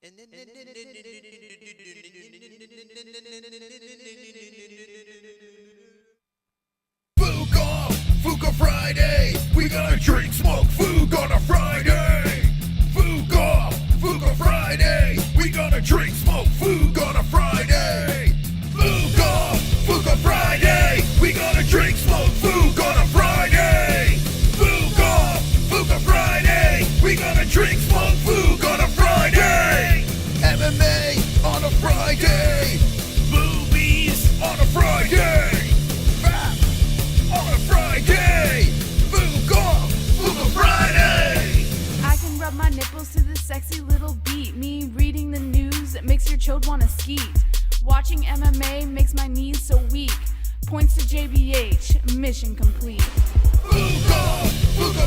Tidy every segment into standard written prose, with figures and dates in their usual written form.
Fook Off Friday. We gonna drink, smoke, Fook on a Friday. Fook Off Friday. We gonna drink, smoke, Fook on a Friday. Fook Off Friday. We gonna drink, smoke, Fook on a Friday. Fook Off Friday. We gonna drink, smoke, Fook on a Friday. MMA on a Friday. Boobies on a Friday. Fat on a Friday. Fook Off Friday. I can rub my nipples to the sexy little beat. Me reading the news, it makes your chode wanna skeet. Watching MMA makes my knees so weak. Points to JBH, mission complete. Fook Off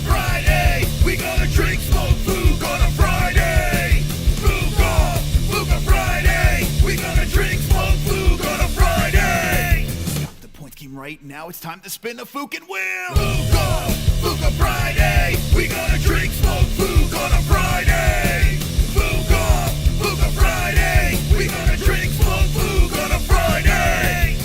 Friday. We gonna drink, smoke, Fook on a Friday. Fook Off Friday. We gonna drink, smoke, Fook on a Friday. Stop the point scheme right now. It's time to spin the Fookin' wheel. Fook Off Friday. We gonna drink, smoke, Fook on a Friday. Fook Off Friday. We gonna drink, smoke, Fook on a Friday.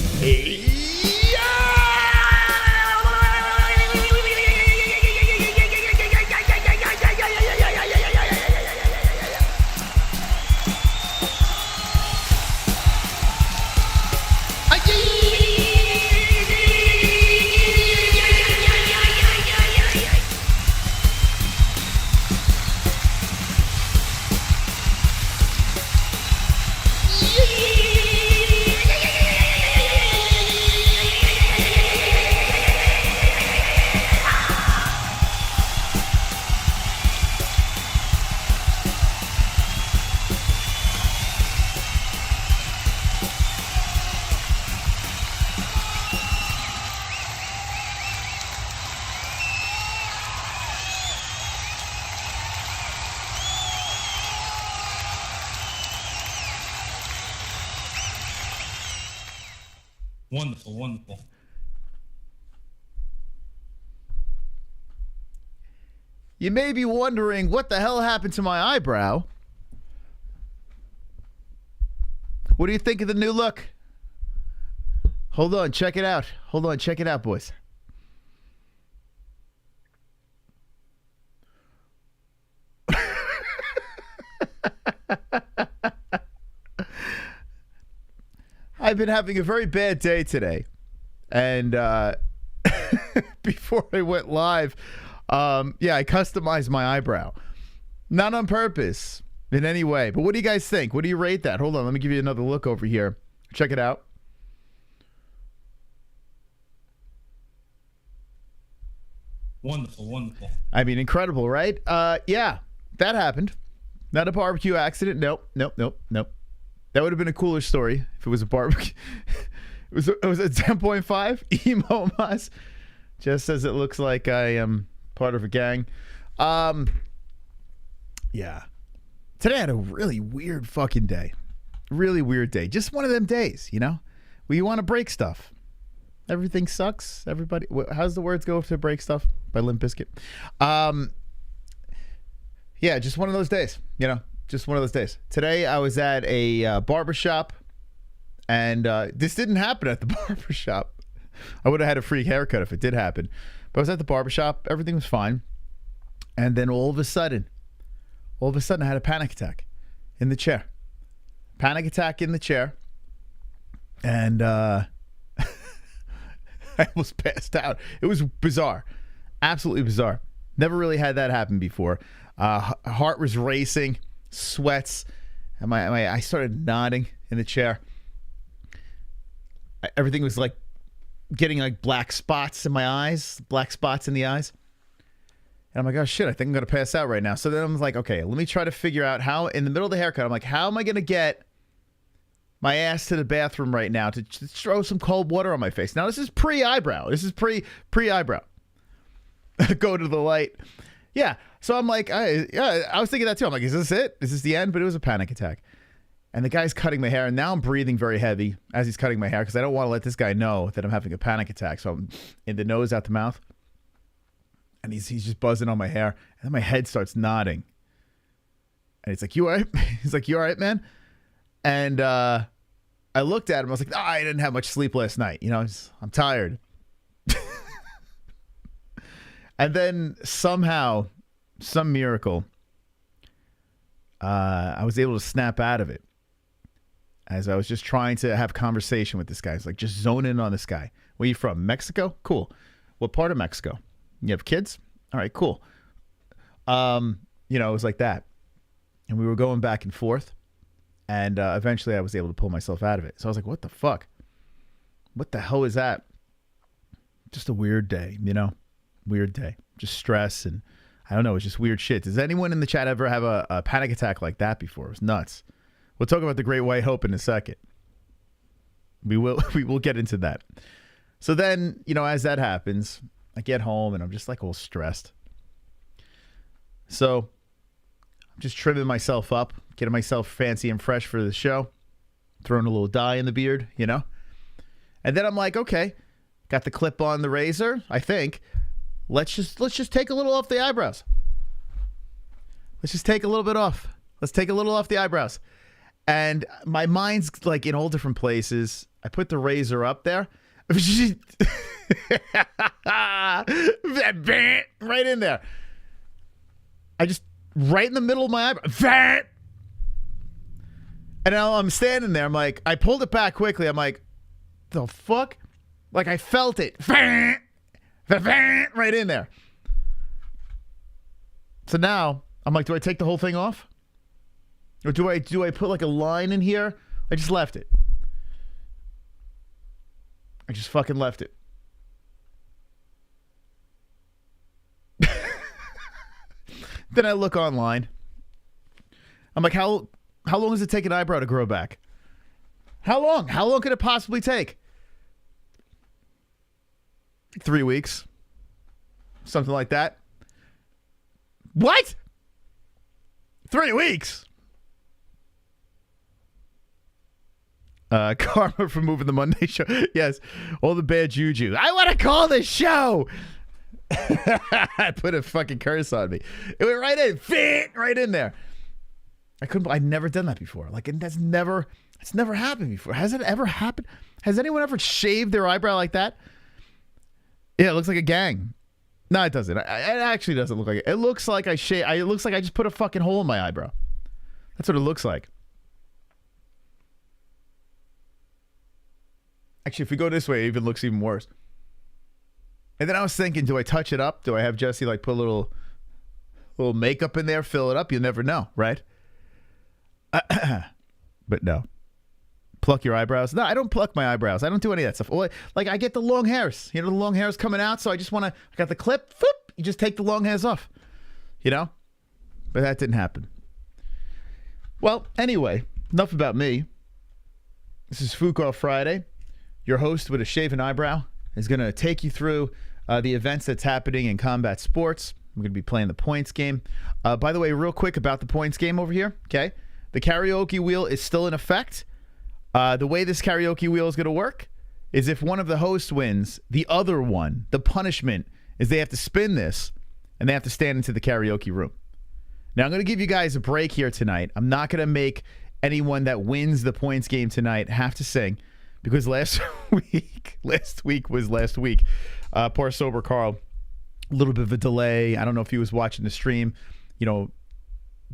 Wonderful, wonderful. You may be wondering what the hell happened to my eyebrow. What do you think of the new look? Hold on, check it out. Hold on, check it out, boys. I've been having a very bad day today. And before I went live, yeah, I customized my eyebrow. Not on purpose in any way. But what do you guys think? What do you rate that? Hold on, let me give you another look over here. Check it out. Wonderful, wonderful. I mean, incredible, right? Yeah, that happened. Not a barbecue accident. Nope, nope, nope, nope. That would have been a cooler story if it was a barbecue. it was a 10.5 emo mas. Just as it looks like I am part of a gang. Yeah. Today I had a really weird fucking day. Really weird day. Just one of them days, you know? Where you want to break stuff. Everything sucks. Everybody. How's the words go to break stuff? By Limp Bizkit. Yeah, just one of those days, you know? Just one of those days. Today I was at a barber shop, and this didn't happen at the barber shop. I would have had a free haircut if it did happen. But I was at the barber shop. Everything was fine. And then all of a sudden I had a panic attack in the chair. Panic attack in the chair. And I almost passed out. It was bizarre. Absolutely bizarre. Never really had that happen before. Heart was racing. Sweats, and I started nodding in the chair. Everything was like getting like black spots in my eyes, black spots in the eyes. And I'm like, oh shit, I think I'm gonna pass out right now. So then I'm like, okay, let me try to figure out how, in the middle of the haircut, I'm like, how am I gonna get my ass to the bathroom right now to throw some cold water on my face? Now this is pre-eyebrow. This is pre-eyebrow. Go to the light. Yeah. So I'm like, I was thinking that too. I'm like, is this it? Is this the end? But it was a panic attack. And the guy's cutting my hair, and now I'm breathing very heavy as he's cutting my hair because I don't want to let this guy know that I'm having a panic attack. So I'm in the nose, out the mouth. And he's just buzzing on my hair. And then my head starts nodding. And he's like, you all right? He's like, you all right, man? And I looked at him. I was like, oh, I didn't have much sleep last night. You know, I'm tired. And then somehow, some miracle, I was able to snap out of it as I was just trying to have conversation with this guy. It's like, just zone in on this guy. Where you from? Mexico? Cool. What part of Mexico? You have kids? All right, cool. You know, it was like that. And we were going back and forth. And eventually I was able to pull myself out of it. So I was like, what the fuck? What the hell is that? Just a weird day, you know? Weird day. Just stress and I don't know. It's just weird shit. Does anyone in the chat ever have a panic attack like that before? It was nuts. We'll talk about the Great White Hope in a second. We will get into that. So then, you know, as that happens, I get home and I'm just like all stressed. So I'm just trimming myself up, getting myself fancy and fresh for the show, throwing a little dye in the beard, you know? And then I'm like, okay, got the clip on the razor, I think. Let's just take a little off the eyebrows. Let's just take a little bit off. Let's take a little off the eyebrows. And my mind's like in all different places. I put the razor up there. Right in there. I just, right in the middle of my eyebrow. And now I'm standing there. I'm like, I pulled it back quickly. I'm like, the fuck? Like I felt it. Right in there. So now I'm like, do I take the whole thing off? Or do I put like a line in here? I just left it. I just fucking left it. Then I look online. I'm like, how long does it take an eyebrow to grow back? How long? How long could it possibly take? 3 weeks. Something like that. What? 3 weeks? Karma for moving the Monday show. Yes, all the bad juju. I want to call this show. I put a fucking curse on me. It went right in, fit right in there. I'd never done that before. Like, it's never happened before. Has it ever happened? Has anyone ever shaved their eyebrow like that? Yeah, it looks like a gang. No, it doesn't. It actually doesn't look like it. It looks like it looks like I just put a fucking hole in my eyebrow. That's what it looks like. Actually, if we go this way, it even looks even worse. And then I was thinking, do I touch it up? Do I have Jesse like put a little makeup in there, fill it up? You'll never know, right? But no. Pluck your eyebrows? No, I don't pluck my eyebrows. I don't do any of that stuff. Like I get the long hairs. You know, the long hairs coming out, so I just want to, I got the clip, whoop, you just take the long hairs off. You know? But that didn't happen. Well, anyway, enough about me. This is Fook Off Friday. Your host with a shaven eyebrow is going to take you through the events that's happening in combat sports. We're going to be playing the points game. By the way, real quick about the points game over here, okay? The karaoke wheel is still in effect. The way this karaoke wheel is going to work is if one of the hosts wins, the other one, the punishment is they have to spin this and they have to stand into the karaoke room. Now, I'm going to give you guys a break here tonight. I'm not going to make anyone that wins the points game tonight have to sing. Because last week was last week. Poor Sober Carl, a little bit of a delay. I don't know if he was watching the stream, you know,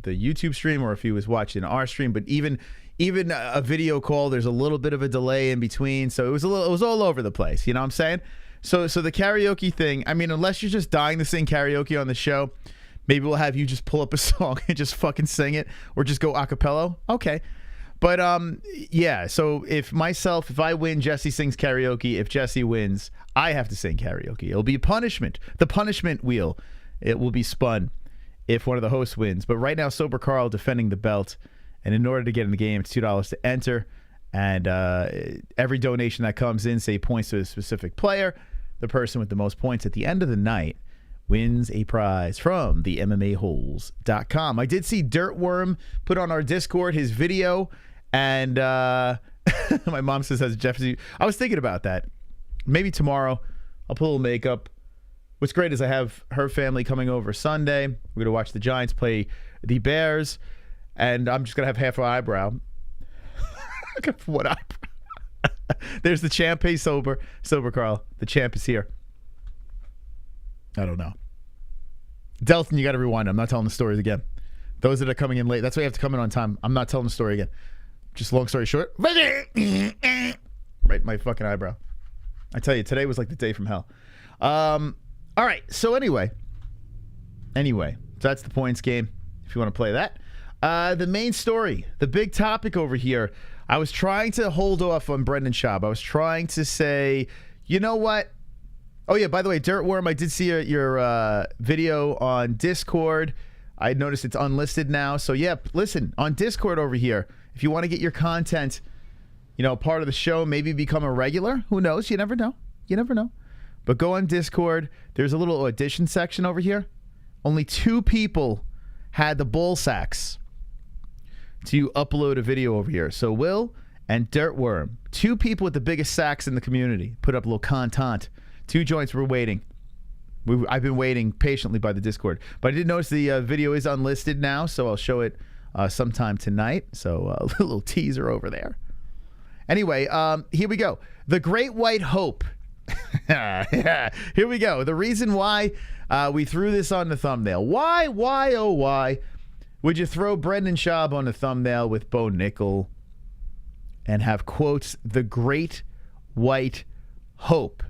the YouTube stream, or if he was watching our stream. But even a video call, there's a little bit of a delay in between. So it was all over the place. You know what I'm saying? So the karaoke thing. I mean, unless you're just dying to sing karaoke on the show, maybe we'll have you just pull up a song and just fucking sing it, or just go a cappella. Okay. But, yeah, so if I win, Jesse sings karaoke. If Jesse wins, I have to sing karaoke. It'll be punishment. The punishment wheel, it will be spun if one of the hosts wins. But right now, Sober Carl defending the belt. And in order to get in the game, it's $2 to enter. And every donation that comes in, say, points to a specific player. The person with the most points at the end of the night wins a prize from the MMA-Holes.com. I did see Dirtworm put on our Discord his video. And my mom says, has Jesse. I was thinking about that. Maybe tomorrow I'll put a little makeup. What's great is I have her family coming over Sunday. We're going to watch the Giants play the Bears. and I'm just gonna have half an eyebrow. I got one eyebrow. There's the champ. Hey, sober, Carl. The champ is here. I don't know. Delton, you got to rewind. I'm not telling the stories again. Those that are coming in late, that's why you have to come in on time. I'm not telling the story again. Just long story short. Right, my fucking eyebrow. I tell you, today was like the day from hell. All right, so anyway, so that's the points game, if you want to play that. The main story, the big topic over here, I was trying to hold off on Brendan Schaub. I was trying to say, you know what? Oh, yeah, by the way, Dirtworm, I did see your video on Discord. I noticed it's unlisted now. So, yeah, listen, on Discord over here, if you want to get your content, you know, part of the show, maybe become a regular. Who knows? You never know. You never know. But go on Discord. There's a little audition section over here. Only 2 people had the ball sacks to upload a video over here. So, Will and Dirtworm, 2 people with the biggest sacks in the community, put up a little content. 2 joints were waiting. I've been waiting patiently by the Discord. But I did notice the video is unlisted now, so I'll show it sometime tonight. So a little teaser over there. Anyway, here we go. The Great White Hope. Yeah, here we go. The reason why we threw this on the thumbnail. Why, oh why, would you throw Brendan Schaub on the thumbnail with Bo Nickel and have quotes, the Great White Hope?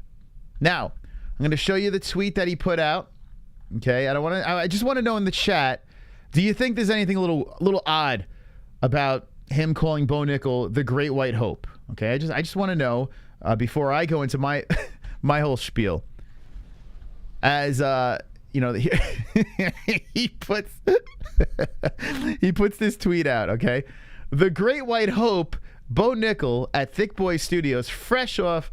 Now, I'm going to show you the tweet that he put out. Okay, I just want to know in the chat, do you think there's anything a little odd about him calling Bo Nickel the Great White Hope? Okay, I just want to know before I go into my my whole spiel. As you know, he puts this tweet out. Okay, the Great White Hope, Bo Nickel at Thick Boy Studios, fresh of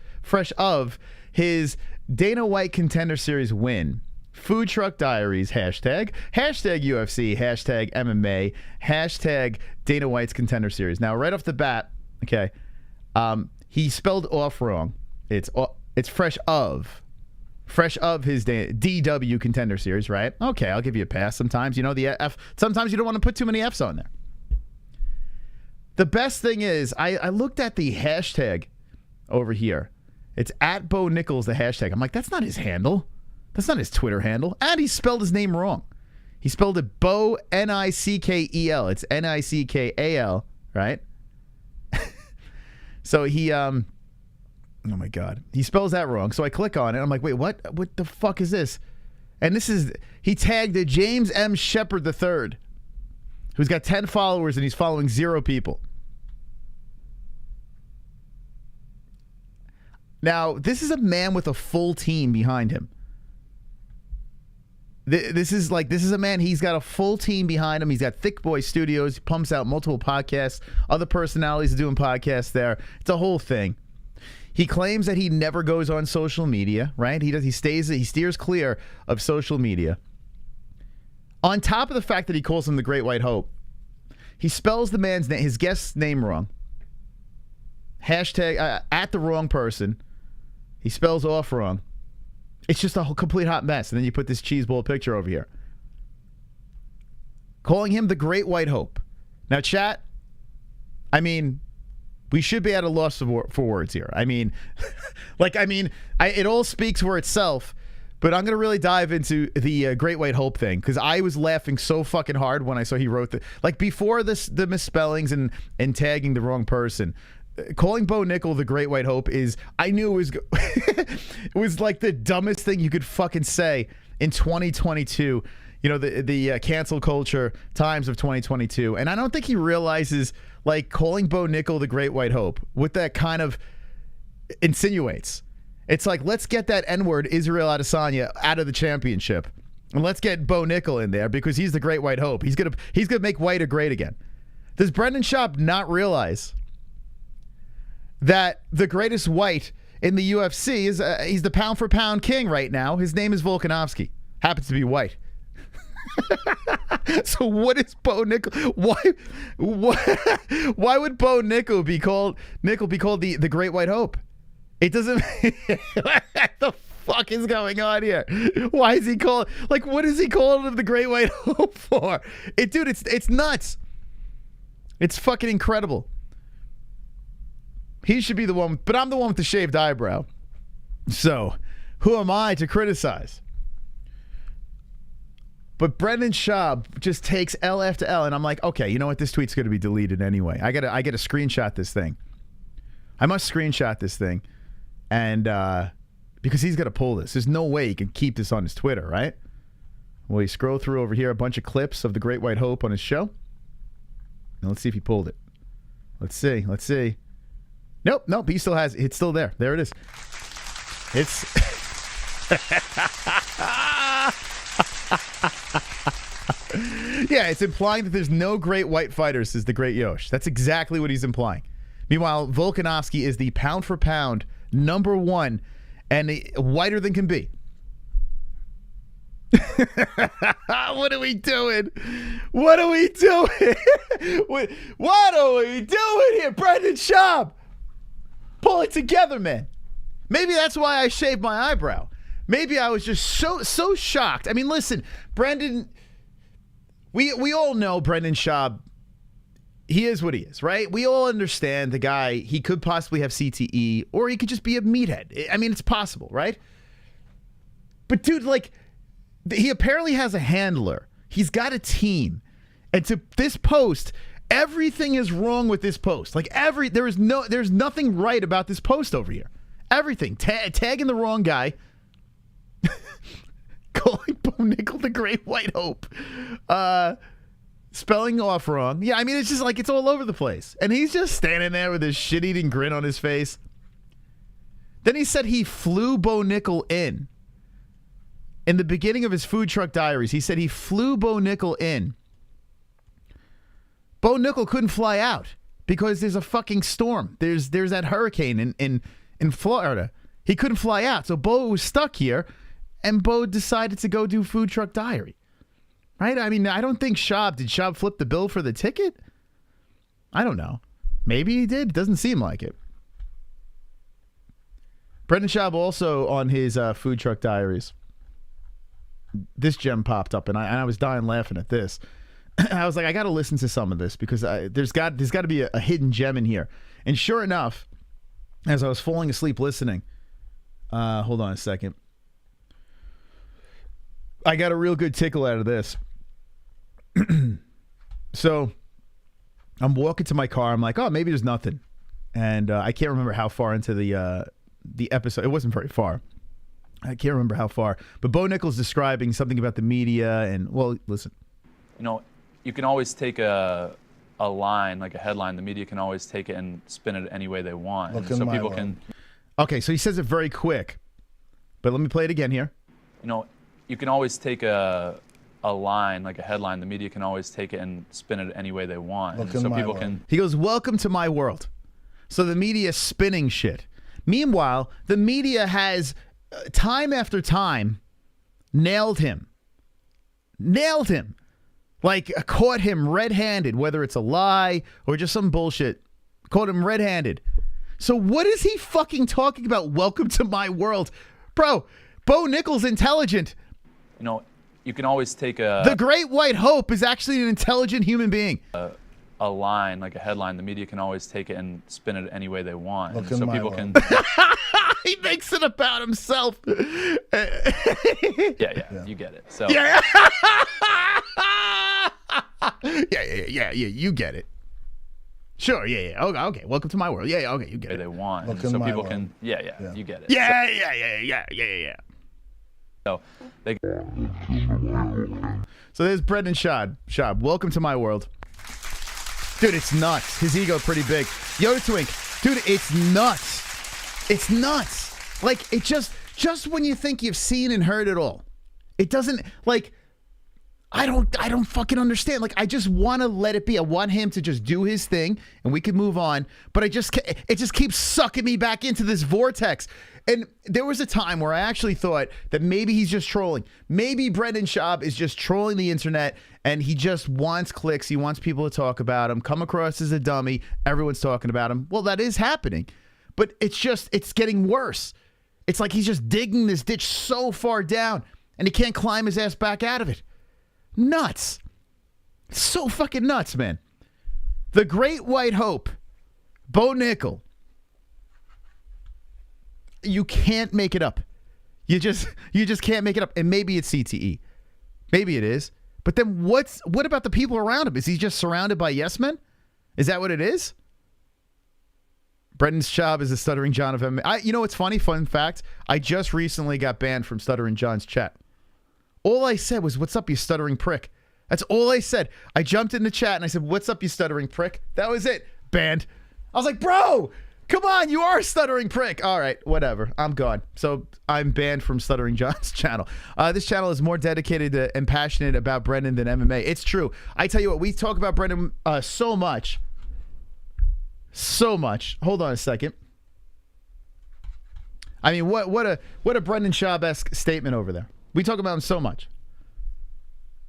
his Dana White Contender Series win. Food Truck Diaries, hashtag UFC, hashtag MMA, hashtag Dana White's Contender Series. Now, right off the bat, okay, he spelled off wrong. It's fresh of his DW Contender Series, right? Okay, I'll give you a pass. Sometimes, you know, sometimes you don't want to put too many F's on there. The best thing is, I looked at the hashtag over here. It's at Bo Nickels, the hashtag. I'm like, that's not his handle. That's not his Twitter handle. And he spelled his name wrong. He spelled it Bo, Nickel. It's Nickal, right? So he, oh my God. He spells that wrong. So I click on it. I'm like, wait, what? What the fuck is this? And this is, he tagged a James M. Shepard III, who's got 10 followers and he's following 0 people. Now, this is a man with a full team behind him. This is a man, he's got a full team behind him. He's got Thick Boy Studios. He pumps out multiple podcasts. Other personalities are doing podcasts there. It's a whole thing. He claims that he never goes on social media, right? He steers clear of social media. On top of the fact that he calls him the Great White Hope, he spells the man's name, his guest's name wrong. Hashtag at the wrong person. He spells off wrong. It's just a whole complete hot mess. And then you put this cheeseball picture over here. Calling him the Great White Hope. Now, chat, I mean, we should be at a loss for words here. I mean, it all speaks for itself. But I'm going to really dive into the Great White Hope thing, because I was laughing so fucking hard when I saw he wrote before the misspellings and tagging the wrong person. Calling Bo Nickel the Great White Hope I knew it was like the dumbest thing you could fucking say in 2022. You know, the cancel culture times of 2022. And I don't think he realizes, like, calling Bo Nickel the Great White Hope, what that kind of insinuates. It's like, let's get that N-word Israel Adesanya out of the championship. And let's get Bo Nickel in there because he's the Great White Hope. He's gonna make white a great again. Does Brendan Schaub not realize that the greatest white in the UFC is he's the pound for pound king right now? His name is Volkanovski. Happens to be white. So what is Bo Nickel? Why would Bo Nickel be called the Great White Hope? It doesn't. What the fuck is going on here? Why is he called? Like, what is he calling him the Great White Hope for? Dude, it's nuts. It's fucking incredible. He should be the one, but I'm the one with the shaved eyebrow. So, who am I to criticize? But Brendan Schaub just takes L after L, and I'm like, okay, you know what? This tweet's going to be deleted anyway. I gotta screenshot this thing. I must screenshot this thing, and because he's gonna pull this. There's no way he can keep this on his Twitter, right? Well, you scroll through over here a bunch of clips of the Great White Hope on his show. Now let's see if he pulled it. Let's see. Let's see. Nope. He still has it. It's still there. There it is. It's. Yeah, it's implying that there's no great white fighters, says the Great Yosh. That's exactly what he's implying. Meanwhile, Volkanovski is the pound for pound #1 and whiter than can be. What are we doing? What are we doing? What are we doing here? Brendan Schaub, pull it together, man. Maybe that's why I shaved my eyebrow. Maybe I was just so shocked. I mean, listen, Brendan, we all know Brendan Schaub. He is what he is, right? We all understand the guy. He could possibly have CTE, or he could just be a meathead. I mean, it's possible, right? But dude, like, he apparently has a handler. He's got a team. And to this post, everything is wrong with this post. Like, there's nothing right about this post over here. Everything. Tagging the wrong guy. Calling Bo Nickel the Great White Hope. Spelling off wrong. Yeah, I mean, it's just like it's all over the place. And he's just standing there with his shit-eating grin on his face. Then he said he flew Bo Nickel in. In the beginning of his food truck diaries, he said he flew Bo Nickel in. Bo Nickel couldn't fly out because there's a fucking storm. There's that hurricane in Florida. He couldn't fly out. So Bo was stuck here, and Bo decided to go do food truck diary. Right? I mean, I don't think did Schaub flip the bill for the ticket? I don't know. Maybe he did. Doesn't seem like it. Brendan Schaub also on his food truck diaries. This gem popped up, and I was dying laughing at this. I was like, I got to listen to some of this because there's got to be a hidden gem in here. And sure enough, as I was falling asleep listening, hold on a second. I got a real good tickle out of this. So I'm walking to my car. I'm like, oh, maybe there's nothing. And I can't remember how far into the episode. It wasn't very far. I can't remember how far. But Bo Nickel's describing something about the media. And, well, listen. You know, you can always take a line, like a headline. The media can always take it and spin it any way they want. And so people can. Okay, so he says it very quick. But let me play it again here. You know, you can always take a line, like a headline. The media can always take it and spin it any way they want. And so people can. He goes, welcome to my world. So the media is spinning shit. Meanwhile, the media has, time after time, nailed him. Like, caught him red-handed, whether it's a lie or just some bullshit. Caught him red-handed. So what is he fucking talking about? Welcome to my world. Bro, Bo Nickel's intelligent. You know, you can always take The Great White Hope is actually an intelligent human being. A line, like a headline. The media can always take it and spin it any way they want. And so people can. He makes it about himself. Yeah, you get it. So. Yeah, you get it. Sure, yeah. Okay, welcome to my world. Yeah, okay, you get it. They want. And so people can. Yeah, you get it. Yeah. So they. So there's Brendan Schaub. Welcome to my world. Dude, it's nuts. His ego pretty big. Yoda Twink. Dude, it's nuts. It's nuts. Like, it just when you think you've seen and heard it all. It doesn't, like, I don't fucking understand. Like, I just want to let it be. I want him to just do his thing and we can move on. But it just keeps sucking me back into this vortex. And there was a time where I actually thought that maybe he's just trolling. Maybe Brendan Schaub is just trolling the internet and he just wants clicks. He wants people to talk about him, come across as a dummy. Everyone's talking about him. Well, that is happening. But it's getting worse. It's like he's just digging this ditch so far down and he can't climb his ass back out of it. Nuts. So fucking nuts, man. The Great White Hope, Bo Nickel. You can't make it up. You just can't make it up. And maybe it's CTE. Maybe it is. But then what about the people around him? Is he just surrounded by yes men? Is that what it is? Brendan Schaub is the Stuttering John of MMA. You know what's funny? Fun fact. I just recently got banned from Stuttering John's chat. All I said was, "What's up, you stuttering prick?" That's all I said. I jumped in the chat and I said, "What's up, you stuttering prick?" That was it. Banned. I was like, bro, come on, you are a stuttering prick. All right, whatever. I'm gone. So I'm banned from Stuttering John's channel. This channel is more dedicated to, and passionate about Brendan than MMA. It's true. I tell you what, we talk about Brendan so much. So much. Hold on a second. I mean, what a Brendan Schaub-esque statement over there. We talk about him so much.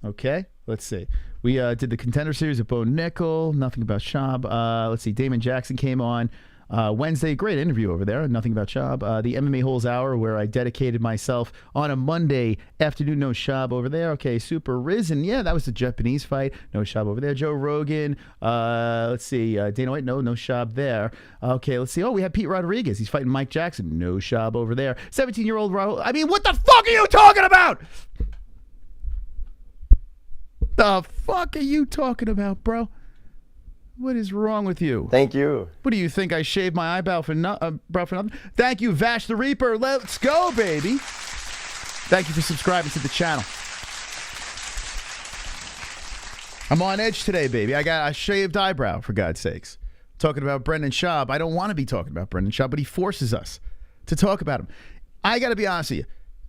Okay, let's see. We did the Contender Series of Bo Nickel. Nothing about Schaub. Let's see. Damon Jackson came on Wednesday. Great interview over there. Nothing about Schaub. The MMA-Holes Hour, where I dedicated myself on a Monday afternoon. No Schaub over there. Okay, Super Risen. Yeah, that was the Japanese fight. No Schaub over there. Joe Rogan. Let's see. Dana White. No Schaub there. Okay, let's see. Oh, we have Pete Rodriguez. He's fighting Mike Jackson. No Schaub over there. 17-year-old Raul. I mean, what the fuck are you talking about? The fuck are you talking about, bro? What is wrong with you? Thank you. What do you think? I shaved my eyebrow for nothing? Thank you, Vash the Reaper. Let's go, baby. Thank you for subscribing to the channel. I'm on edge today, baby. I got a shaved eyebrow, for God's sakes. Talking about Brendan Schaub. I don't want to be talking about Brendan Schaub, but he forces us to talk about him. I got to be honest with you.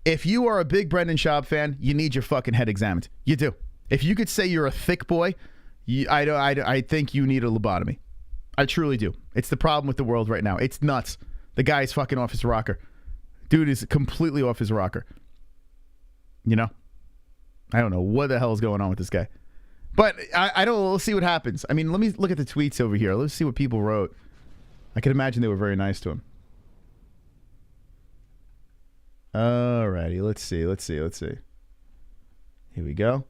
If you are a big Brendan Schaub fan, you need your fucking head examined. You do. If you could say you're a thick boy, I think you need a lobotomy. I truly do. It's the problem with the world right now. It's nuts. The guy is fucking off his rocker. Dude is completely off his rocker. You know? I don't know what the hell is going on with this guy. But I don't. We'll see what happens. I mean, let me look at the tweets over here. Let's see what people wrote. I can imagine they were very nice to him. Alrighty, let's see. Here we go.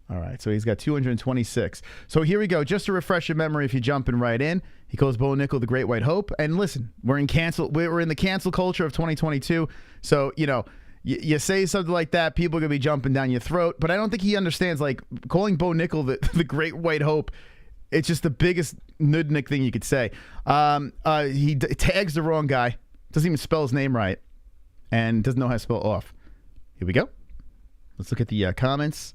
All right, so he's got 226. So here we go. Just to refresh your memory, if you're jumping right in, he calls Bo Nickel the Great White Hope. And listen, we're in the cancel culture of 2022. So you know, you say something like that, people are gonna be jumping down your throat. But I don't think he understands, like, calling Bo Nickel the Great White Hope. It's just the biggest nudnik thing you could say. He tags the wrong guy. Doesn't even spell his name right, and doesn't know how to spell off. Here we go. Let's look at the comments.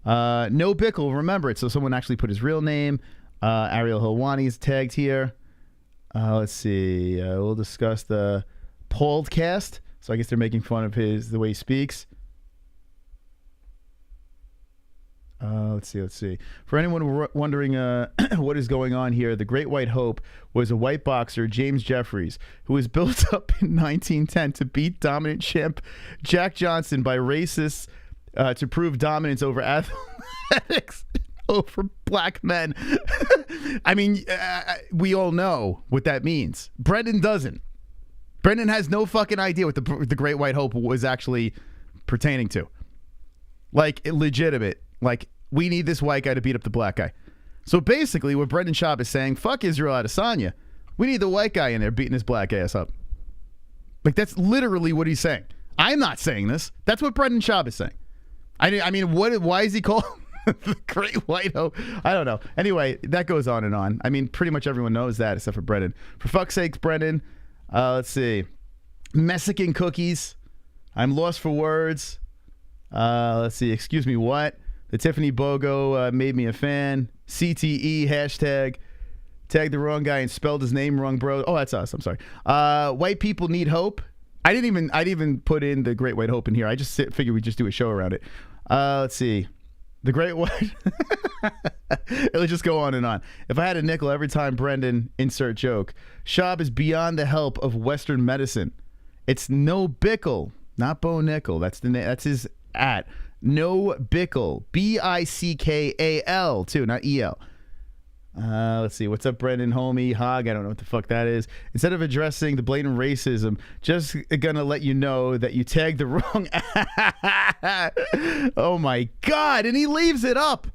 No Bickle, remember it. So someone actually put his real name. ARIEL HELWANI is tagged here. Let's see. We'll discuss the podcast. So I guess they're making fun of the way he speaks. Let's see. For anyone wondering what is going on here, the Great White Hope was a white boxer, James Jeffries, who was built up in 1910 to beat dominant champ Jack Johnson by racists to prove dominance over athletics over black men. I mean, we all know what that means. Brendan doesn't. Brendan has no fucking idea what the Great White Hope was actually pertaining to. Like, legitimate. Like, we need this white guy to beat up the black guy. So basically, what Brendan Schaub is saying, fuck Israel Adesanya. We need the white guy in there beating his black ass up. Like, that's literally what he's saying. I'm not saying this. That's what Brendan Schaub is saying. I mean, why is he called the Great White Hope? I don't know. Anyway, that goes on and on. I mean, pretty much everyone knows that except for Brendan. For fuck's sakes, Brendan. Let's see. Mexican cookies. I'm lost for words. Let's see. Excuse me, what? The Tiffany Bogo made me a fan. CTE hashtag. Tagged the wrong guy and spelled his name wrong, bro. Oh, that's us. I'm sorry. White people need hope. I didn't even put in the Great White Hope in here. I just figured we'd just do a show around it. Let's see. The Great White. It'll just go on and on. If I had a nickel every time Brendan insert joke. Schaub is beyond the help of Western medicine. It's no Bickle, not Bo Nickel. That's the name. That's his at. No Bickle. Bickal too, not EL. Let's see. What's up, Brendan, homie? Hog. I don't know what the fuck that is. Instead of addressing the blatant racism, just gonna let you know that you tagged the wrong. Oh my God. And he leaves it up.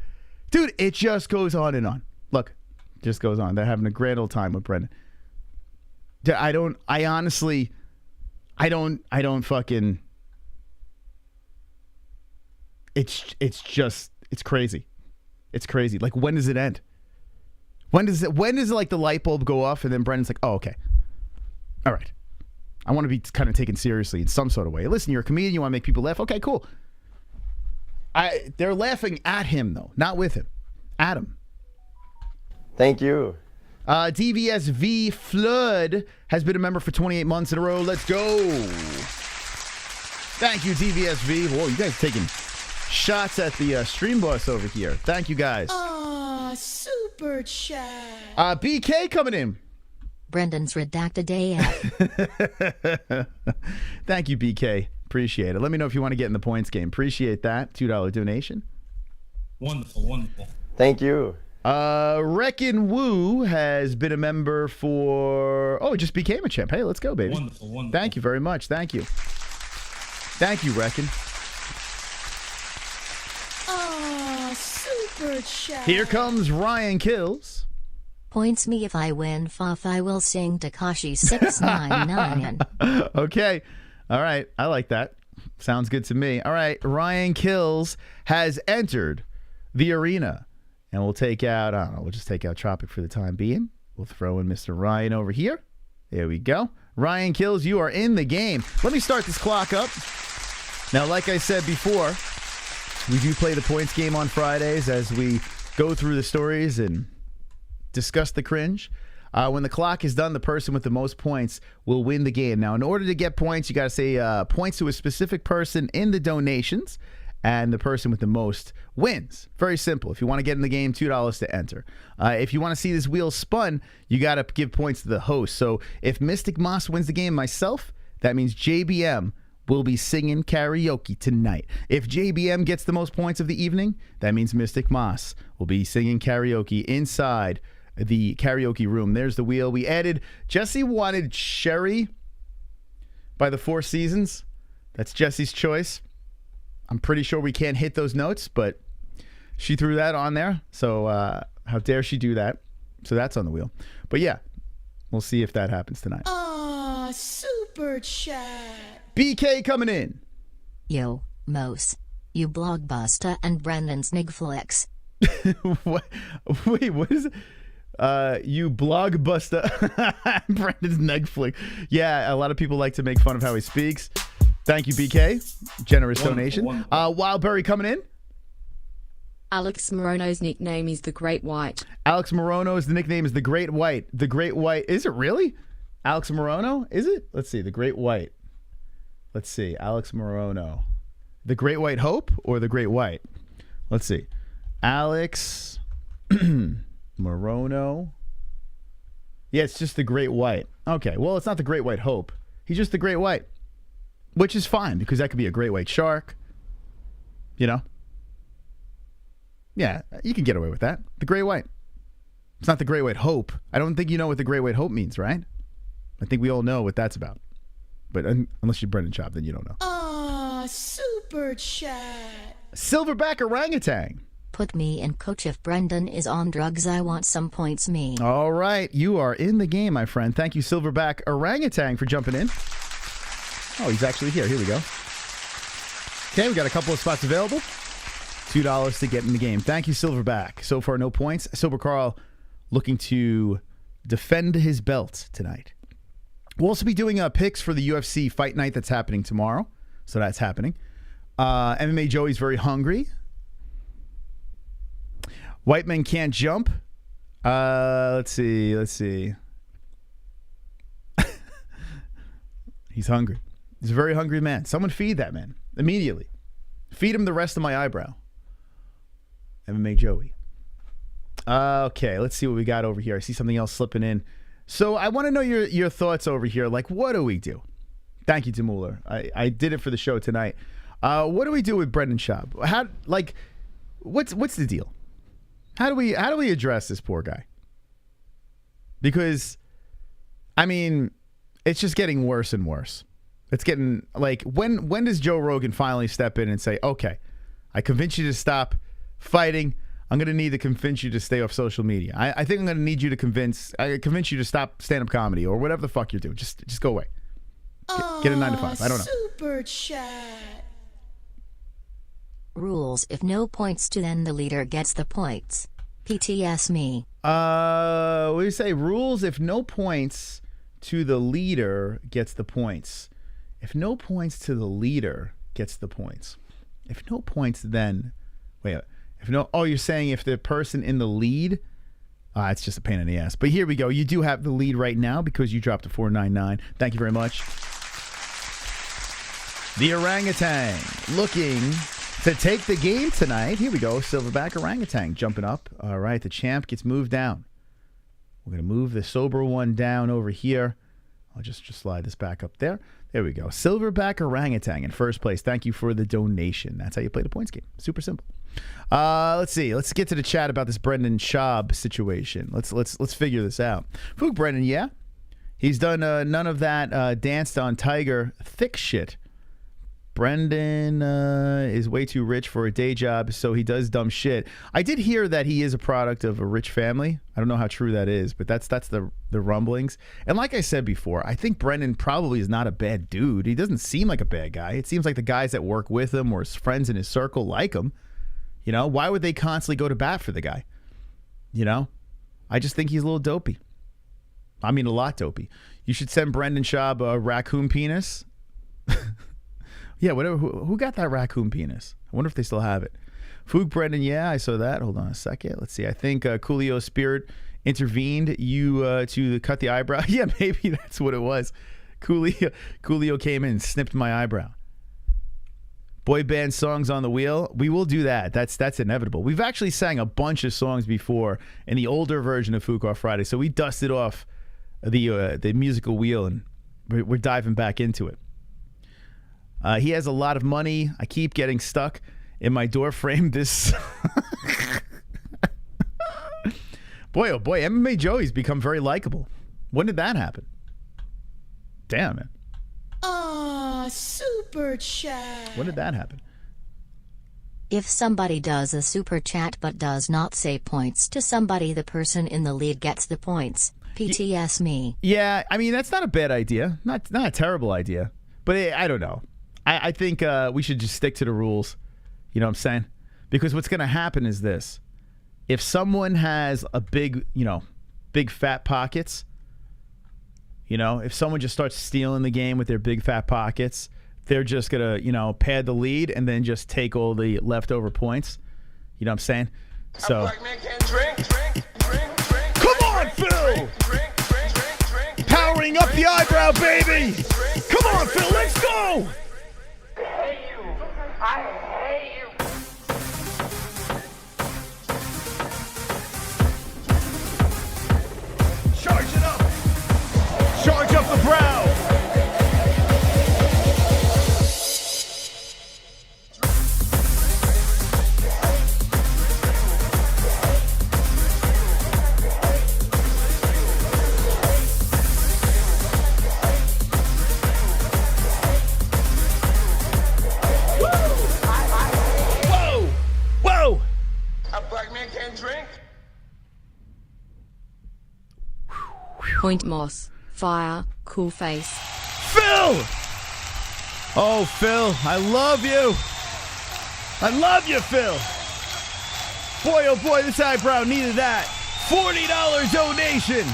Dude, it just goes on and on. Look, Just goes on. They're having a grand old time with Brendan. I don't fucking. It's crazy. It's crazy. Like, when does it end? When does like the light bulb go off and then Brendan's like, oh, okay. All right. I want to be kind of taken seriously in some sort of way. Listen, you're a comedian. You want to make people laugh. Okay, cool. They're laughing at him, though, not with him. At him. Thank you. DVSV Flood has been a member for 28 months in a row. Let's go. Thank you, DVSV. Whoa, you guys taking shots at the stream boss over here. Thank you, guys. Super chat. BK coming in. Brendan's redacted AF. Thank you, BK. Appreciate it. Let me know if you want to get in the points game. Appreciate that. $2 donation. Wonderful, wonderful. Thank you. Reckon Woo has been a member for... Oh, it just became a champ. Hey, let's go, baby. Wonderful, wonderful. Thank you very much. Thank you. Thank you, Reckon. Super chat. Here comes Ryan Kills. Points me if I win. Fuff, I will sing Takashi 699. Okay. All right. I like that. Sounds good to me. All right. Ryan Kills has entered the arena. And we'll take out, I don't know, we'll just take out Tropic for the time being. We'll throw in Mr. Ryan over here. There we go. Ryan Kills, you are in the game. Let me start this clock up. Now, like I said before, we do play the points game on Fridays as we go through the stories and discuss the cringe. When the clock is done, the person with the most points will win the game. Now, in order to get points, you got to say points to a specific person in the donations, and the person with the most wins. Very simple. If you want to get in the game, $2 to enter. If you want to see this wheel spun, you got to give points to the host. So if Mystic Moss wins the game myself, that means JBM will be singing karaoke tonight. If JBM gets the most points of the evening, that means Mystic Moss will be singing karaoke inside the karaoke room. There's the wheel. We added, Jesse wanted Sherry by the Four Seasons. That's Jesse's choice. I'm pretty sure we can't hit those notes, but she threw that on there. So how dare she do that? So that's on the wheel. But yeah, we'll see if that happens tonight. Super chat. BK coming in. Yo, Mos. You Blogbuster and Brendan's Nigflix. What? Wait, what is it? You Blogbuster. Brendan's Negflix. Yeah, a lot of people like to make fun of how he speaks. Thank you, BK. Generous donation. Wildberry coming in. Alex Morono's nickname is the Great White. Alex Morono's the nickname is the Great White. The Great White. Is it really? Alex Morono? Is it? Let's see. The Great White. Let's see. Alex Morono. The Great White Hope or the Great White? Let's see. Alex Morono. Yeah, it's just the Great White. Okay. Well, it's not the Great White Hope. He's just the Great White. Which is fine, because that could be a great white shark. You know? Yeah, you can get away with that. The great white. It's not the great white hope. I don't think you know what the great white hope means, right? I think we all know what that's about. But unless you're Brendan Schaub, then you don't know. Super chat. Silverback orangutan. Put me in, coach. If Brendan is on drugs, I want some points me. All right, you are in the game, my friend. Thank you, Silverback orangutan, for jumping in. Oh, he's actually here. Here we go. Okay, we got a couple of spots available. $2 to get in the game. Thank you, Silverback. So far, no points. Sober Carl looking to defend his belt tonight. We'll also be doing picks for the UFC fight night that's happening tomorrow. So that's happening. MMA Joey's very hungry. White men can't jump. Let's see. He's hungry. He's a very hungry man. Someone feed that man immediately. Feed him the rest of my eyebrow. MMA Joey. Okay, let's see what we got over here. I see something else slipping in. So I want to know your thoughts over here. Like, what do we do? Thank you, Demuller. I did it for the show tonight. What do we do with Brendan Schaub? What's the deal? How do we address this poor guy? Because, I mean, it's just getting worse and worse. It's getting, like, when does Joe Rogan finally step in and say, okay, I convinced you to stop fighting. I'm going to need to convince you to stay off social media. I think I'm going to need you to convince you to stop stand-up comedy or whatever the fuck you're doing. Just go away. Get a 9 to 5. I don't know. Super chat. Rules: if no points to, then the leader gets the points. PTS me. What do you say? Rules: if no points to the leader gets the points. If no points to the leader gets the points. If no points, then wait. If no, oh, you're saying if the person in the lead, it's just a pain in the ass. But here we go. You do have the lead right now because you dropped a 499. Thank you very much. The orangutan looking to take the game tonight. Here we go. Silverback orangutan jumping up. All right, the champ gets moved down. We're going to move the sober one down over here. I'll just slide this back up there. There we go. Silverback orangutan in first place. Thank you for the donation. That's how you play the points game. Super simple. Let's see. Let's get to the chat about this Brendan Schaub situation. Let's figure this out. Fook Brendan, yeah, he's done none of that danced on Tiger thick shit. Brendan is way too rich for a day job, so he does dumb shit. I did hear that he is a product of a rich family. I don't know how true that is, but that's the rumblings. And like I said before, I think Brendan probably is not a bad dude. He doesn't seem like a bad guy. It seems like the guys that work with him or his friends in his circle like him. You know, why would they constantly go to bat for the guy? You know, I just think he's a little dopey. I mean, a lot dopey. You should send Brendan Schaub a raccoon penis. Yeah, whatever. Who got that raccoon penis? I wonder if they still have it. Fook Brendan, yeah, I saw that. Hold on a second. Let's see. I think Coolio's spirit intervened you to cut the eyebrow. Yeah, maybe that's what it was. Coolio came in and snipped my eyebrow. Boy band songs on the wheel. We will do that. That's inevitable. We've actually sang a bunch of songs before in the older version of Fook Off Friday, so we dusted off the musical wheel and we're diving back into it. He has a lot of money. I keep getting stuck in my door frame. This boy, oh boy, MMA Joey's become very likable. When did that happen? Damn, man. Super chat. When did that happen? If somebody does a super chat but does not say points to somebody, the person in the lead gets the points. PTS me. Yeah, I mean, that's not a bad idea. Not a terrible idea. But I don't know. I think we should just stick to the rules. You know what I'm saying? Because what's going to happen is this. If someone has a big fat pockets, if someone just starts stealing the game with their big fat pockets, they're just going to, pad the lead and then just take all the leftover points. You know what I'm saying? So. Come on, Phil! Powering up the eyebrow, baby! Come on, Phil, let's go! I hate you. Charge it up! Charge up the brow! Point Moss. Fire. Cool face. Phil! Oh, Phil, I love you. I love you, Phil. Boy, oh boy, this eyebrow needed that. $40 donation.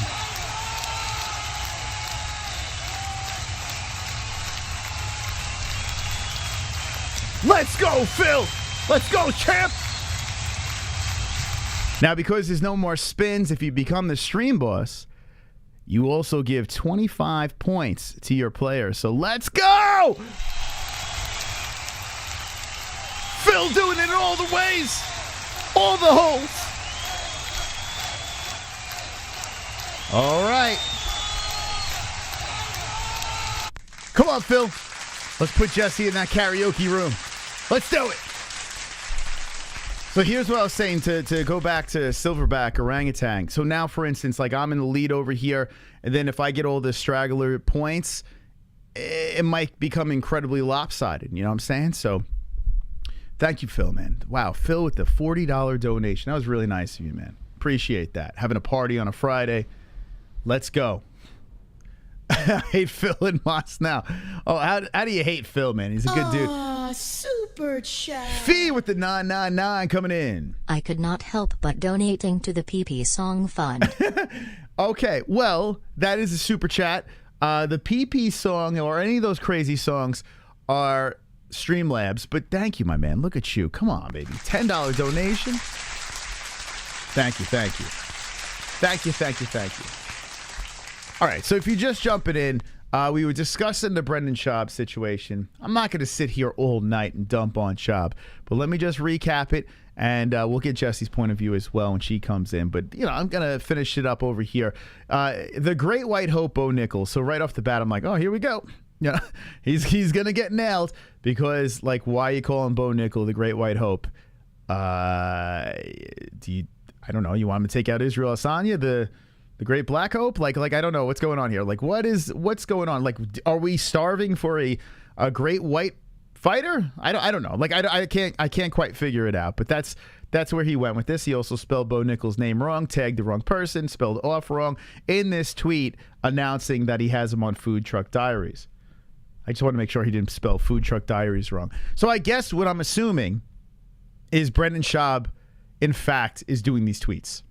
Let's go, Phil. Let's go, champ. Now, because there's no more spins, if you become the stream boss, you also give 25 points to your player. So let's go! Phil doing it in all the ways. All the holes. All right. Come on, Phil. Let's put Jesse in that karaoke room. Let's do it. So here's what I was saying to go back to Silverback Orangutan. So now, for instance, like I'm in the lead over here, and then if I get all the straggler points, it might become incredibly lopsided. You know what I'm saying? So Thank you, Phil, man. Wow, Phil with the $40 donation. That was really nice of you, man. Appreciate that. Having a party on a Friday. Let's go. I hate Phil and Moss now. Oh, how do you hate Phil, man? He's a good dude. Super chat. Fee with the 999 coming in. I could not help but donating to the PP Song Fund. Okay, well, that is a super chat. The PP song or any of those crazy songs are Streamlabs, but thank you, my man. Look at you. Come on, baby. $10 donation. Thank you, thank you. Thank you, thank you, thank you. All right, so if you're just jumping in, we were discussing the Brendan Schaub situation. I'm not going to sit here all night and dump on Schaub, but let me just recap it, and we'll get Jesse's point of view as well when she comes in. But, you know, I'm going to finish it up over here. The Great White Hope, Bo Nickal. So right off the bat, I'm like, oh, here we go. You know, he's going to get nailed because, like, why you call him Bo Nickal, the Great White Hope? I don't know. You want him to take out Israel Adesanya, the Great Black Hope? Like I don't know what's going on here. Like what's going on? Like, are we starving for a great white fighter? I don't know. Like I can't quite figure it out. But that's where he went with this. He also spelled Bo Nickal's name wrong, tagged the wrong person, spelled off wrong in this tweet announcing that he has him on Food Truck Diaries. I just want to make sure he didn't spell Food Truck Diaries wrong. So I guess what I'm assuming is Brendan Schaub, in fact, is doing these tweets.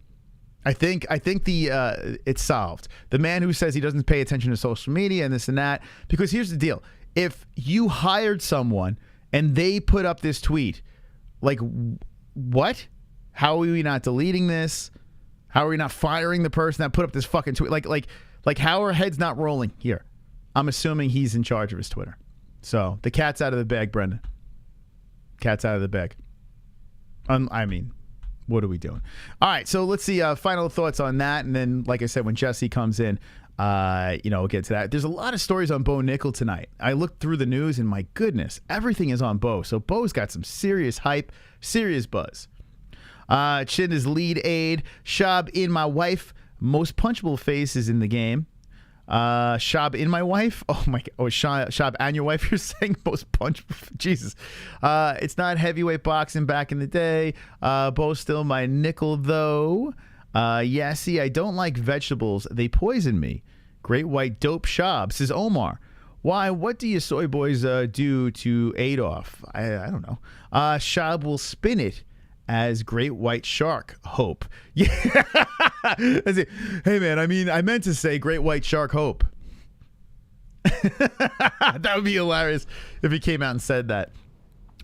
I think it's solved. The man who says he doesn't pay attention to social media and this and that, because here's the deal. If you hired someone and they put up this tweet, like, what? How are we not deleting this? How are we not firing the person that put up this fucking tweet? Like how are heads not rolling here? I'm assuming he's in charge of his Twitter. So the cat's out of the bag, Brendan. Cat's out of the bag. I mean, what are we doing? All right, so let's see final thoughts on that, and then, like I said, when Jesse comes in, we'll get to that. There's a lot of stories on Bo Nickal tonight. I looked through the news, and my goodness, everything is on Bo. So Bo's got some serious hype, serious buzz. Chin is lead aide. Schaub in my wife. Most punchable faces in the game. Schaub in my wife. Oh my God. Oh, Schaub and your wife. You're saying most punchable. Jesus. It's not heavyweight boxing back in the day. Bo's still my nickel though. Yeah, see, I don't like vegetables. They poison me. Great white dope Schaub, says Omar. Why? What do you soy boys do to Adolf? I don't know. Schaub will spin it as great white shark hope. Yeah. Hey, man, I mean, I meant to say great white shark hope. That would be hilarious if he came out and said that.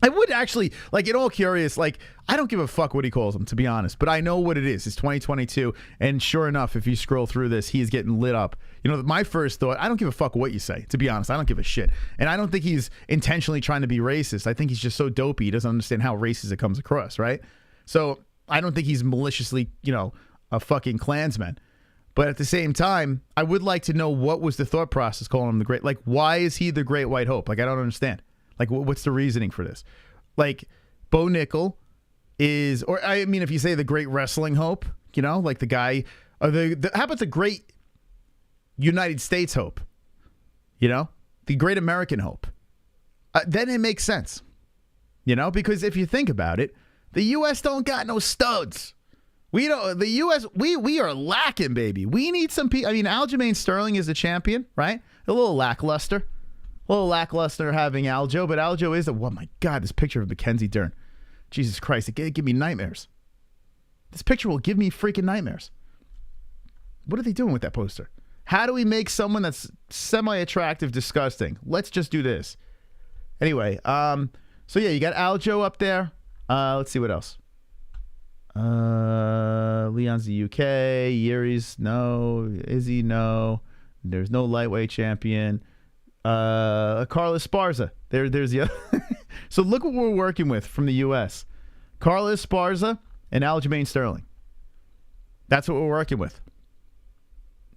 I would actually, like, in all curious, like, I don't give a fuck what he calls him, to be honest, but I know what it is. It's 2022, and sure enough, if you scroll through this, he is getting lit up. You know, my first thought, I don't give a fuck what you say, to be honest. I don't give a shit. And I don't think he's intentionally trying to be racist. I think he's just so dopey, he doesn't understand how racist it comes across, right? So I don't think he's maliciously, a fucking Klansman. But at the same time, I would like to know what was the thought process calling him the great, like, why is he the great white hope? Like, I don't understand. Like, what's the reasoning for this? Like, Bo Nickal is, or I mean, if you say the great wrestling hope, like the guy, or how about the great United States hope? The great American hope. Then it makes sense. Because if you think about it, the U.S. don't got no studs. We don't. The U.S. we are lacking, baby. We need some people. I mean, Aljamain Sterling is the champion, right? A little lackluster. Having Aljo, but Aljo is oh my God, this picture of Mackenzie Dern. Jesus Christ, it give me nightmares. This picture will give me freaking nightmares. What are they doing with that poster? How do we make someone that's semi-attractive disgusting? Let's just do this. Anyway, so yeah, you got Aljo up there. Let's see what else. Leon's the UK. Yuri's no. Izzy no. There's no lightweight champion. Carlos Esparza. There's the other. So look what we're working with from the U.S. Carlos Esparza and Aljamain Sterling. That's what we're working with.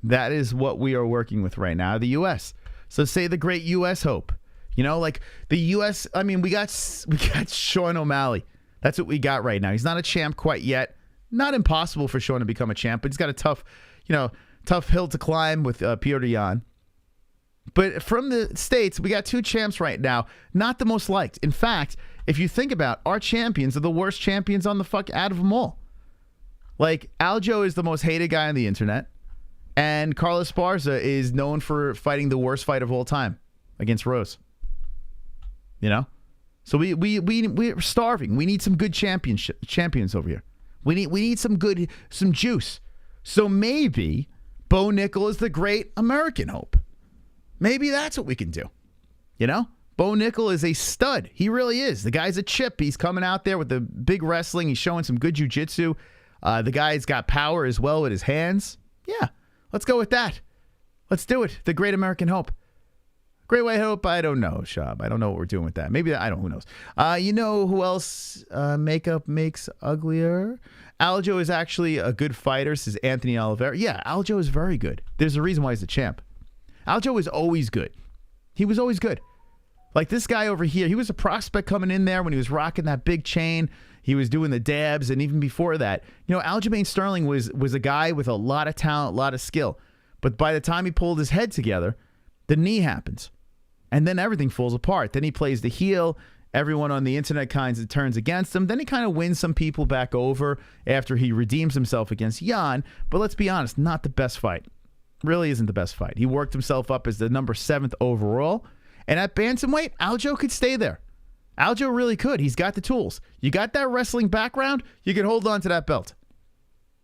That is what we are working with right now, the U.S. So say the great U.S. hope. Like the U.S. I mean, we got Sean O'Malley. That's what we got right now. He's not a champ quite yet. Not impossible for Sean to become a champ, but he's got a tough hill to climb with Petr Yan. But from the States, we got two champs right now. Not the most liked. In fact, if you think about our champions are the worst champions on the fuck out of them all. Like, Aljo is the most hated guy on the internet, and Carlos Esparza is known for fighting the worst fight of all time against Rose. You know? So we're starving. We need some good champions over here. We need some juice. So maybe Bo Nickal is the great American hope. Maybe that's what we can do. You know? Bo Nickal is a stud. He really is. The guy's a chip. He's coming out there with the big wrestling. He's showing some good jiu-jitsu. The guy's got power as well with his hands. Yeah, let's go with that. Let's do it. The great American hope. Great white hope. I don't know, Schaub. I don't know what we're doing with that. Maybe I don't. Who knows? You know who else makeup makes uglier? Aljo is actually a good fighter, says Anthony Oliveira. Yeah, Aljo is very good. There's a reason why he's the champ. Aljo is always good. He was always good. Like this guy over here, he was a prospect coming in there when he was rocking that big chain. He was doing the dabs, and even before that, you know, Aljamain Sterling was a guy with a lot of talent, a lot of skill. But by the time he pulled his head together, the knee happens. And then everything falls apart. Then he plays the heel. Everyone on the internet kind of turns against him. Then he kind of wins some people back over after he redeems himself against Yan. But let's be honest, not the best fight. Really isn't the best fight. He worked himself up as the number 7th overall. And at bantamweight, Aljo could stay there. Aljo really could. He's got the tools. You got that wrestling background, you can hold on to that belt.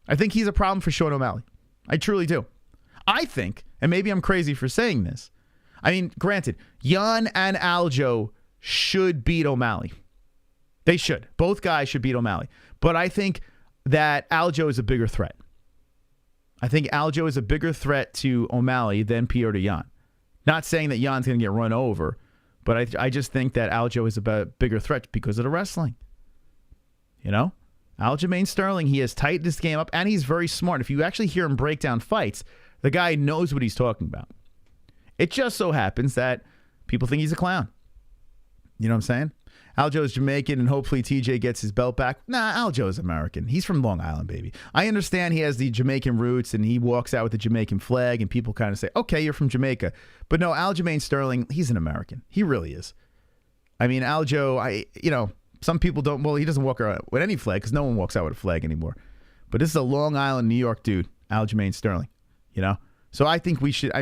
I think he's a problem for Sean O'Malley. I truly do. I think, and maybe I'm crazy for saying this, I mean, granted, Yan and Aljo should beat O'Malley. They should. Both guys should beat O'Malley. But I think that Aljo is a bigger threat. I think Aljo is a bigger threat to O'Malley than Petr Yan. Not saying that Jan's going to get run over, but I just think that Aljo is a bigger threat because of the wrestling. You know? Aljamain Sterling, he has tightened this game up, and he's very smart. If you actually hear him break down fights, the guy knows what he's talking about. It just so happens that people think he's a clown. You know what I'm saying? Aljo is Jamaican, and hopefully TJ gets his belt back. Nah, Aljo is American. He's from Long Island, baby. I understand he has the Jamaican roots, and he walks out with the Jamaican flag, and people kind of say, okay, you're from Jamaica. But no, Aljamain Sterling, he's an American. He really is. I mean, Aljo, some people don't, well, he doesn't walk around with any flag because no one walks out with a flag anymore. But this is a Long Island, New York dude, Aljamain Sterling, you know? So I think we should,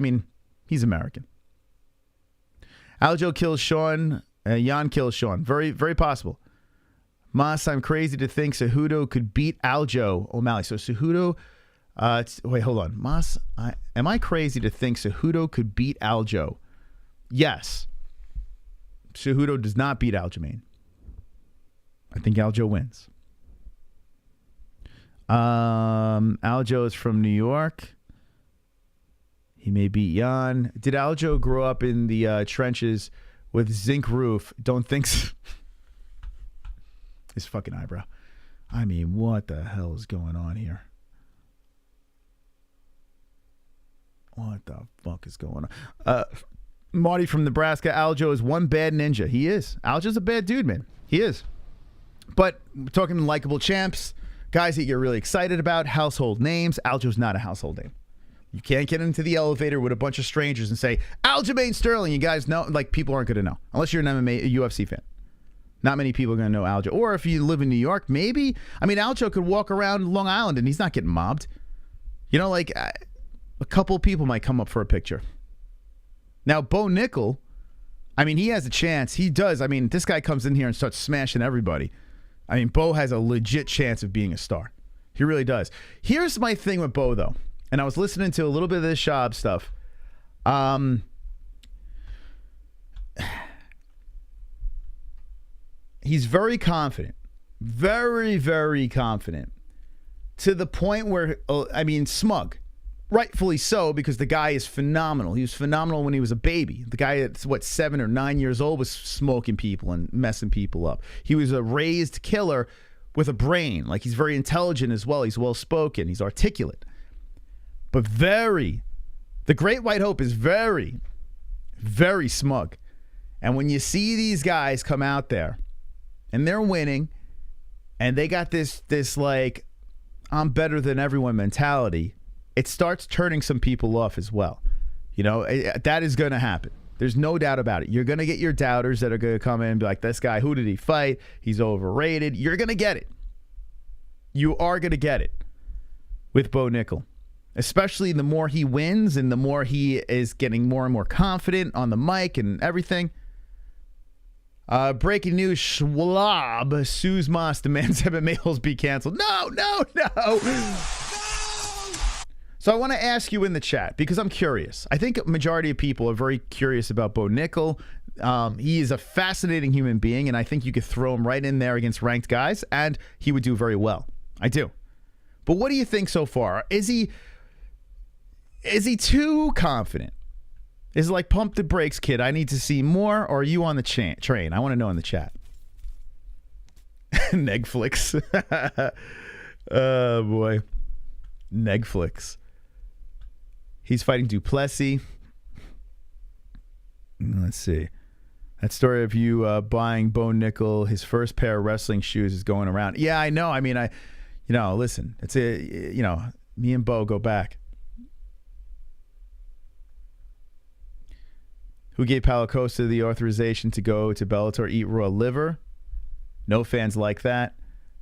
he's American. Aljo kills Sean. Yan kills Sean. Very, very possible. Mas, I'm crazy to think Cejudo could beat Aljo O'Malley. So Cejudo, wait, hold on. Mas, am I crazy to think Cejudo could beat Aljo? Yes. Cejudo does not beat Aljamain. I think Aljo wins. Aljo is from New York. He may beat Yan. Did Aljo grow up in the trenches with zinc roof? Don't think so. His fucking eyebrow. I mean, what the hell is going on here? What the fuck is going on? Marty from Nebraska, Aljo is one bad ninja. He is. Aljo's a bad dude, man. He is. But we're talking likable champs, guys that you're really excited about, household names. Aljo's not a household name. You can't get into the elevator with a bunch of strangers and say, Aljamain Sterling. You guys know, like, people aren't going to know. Unless you're an MMA, a UFC fan. Not many people are going to know Aljo. Or if you live in New York, maybe. I mean, Aljo could walk around Long Island and he's not getting mobbed. You know, like, a couple people might come up for a picture. Now, Bo Nickal, I mean, he has a chance. He does. I mean, this guy comes in here and starts smashing everybody. I mean, Bo has a legit chance of being a star. He really does. Here's my thing with Bo, though. And I was listening to a little bit of this Schaub stuff. He's very confident. Very, very confident. To the point where, smug. Rightfully so, because the guy is phenomenal. He was phenomenal when he was a baby. The guy that's, 7 or 9 years old was smoking people and messing people up. He was a raised killer with a brain. Like, he's very intelligent as well. He's well-spoken. He's articulate. But the Great White Hope is very, very smug. And when you see these guys come out there and they're winning and they got this like, I'm better than everyone mentality, it starts turning some people off as well. You know, that is going to happen. There's no doubt about it. You're going to get your doubters that are going to come in and be like, this guy, who did he fight? He's overrated. You're going to get it. You are going to get it with Bo Nickal. Especially the more he wins and the more he is getting more and more confident on the mic and everything. Breaking news, Schwab sues Moss, demands MMA-Holes be canceled. No. So I want to ask you in the chat, because I'm curious. I think a majority of people are very curious about Bo Nickal. He is a fascinating human being, and I think you could throw him right in there against ranked guys, and he would do very well. I do. But what do you think so far? Is he too confident? Is it like, pump the brakes, kid, I need to see more, or are you on the train? I want to know in the chat. Negflix. Oh, boy. Negflix. He's fighting Duplessis. Let's see. That story of you buying Bo Nickal his first pair of wrestling shoes is going around. Yeah, I know. I mean, listen, it's me and Bo go back. Who gave Paulo Costa the authorization to go to Bellator, eat raw liver? No fans like that.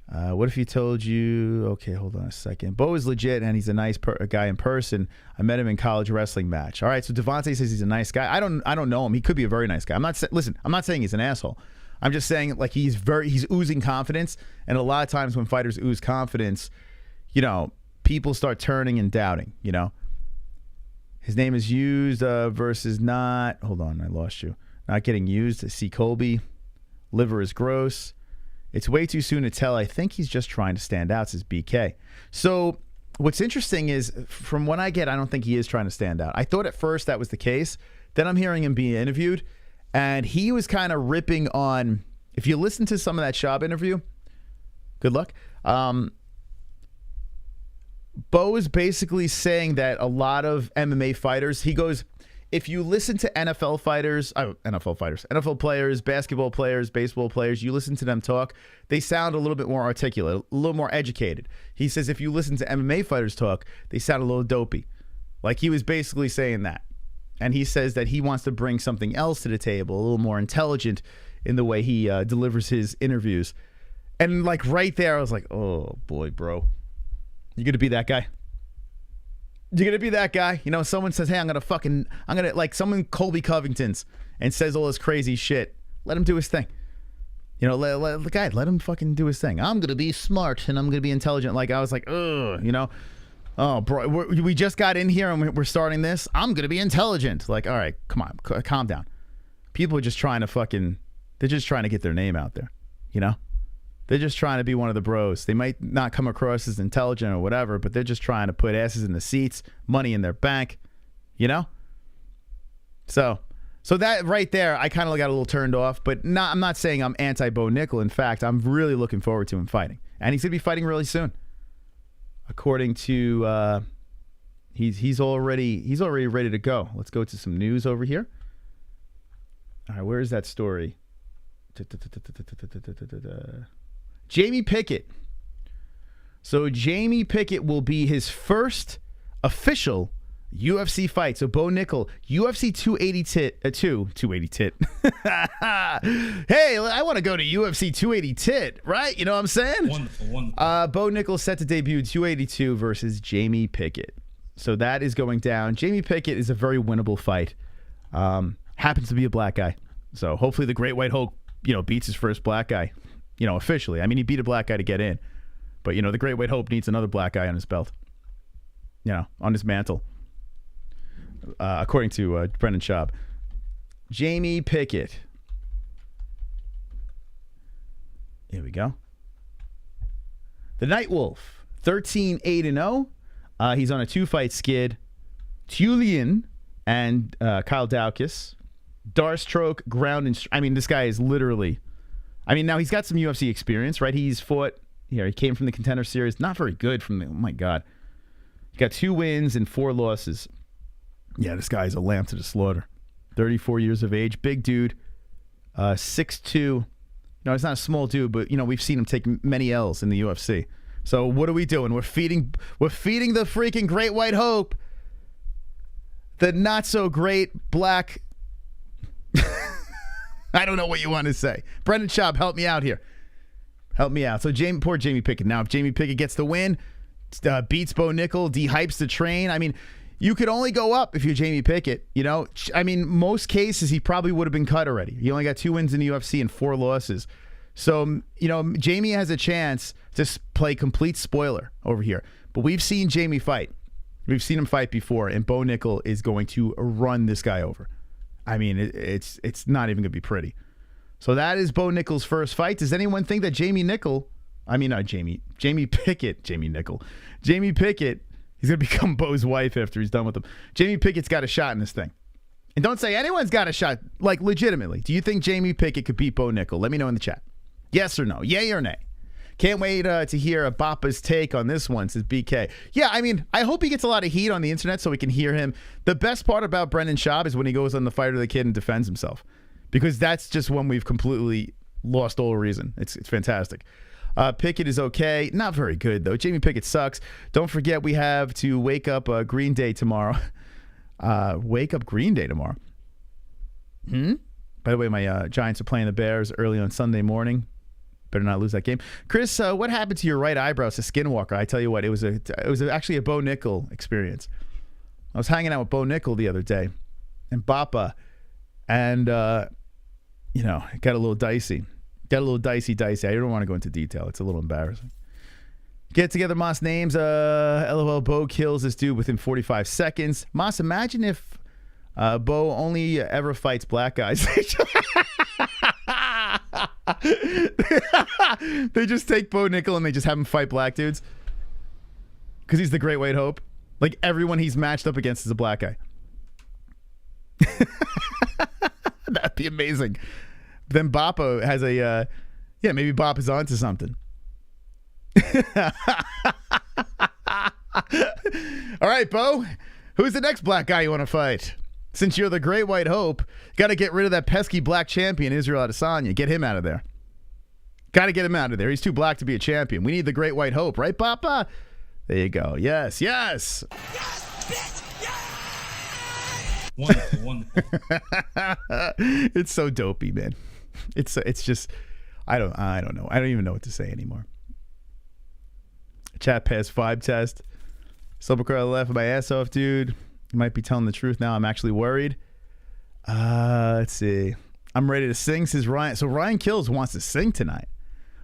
What if he told you, okay, hold on a second. Bo is legit, and he's a nice guy in person. I met him in college wrestling match. All right, so Devontae says he's a nice guy. I don't know him. He could be a very nice guy. I'm not saying he's an asshole. I'm just saying, like, he's oozing confidence, and a lot of times when fighters ooze confidence, people start turning and doubting, His name is used versus not. Hold on, I lost you. Not getting used. I see Colby. Liver is gross. It's way too soon to tell. I think he's just trying to stand out, says BK. So what's interesting is, from what I get, I don't think he is trying to stand out. I thought at first that was the case. Then I'm hearing him being interviewed, and he was kind of ripping on, if you listen to some of that Schaub interview, good luck. Bo is basically saying that a lot of MMA fighters, he goes, if you listen to NFL players, basketball players, baseball players, you listen to them talk, they sound a little bit more articulate, a little more educated. He says if you listen to MMA fighters talk, they sound a little dopey. Like, he was basically saying that. And he says that he wants to bring something else to the table, a little more intelligent in the way he delivers his interviews. And like right there, I was like, oh boy, bro. You gonna be that guy? You're gonna be that guy? Someone says, hey, I'm gonna like someone Colby Covington's and says all this crazy shit. Let him do his thing. Let him fucking do his thing. I'm gonna be smart and I'm gonna be intelligent. Like, I was like, ugh, oh, bro, we just got in here and we're starting this. I'm gonna be intelligent. Like, all right, come on, calm down. People are just trying to they're just trying to get their name out there, They're just trying to be one of the bros. They might not come across as intelligent or whatever, but they're just trying to put asses in the seats, money in their bank, So that right there, I kind of got a little turned off, but I'm not saying I'm anti-Bo Nickal. In fact, I'm really looking forward to him fighting. And he's going to be fighting really soon. According to, he's already ready to go. Let's go to some news over here. All right, where is that story? Jamie Pickett. So Jamie Pickett will be his first official UFC fight. So Bo Nickal, UFC 280 tit. Hey, I want to go to UFC 280 tit, right? You know what I'm saying? Wonderful. Bo Nickal set to debut 282 versus Jamie Pickett. So that is going down. Jamie Pickett is a very winnable fight. Happens to be a black guy. So hopefully the Great White Hope, beats his first black guy. Officially. I mean, he beat a black guy to get in. But, the Great White Hope needs another black guy on his belt. On his mantle. According to Brendan Schaub. Jamie Pickett. Here we go. The Night Wolf. 13-8-0. He's on a 2-fight skid. Tullian and Kyle Daukaus. Darstroke, ground and... this guy is literally... now he's got some UFC experience, right? He's fought... he came from the Contender Series. Not very good from the... Oh, my God. He got 2 wins and 4 losses. Yeah, this guy is a lamb to the slaughter. 34 years of age. Big dude. 6'2". No, he's not a small dude, but, we've seen him take many L's in the UFC. So what are we doing? We're feeding the freaking Great White Hope the not-so-great black I don't know what you want to say. Brendan Schaub, help me out here. Help me out. So poor Jamie Pickett. Now, if Jamie Pickett gets the win, beats Bo Nickel, dehypes the train. I mean, you could only go up if you're Jamie Pickett. You know, I mean, most cases he probably would have been cut already. He only got 2 wins in the UFC and 4 losses. So, you know, Jamie has a chance to play complete spoiler over here. But we've seen Jamie fight. We've seen him fight before, and Bo Nickel is going to run this guy over. I mean, it's not even going to be pretty. So that is Bo Nickel's first fight. Does anyone think that Jamie Pickett, he's going to become Bo's wife after he's done with him. Jamie Pickett's got a shot in this thing. And don't say anyone's got a shot, like legitimately. Do you think Jamie Pickett could beat Bo Nickel? Let me know in the chat. Yes or no? Yay or nay? Can't wait to hear Bapa's take on this one, says BK. Yeah, I mean, I hope he gets a lot of heat on the internet so we can hear him. The best part about Brendan Schaub is when he goes on the Fight of the Kid and defends himself. Because that's just when we've completely lost all reason. It's fantastic. Pickett is okay. Not very good, though. Jamie Pickett sucks. Don't forget we have to wake up Green Day tomorrow. Wake up Green Day tomorrow. By the way, my Giants are playing the Bears early on Sunday morning. Better not lose that game. Chris, what happened to your right eyebrow? It's a Skinwalker. I tell you what, it was actually a Bo Nickel experience. I was hanging out with Bo Nickel the other day, and Bapa, and you know, it got a little dicey. Got a little dicey. I don't want to go into detail. It's a little embarrassing. Get together, Moss names. LOL, Bo kills this dude within 45 seconds. Moss, imagine if Bo only ever fights black guys. They just take Bo Nickel and they just have him fight black dudes because he's the great white hope. Like everyone he's matched up against is a black guy. That'd be amazing. Then Bappa has a yeah, maybe Bappa's onto something. All right, Bo, who's the next black guy you want to fight? Since you're the great white hope, got to get rid of that pesky black champion, Israel Adesanya. Get him out of there. Got to get him out of there. He's too black to be a champion. We need the great white hope, right, Papa? There you go. Yes, yes. Wonderful, wonderful. It's so dopey, man. It's just, I don't know. I don't even know what to say anymore. Chat pass 5 test. Silvercrow left my ass off, dude. You might be telling the truth now. I'm actually worried. Let's see. I'm ready to sing, says Ryan. So Ryan Kills wants to sing tonight.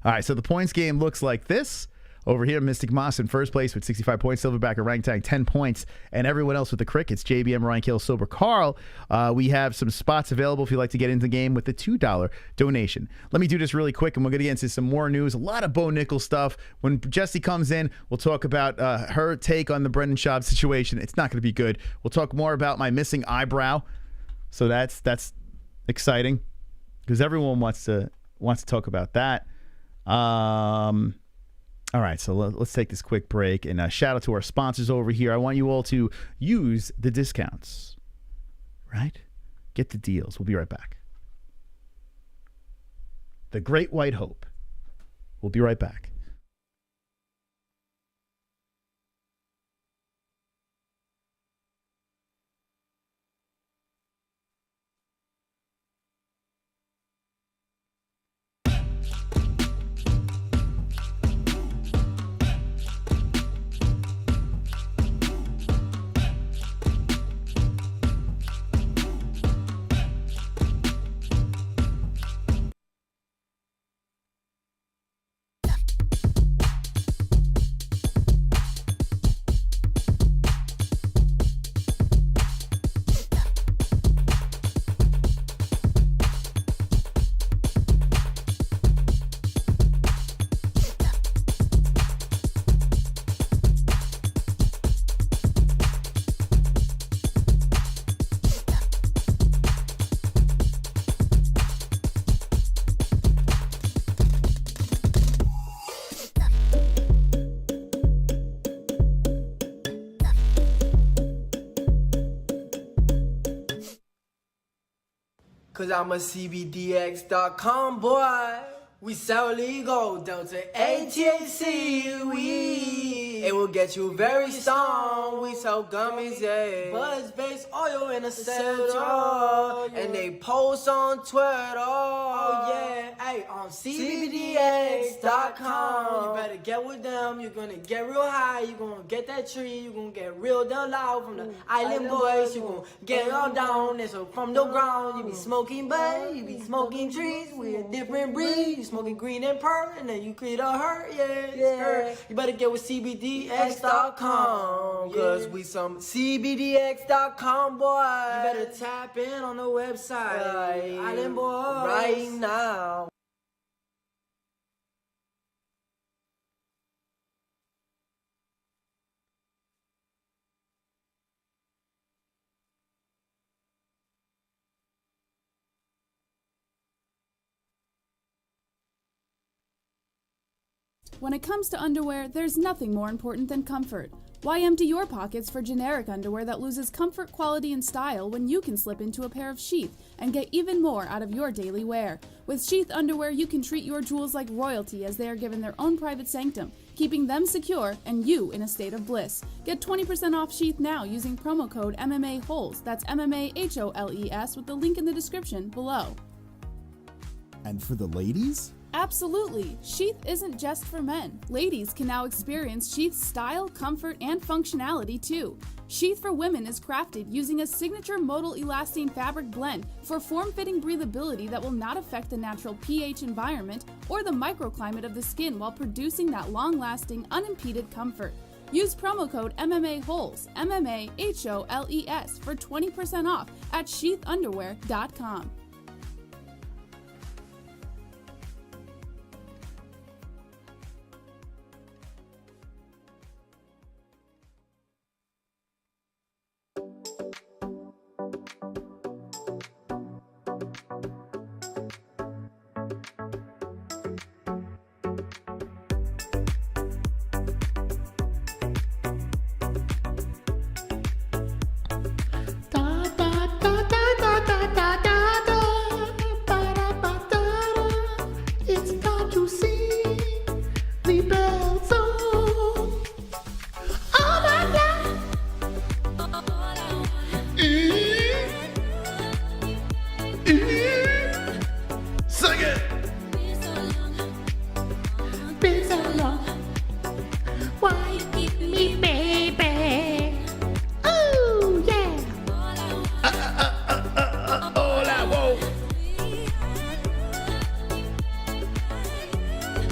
All right, so the points game looks like this. Over here, Mystic Moss in first place with 65 points. Silverback Orangutan, 10 points. And everyone else with the crickets. JBM, Ryan Kills, Sober Carl. We have some spots available if you'd like to get into the game with the $2 donation. Let me do this really quick, and we're going to get into some more news. A lot of Bo Nickel stuff. When Jessie comes in, we'll talk about her take on the Brendan Schaub situation. It's not going to be good. We'll talk more about my missing eyebrow. So that's exciting because everyone wants to talk about that. All right, so let's take this quick break and shout out to our sponsors over here. I want you all to use the discounts, right? Get the deals. We'll be right back. The Great White Hope. We'll be right back. Cause I'm a CBDX.com boy. We sell legal, Delta ATC, we. It will get you very strong. We sell gummies, yeah. Buzz-based oil in a cetera. And they post on Twitter. Oh yeah, hey, on CBDX.com. You better get with them. You're gonna get real high. You're gonna get that tree. You're gonna get real down loud from the island boys. You're gonna get all down. And so from the ground, you be smoking bud, you be smoking trees. We a different breed. You smoking green and purple, and then you create a hurt, yeah. You better get with CBDX.com, cause we some CBDX.com boys. You better tap in on the website, Island Boys, right now. When it comes to underwear, there's nothing more important than comfort. Why empty your pockets for generic underwear that loses comfort, quality, and style when you can slip into a pair of Sheath and get even more out of your daily wear? With Sheath underwear, you can treat your jewels like royalty as they are given their own private sanctum, keeping them secure and you in a state of bliss. Get 20% off Sheath now using promo code MMA-Holes. That's MMA-HOLES with the link in the description below. And for the ladies? Absolutely! Sheath isn't just for men. Ladies can now experience Sheath's style, comfort, and functionality too. Sheath for women is crafted using a signature modal elastane fabric blend for form-fitting breathability that will not affect the natural pH environment or the microclimate of the skin while producing that long-lasting, unimpeded comfort. Use promo code MMA-Holes, MMA-HOLES, for 20% off at sheathunderwear.com.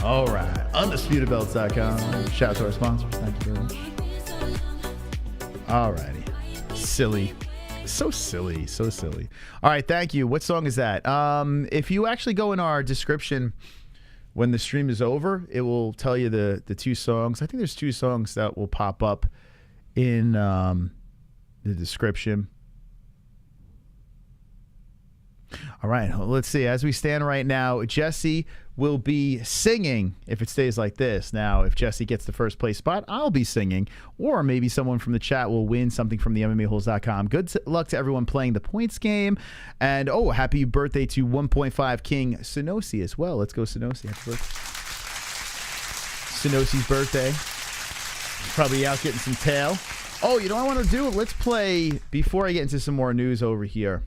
All right, UndisputedBelts.com. Shout out to our sponsors. Thank you very much. All righty. Silly. So silly. So silly. All right, thank you. What song is that? If you actually go in our description when the stream is over, it will tell you the two songs. I think there's two songs that will pop up in the description. All right, let's see. As we stand right now, Jesse will be singing if it stays like this. Now, if Jesse gets the first place spot, I'll be singing, or maybe someone from the chat will win something from the MMAHoles.com. Good luck to everyone playing the points game. And, oh, happy birthday to 1.5 King Sonosi as well. Let's go, Sonosi. Happy birthday. Sonosi's birthday. Probably out getting some tail. Oh, you know what I want to do? Let's play, before I get into some more news over here.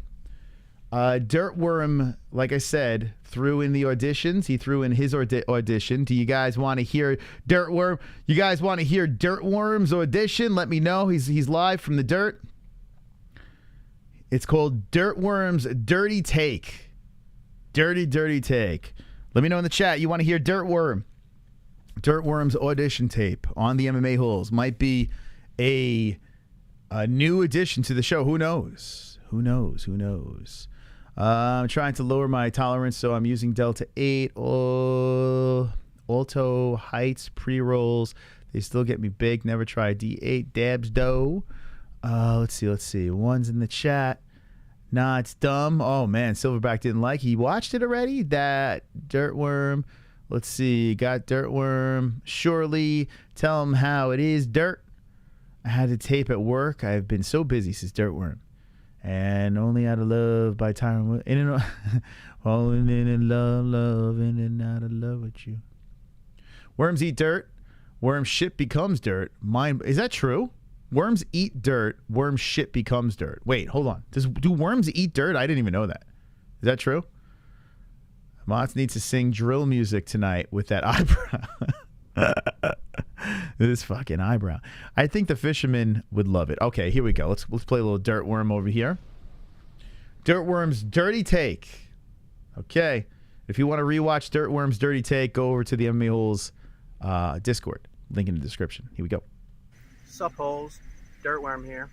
Dirtworm, like I said, threw in the auditions. He threw in his audition. Do you guys want to hear Dirtworm? You guys want to hear Dirtworm's audition? Let me know. He's live from the dirt. It's called Dirtworm's Dirty Take. Dirty Take. Let me know in the chat. You want to hear Dirtworm? Dirtworm's audition tape on the MMA Holes. Might be a new addition to the show. Who knows? Who knows? Who knows? I'm trying to lower my tolerance, so I'm using Delta 8 Alto Heights pre-rolls. They still get me big. Never try D8 Dabs Dough. Let's see. One's in the chat. Nah, it's dumb. Oh, man. Silverback didn't like. He watched it already. That Dirtworm. Let's see. Got Dirtworm. Surely. Tell him how it is, Dirt. I had to tape at work. I've been so busy, says Dirtworm. And Only Out of Love by Tyron. Falling in love, in and out of love with you. Worms eat dirt. Worm shit becomes dirt. Is that true? Worms eat dirt. Worm shit becomes dirt. Wait, hold on. Do worms eat dirt? I didn't even know that. Is that true? Mott's needs to sing drill music tonight with that eyebrow. This fucking eyebrow. I think the fisherman would love it. Okay, here we go. Let's play a little dirt worm over here. Dirt Worm's dirty take. Okay. If you want to rewatch Dirt Worm's dirty take, go over to the MMA-Holes Discord. Link in the description. Here we go. Sup, Holes? Dirt Worm here.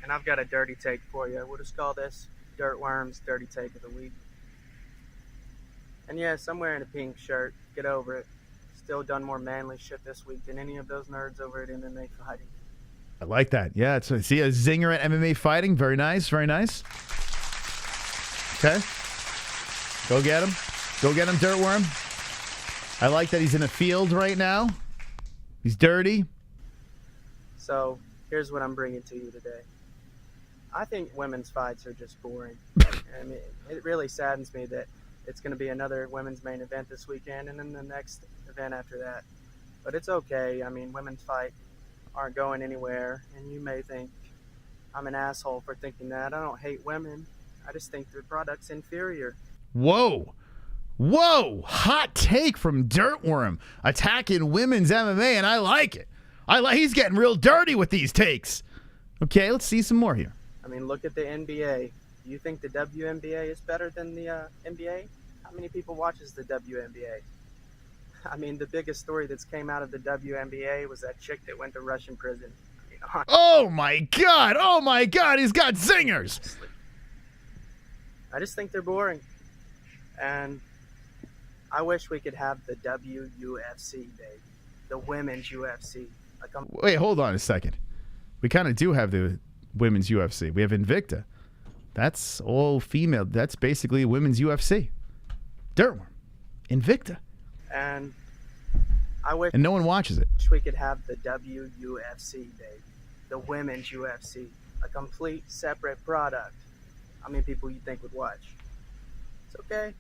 And I've got a dirty take for you. We'll just call this Dirt Worm's dirty take of the week. And yes, I'm wearing a pink shirt. Get over it. Still done more manly shit this week than any of those nerds over at MMA Fighting. I like that. Yeah, see a zinger at MMA Fighting. Very nice. Very nice. Okay. Go get him. Go get him, Dirt Worm. I like that he's in a field right now. He's dirty. So, here's what I'm bringing to you today. I think women's fights are just boring. I mean, it really saddens me that it's going to be another women's main event this weekend and then the next event after that. But it's okay. I mean, women's fight aren't going anywhere. And you may think I'm an asshole for thinking that. I don't hate women. I just think their product's inferior. Whoa. Whoa. Hot take from Dirt Worm. Attacking women's MMA, and I like it. He's getting real dirty with these takes. Okay, let's see some more here. I mean, look at the NBA. Do you think the WNBA is better than the NBA? How many people watches the WNBA? I mean, the biggest story that's came out of the WNBA was that chick that went to Russian prison. I mean, oh my God! Oh my God! He's got zingers. I just think they're boring, and I wish we could have the WUFC, baby, the women's UFC. Like wait, hold on a second. We kind of do have the women's UFC. We have Invicta. That's all female. That's basically women's UFC. Dirt Worm. Invicta. And I wish no one watches it. We could have the WUFC, baby, the women's UFC, a complete separate product. How many people you think would watch? It's okay.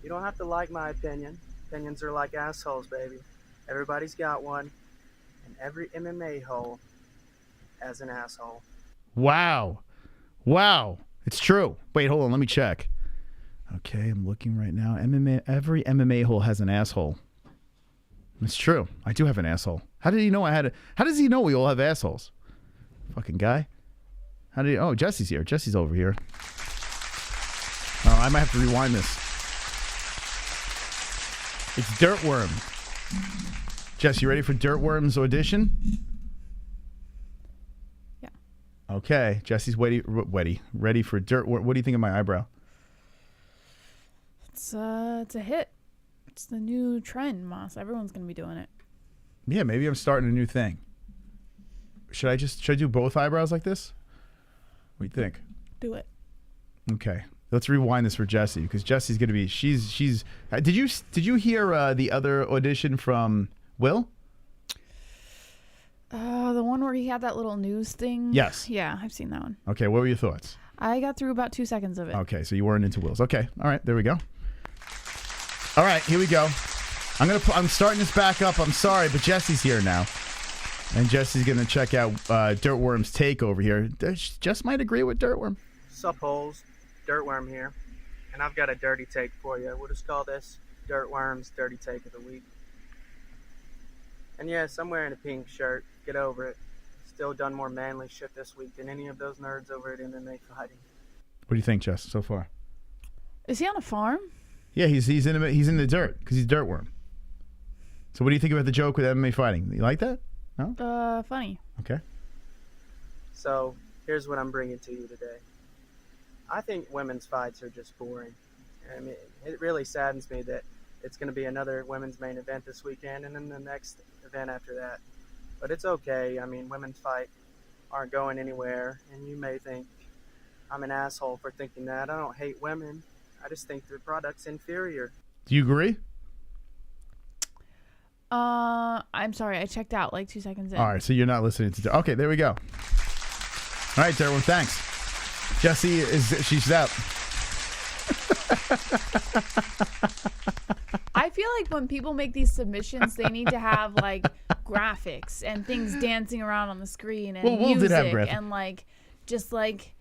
You don't have to like my opinion. Opinions are like assholes, baby. Everybody's got one, and every MMA hole has an asshole. Wow. Wow. It's true. Wait, hold on. Let me check. Okay, I'm looking right now. Every MMA hole has an asshole. It's true. I do have an asshole. How did he know I had how does he know we all have assholes? Fucking guy. How did he? Oh, Jesse's here. Jesse's over here. Oh, I might have to rewind this. It's Dirt Worm. Jess, you ready for Dirt Worm's audition? Yeah. Okay, Jesse's ready for Dirt Worm. What do you think of my eyebrow? It's a hit. It's the new trend, Moss. Everyone's gonna be doing it. Yeah, maybe I'm starting a new thing. Should I do both eyebrows like this? What do you think? Do it. Okay. Let's rewind this for Jessie because Jessie's gonna be she's did you hear the other audition from Will? The one where he had that little news thing. Yes. Yeah, I've seen that one. Okay, what were your thoughts? I got through about 2 seconds of it. Okay, so you weren't into Will's. Okay, all right, there we go. All right, here we go. I'm starting this back up. I'm sorry, but Jesse's here now, and Jesse's gonna check out Dirt Worm's take over here. Jess might agree with Dirt Worm. Sup, Holes? Dirt Worm here, and I've got a dirty take for you. We'll just call this Dirt Worm's dirty take of the week. And yes, I'm wearing a pink shirt. Get over it. Still done more manly shit this week than any of those nerds over at MMA Fighting. What do you think, Jess, so far? Is he on a farm? Yeah, he's in the dirt because he's Dirt Worm. So what do you think about the joke with MMA Fighting? You like that? No? Funny. Okay. So here's what I'm bringing to you today. I think women's fights are just boring. I mean, it really saddens me that it's going to be another women's main event this weekend and then the next event after that. But it's okay. I mean, women's fight aren't going anywhere, and you may think I'm an asshole for thinking that. I don't hate women. I just think their product's inferior. Do you agree? I'm sorry. I checked out like 2 seconds in. All right, so you're not listening to... Okay, there we go. All right, Darwin, thanks. Jessie, she's out. I feel like when people make these submissions, they need to have like graphics and things dancing around on the screen and Will music did have graphics. and like just like,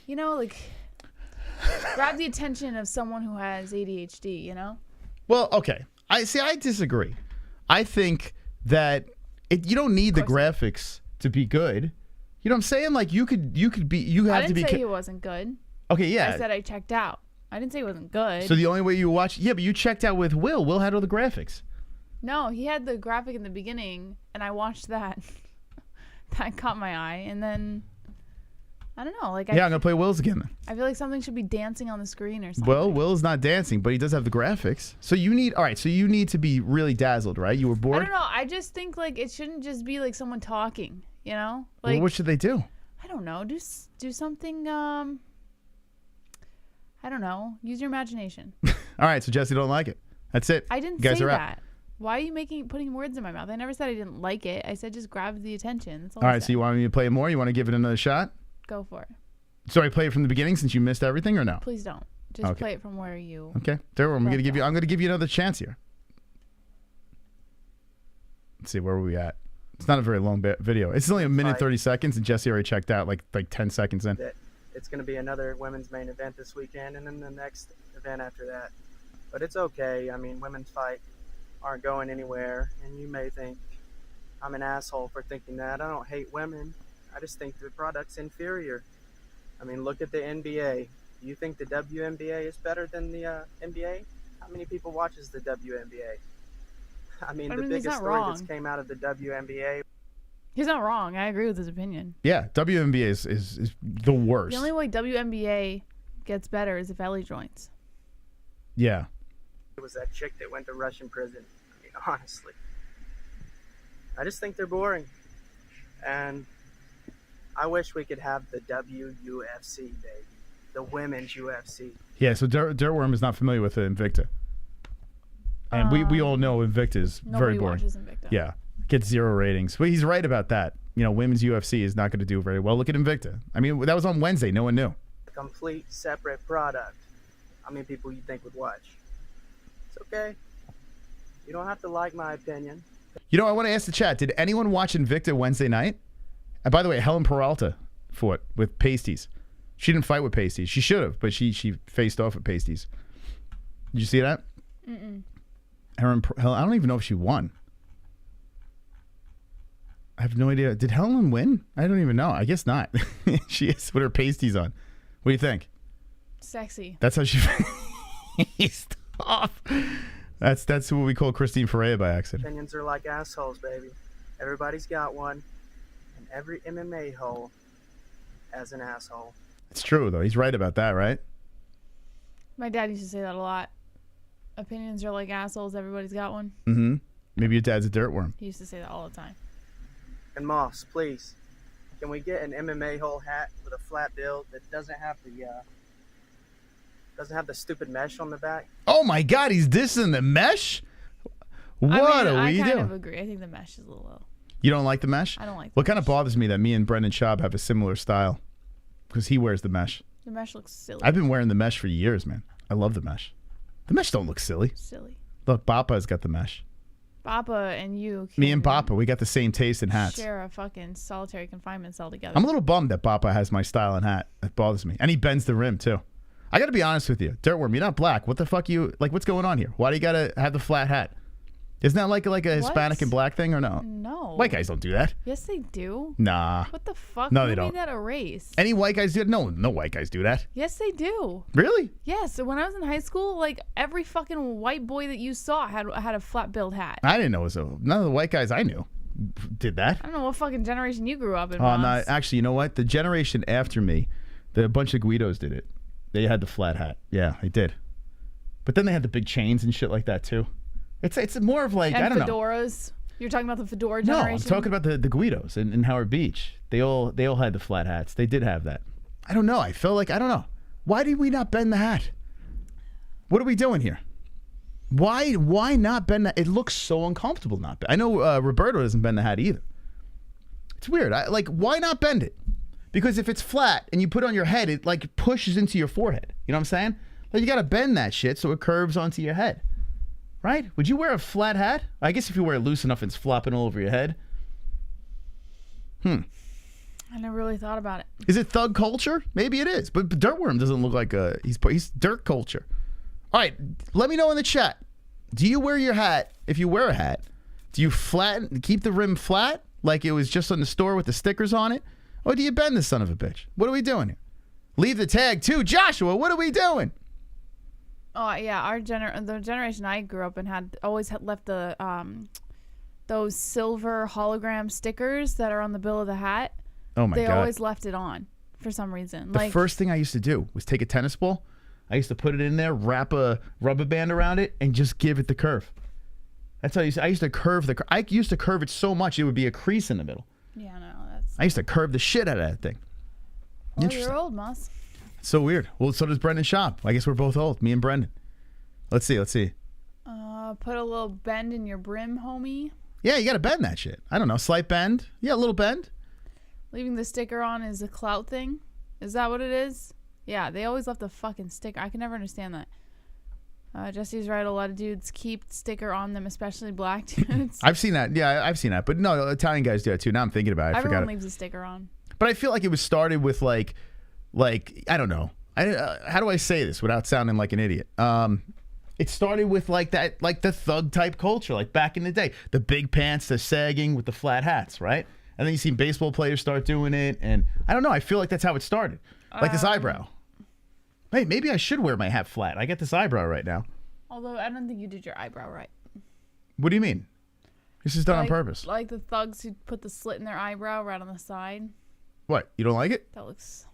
you know, like grab the attention of someone who has ADHD, you know? Well, okay. I disagree. I think that you don't need the graphics to be good. You know what I'm saying? Like you have I to be. didn't say he wasn't good. Okay, yeah. I said I checked out. I didn't say he wasn't good. So the only way you watch, yeah, but you checked out with Will. Will had all the graphics. No, he had the graphic in the beginning, and I watched that. That caught my eye, and then I don't know, like Yeah, I'm gonna play Will's again then. I feel like something should be dancing on the screen or something. Well, Will's not dancing, but he does have the graphics. So you need, all right. So you need to be really dazzled, right? You were bored. I don't know. I just think like it shouldn't just be like someone talking. You know, like Well, what should they do? I don't know. Do something. I don't know. Use your imagination. All right. So Jesse don't like it. That's it. I didn't You guys say are out. that. Why are you putting words in my mouth? I never said I didn't like it. I said just grab the attention. That's all All I right. said. So you want me to play it more? You want to give it another shot? Go for it. So I play it from the beginning since you missed everything, or no? Please don't. Just Okay. play it from where you. Okay. There, I'm left gonna give you another chance here. Let's see, where were we at? It's not a very long video. It's only a minute 30 seconds, and Jesse already checked out like 10 seconds in. That it's going to be another women's main event this weekend, and then the next event after that. But it's okay. I mean, women's fight aren't going anywhere, and you may think I'm an asshole for thinking that. I don't hate women. I just think the product's inferior. I mean, look at the NBA. Do you think the WNBA is better than the NBA? How many people watches the WNBA? I mean, the he's biggest not story wrong. that came out of the WNBA. He's not wrong. I agree with his opinion. Yeah, WNBA is the worst. The only way WNBA gets better is if Ellie joins. Yeah. It was that chick that went to Russian prison. I mean, honestly. I just think they're boring. And I wish we could have the WUFC, baby. The women's UFC. Yeah, so Dirtworm is not familiar with Invicta. And we all know Invicta is very boring. Watches Invicta. Yeah, gets 0 ratings. But he's right about that. You know, women's UFC is not going to do very well. Look at Invicta. I mean, that was on Wednesday. No one knew. A complete separate product. How many people you think would watch? It's okay. You don't have to like my opinion. You know, I want to ask the chat, did anyone watch Invicta Wednesday night? And by the way, Helen Peralta fought with Pasties. She didn't fight with Pasties. She should have, but she faced off with Pasties. Did you see that? Mm-mm. Helen, I don't even know if she won. I have no idea. Did Helen win? I don't even know. I guess not. She is with her pasties on. What do you think? Sexy. That's how she faced off. That's what we call Christine Ferreira by accident. Opinions are like assholes, baby. Everybody's got one. And every MMA hole has an asshole. It's true, though. He's right about that, right? My dad used to say that a lot. Opinions are like assholes. Everybody's got one. Mm-hmm. Maybe your dad's a dirtworm. He used to say that all the time. And Moss, please, can we get an MMA hole hat with a flat bill that doesn't have the stupid mesh on the back? Oh my God, he's dissing the mesh? What are we I kind doing? of agree. I think the mesh is a little low. You don't like the mesh? I don't like the What kind of bothers me that me and Brendan Schaub have a similar style? Because he wears the mesh. The mesh looks silly. I've been wearing the mesh for years, man. I love the mesh. The mesh don't look silly. Silly. Look, Bapa's got the mesh. Bappa and you Me and Bapa, we got the same taste in hats. share a fucking solitary confinement cell together. I'm a little bummed that Bapa has my style and hat. That bothers me. And he bends the rim, too. I got to be honest with you. Dirtworm, you're not black. What the fuck what's going on here? Why do you got to have the flat hat? Isn't that like a Hispanic and black thing or no? No. White guys don't do that. Yes, they do. Nah. What the fuck? No, Who they made don't. that a race? Any white guys do it? No white guys do that. Yes, they do. Really? Yes. So when I was in high school, like every fucking white boy that you saw had a flat billed hat. I didn't know it was none of the white guys I knew did that. I don't know what fucking generation you grew up in. Oh, no, Moss. actually, you know what? The generation after me, a bunch of Guidos did it. They had the flat hat. Yeah, they did. But then they had the big chains and shit like that too. It's more of like, and I don't fedoras. You're talking about the fedora know. generation? No, I'm talking about the Guidos in Howard Beach. They all had the flat hats. They did have that. I don't know. I feel like, I don't know. Why did we not bend the hat? What are we doing here? Why not bend that? It looks so uncomfortable not bend. I know Roberto doesn't bend the hat either. It's weird. Why not bend it? Because if it's flat and you put it on your head, it like pushes into your forehead. You know what I'm saying? Like you got to bend that shit so it curves onto your head. Right? Would you wear a flat hat? I guess if you wear it loose enough, it's flopping all over your head. I never really thought about it. Is it thug culture? Maybe it is. But Dirtworm doesn't look like a... He's dirt culture. All right. Let me know in the chat. Do you wear your hat, if you wear a hat, do you keep the rim flat like it was just on the store with the stickers on it? Or do you bend this son of a bitch? What are we doing here? Leave the tag too. Joshua, what are we doing? Oh, yeah. The generation I grew up in always left the those silver hologram stickers that are on the bill of the hat. Oh, my God. They always left it on for some reason. The first thing I used to do was take a tennis ball. I used to put it in there, wrap a rubber band around it, and just give it the curve. That's how I used to curve the... I used to curve it so much, it would be a crease in the middle. Yeah, no, that's... I used to curve the shit out of that thing. Well, you're old, Moss. So weird. Well, so does Brendan Schaub. I guess we're both old, me and Brendan. Let's see. Put a little bend in your brim, homie. Yeah, you got to bend that shit. I don't know, slight bend. Yeah, a little bend. Leaving the sticker on is a clout thing? Is that what it is? Yeah, they always left the fucking sticker. I can never understand that. Jesse's right. A lot of dudes keep sticker on them, especially black dudes. I've seen that. Yeah, I've seen that. But no, Italian guys do that too. Now I'm thinking about it. Everyone leaves a sticker on. But I feel like it was started with like I don't know. How do I say this without sounding like an idiot? It started with like that, like the thug type culture, like back in the day. The big pants, the sagging with the flat hats, right? And then you see baseball players start doing it. And I don't know. I feel like that's how it started. Like this eyebrow. Hey, maybe I should wear my hat flat. I get this eyebrow right now. Although I don't think you did your eyebrow right. What do you mean? This is done on purpose. Like the thugs who put the slit in their eyebrow right on the side. What? You don't like it? That looks...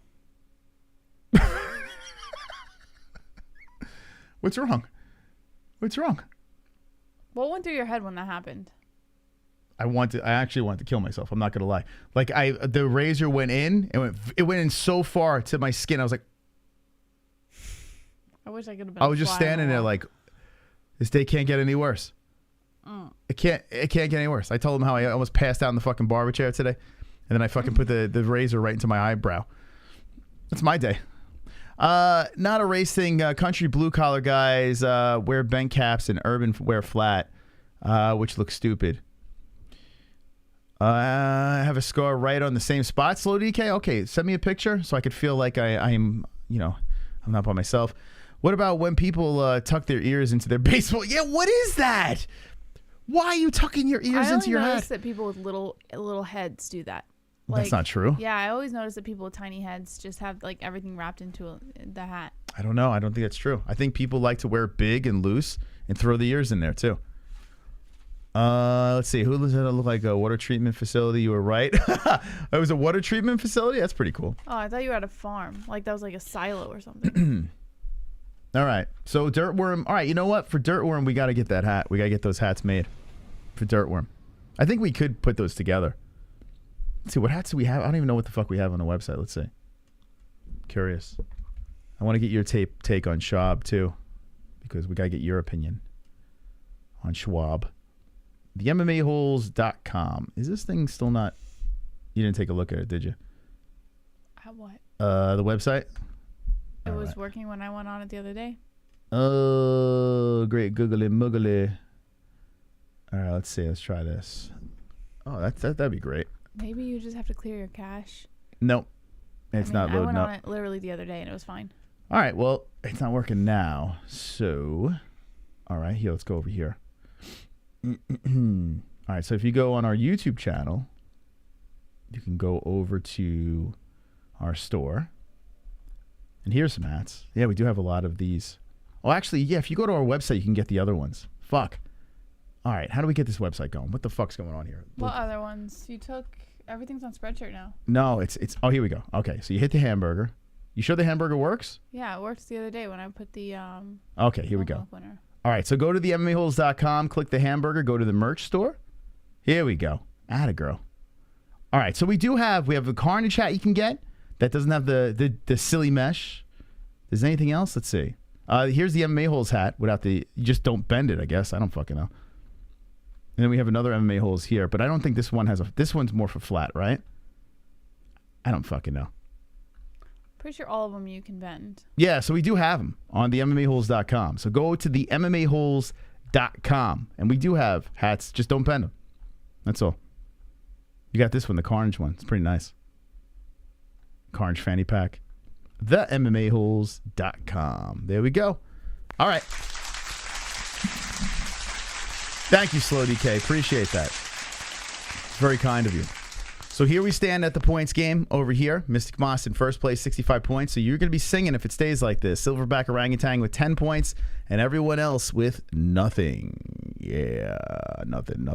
What's wrong? What's wrong? What went through your head when that happened? I actually wanted to kill myself. I'm not gonna lie. Like the razor went in and it went in so far to my skin. I was like, I wish I could have been. I was just standing there like, this day can't get any worse. It can't get any worse. I told him how I almost passed out in the fucking barber chair today, and then I fucking put the razor right into my eyebrow. That's my day. Not a race thing. Country blue collar guys wear bent caps and urban wear flat, which looks stupid. I have a scar right on the same spot. Slow DK. Okay, send me a picture so I could feel like I'm, I'm not by myself. What about when people tuck their ears into their baseball? Yeah, what is that? Why are you tucking your ears into your head? I noticed that people with little heads do that. That's not true. Yeah, I always notice that people with tiny heads just have like everything wrapped into the hat. I don't know. I don't think that's true. I think people like to wear big and loose and throw the ears in there too. Let's see. Who does it look like? A water treatment facility? You were right. It was a water treatment facility? That's pretty cool. Oh, I thought you were at a farm. Like that was like a silo or something. All right. So Dirtworm. All right. You know what? For Dirtworm, we got to get that hat. We got to get those hats made for Dirtworm. I think we could put those together. Let's see. What hats do we have? I don't even know what the fuck we have on the website. Let's see. Curious. I want to get your take on Schaub too, because we got to get your opinion on Schwab. The MMA-Holes.com. Is this thing still not... You didn't take a look at it, did you? At what? The website? It was working when I went on it the other day. Oh, great googly muggly. All right, let's see. Let's try this. Oh, that'd be great. Maybe you just have to clear your cache. Nope. It's not loading up. I went on it literally the other day and it was fine. All right, well, it's not working now. So, all right, here, let's go over here. All right, so if you go on our YouTube channel, you can go over to our store. And here's some hats. Yeah, we do have a lot of these. Oh, actually, yeah, if you go to our website, you can get the other ones. Fuck. All right, how do we get this website going? What the fuck's going on here? What other ones? You took... Everything's on Spreadshirt now. No, it's... Oh, here we go. Okay, so you hit the hamburger. You sure the hamburger works? Yeah, it worked the other day when I put the... Okay, here we go. All right, so go to the MMAHoles.com, click the hamburger, go to the merch store. Here we go. Atta girl. All right, so we have a Carnage hat you can get that doesn't have the silly mesh. Is there anything else? Let's see. Here's the MMA Holes hat without the... You just don't bend it, I guess. I don't fucking know. And then we have another MMA Holes here, but I don't think this one has a... This one's more for flat, right? I don't fucking know. Pretty sure all of them you can bend. Yeah, so we do have them on the MMAHoles.com. So go to the MMAHoles.com. SCHAUB.com. And we do have hats. Just don't bend them. That's all. You got this one, the Carnage one. It's pretty nice. Carnage fanny pack. The MMA-Holes.com. There we go. All right. Thank you, Slow DK. Appreciate that. It's very kind of you. So here we stand at the points game over here. Mystic Moss in first place, 65 points. So you're going to be singing if it stays like this. Silverback Orangutan with 10 points and everyone else with nothing. Yeah, nothing.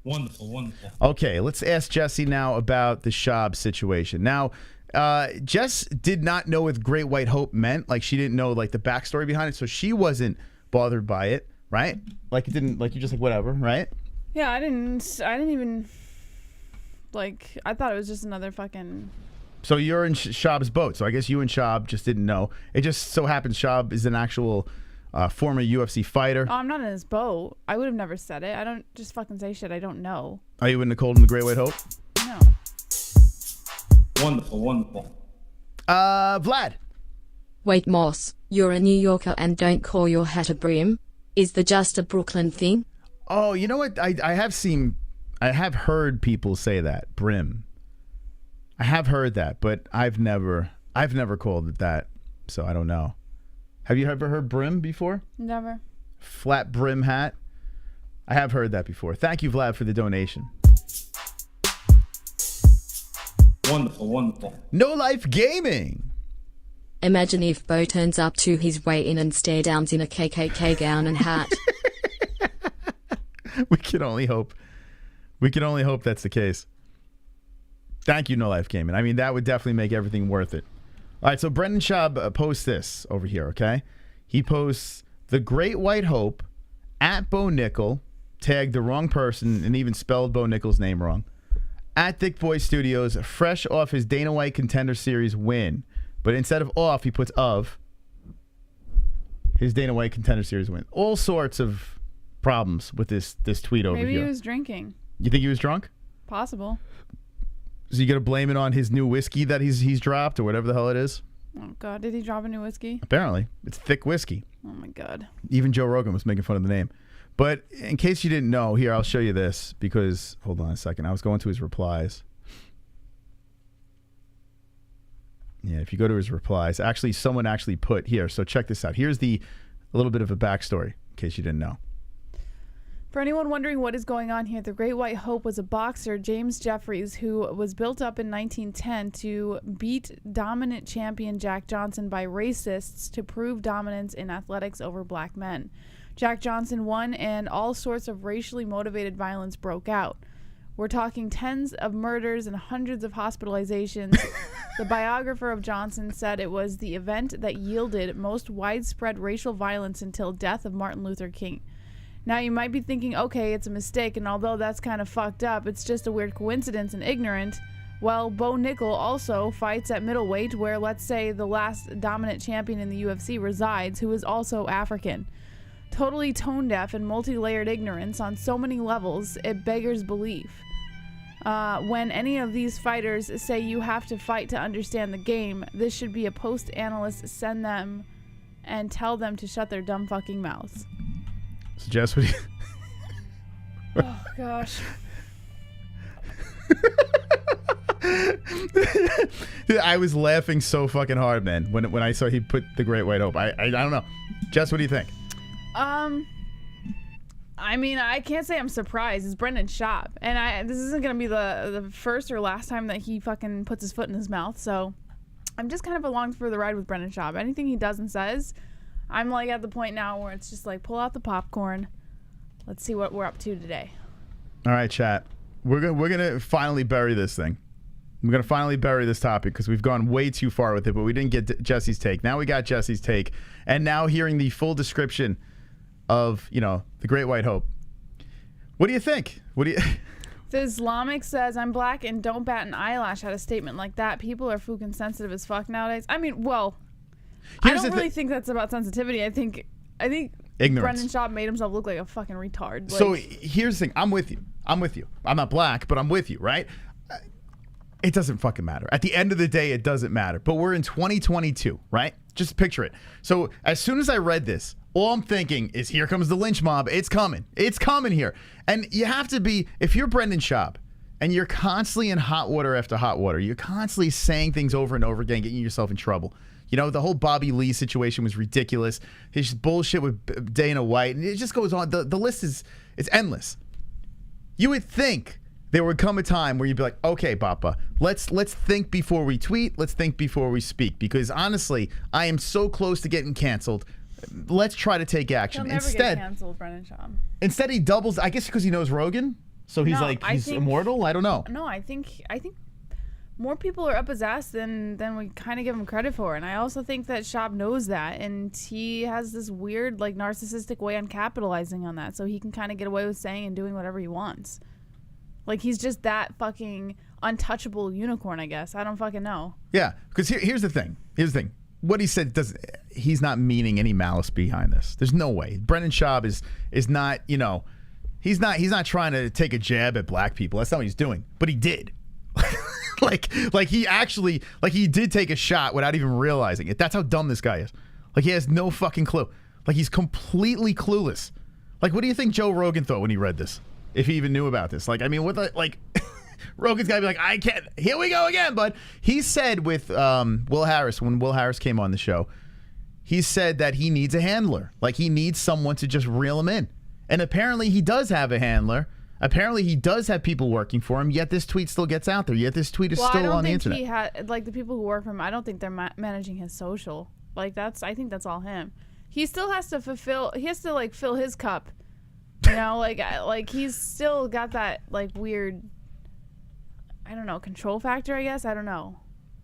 Wonderful. Okay, let's ask Jessie now about the Schaub situation. Now, Jess did not know what Great White Hope meant. Like, she didn't know, like, the backstory behind it, so she wasn't bothered by it, right? Like, it didn't, like, you're just like, whatever, right? Yeah, I didn't even, like, I thought it was just another fucking... So you're in Schaub's boat, so I guess you and Schaub just didn't know. It just so happens Schaub is an actual former UFC fighter. Oh, I'm not in his boat. I would have never said it. I don't just fucking say shit I don't know. Are you in Nicole and the Great White Hope? No. Wonderful. Vlad. Wait, Moss, you're a New Yorker and don't call your hat a brim? Is that just a Brooklyn thing? Oh, you know what? I have heard people say that, brim. I have heard that, but I've never called it that, so I don't know. Have you ever heard brim before? Never. Flat brim hat? I have heard that before. Thank you, Vlad, for the donation. Wonderful. No Life Gaming. Imagine if Bo turns up to his weigh-in and stare downs in a KKK gown and hat. We can only hope. That's the case. Thank you, No Life Gaming. I mean, that would definitely make everything worth it. All right, so Brendan Schaub posts this over here, okay? He posts the Great White Hope at Bo Nickel, tagged the wrong person and even spelled Bo Nickel's name wrong. At Thick Boy Studios, fresh off his Dana White Contender Series win. But instead of off, he puts of his Dana White Contender Series win. All sorts of problems with this tweet over here. Maybe he was drinking. You think he was drunk? Possible. Is he going to blame it on his new whiskey that he's dropped or whatever the hell it is? Oh, God. Did he drop a new whiskey? Apparently. It's thick whiskey. Oh, my God. Even Joe Rogan was making fun of the name. But in case you didn't know, here, I'll show you this because, hold on a second. I was going to his replies. Yeah, if you go to his replies, actually, someone actually put here. So check this out. Here's a little bit of a backstory in case you didn't know. For anyone wondering what is going on here, the Great White Hope was a boxer, James Jeffries, who was built up in 1910 to beat dominant champion Jack Johnson by racists to prove dominance in athletics over black men. Jack Johnson won and all sorts of racially motivated violence broke out. We're talking tens of murders and hundreds of hospitalizations. The biographer of Johnson said it was the event that yielded most widespread racial violence until death of Martin Luther King. Now you might be thinking, okay, it's a mistake, and although that's kind of fucked up, it's just a weird coincidence and ignorant. Well, Bo Nickel also fights at middleweight, where let's say the last dominant champion in the UFC resides, who is also African. Totally tone-deaf and multi-layered ignorance on so many levels, it beggars belief. When any of these fighters say you have to fight to understand the game, this should be a post-analyst send them and tell them to shut their dumb fucking mouths. So Jess, what do you... Oh, gosh. I was laughing so fucking hard, man, when I saw he put the Great White Hope. I don't know. Jess, what do you think? I mean, I can't say I'm surprised. It's Brendan Schaub. And this isn't going to be the first or last time that he fucking puts his foot in his mouth. So I'm just kind of along for the ride with Brendan Schaub. Anything he does and says, I'm like at the point now where it's just like, pull out the popcorn. Let's see what we're up to today. All right, chat. We're gonna finally bury this thing. We're gonna finally bury this topic because we've gone way too far with it, but we didn't get Jesse's take. Now we got Jesse's take, and now hearing the full description of, you know, the Great White Hope. What do you think? The Islamic says, I'm black and don't bat an eyelash at a statement like that. People are fucking sensitive as fuck nowadays. I mean, well, I don't really think that's about sensitivity. I think ignorance. Brendan Schaub made himself look like a fucking retard. Like, so here's the thing. I'm with you. I'm not black, but I'm with you, right? It doesn't fucking matter. At the end of the day, it doesn't matter. But we're in 2022, right? Just picture it. So as soon as I read this, All I'm thinking is, here comes the lynch mob. It's coming. It's coming here. And you have to be, if you're Brendan Schaub and you're constantly in hot water after hot water, you're constantly saying things over and over again, getting yourself in trouble. You know, the whole Bobby Lee situation was ridiculous. His bullshit with Dana White, and it just goes on. The list is endless. You would think there would come a time where you'd be like, okay, Papa, let's think before we tweet. Let's think before we speak. Because honestly, I am so close to getting canceled. Let's try to take action. He'll never get canceled, Brendan Schaub. Instead, he doubles. I guess because he knows Rogan, so he's he's immortal. I don't know. No, I think more people are up his ass than we kind of give him credit for, and I also think that Schaub knows that, and he has this weird like narcissistic way on capitalizing on that, so he can kind of get away with saying and doing whatever he wants. Like, he's just that fucking untouchable unicorn, I guess. I don't fucking know. Yeah, because here's the thing. What he said he's not meaning any malice behind this. There's no way. Brendan Schaub is not, you know, he's not trying to take a jab at black people. That's not what he's doing. But he did. like he did take a shot without even realizing it. That's how dumb this guy is. Like, he has no fucking clue. Like, he's completely clueless. Like, what do you think Joe Rogan thought when he read this? If he even knew about this. Like, I mean, what the, like, Rogan's got to be like, I can't, here we go again, bud. He said with Will Harris, when Will Harris came on the show, he said that he needs a handler. Like, he needs someone to just reel him in. And apparently he does have a handler. Apparently he does have people working for him, yet this tweet still gets out there. Yet this tweet is still on the internet. He had, like, the people who work for him, I don't think they're managing his social. Like, I think that's all him. He still has to fill his cup. You know, like he's still got that like weird, I don't know, control factor, I guess. I don't know.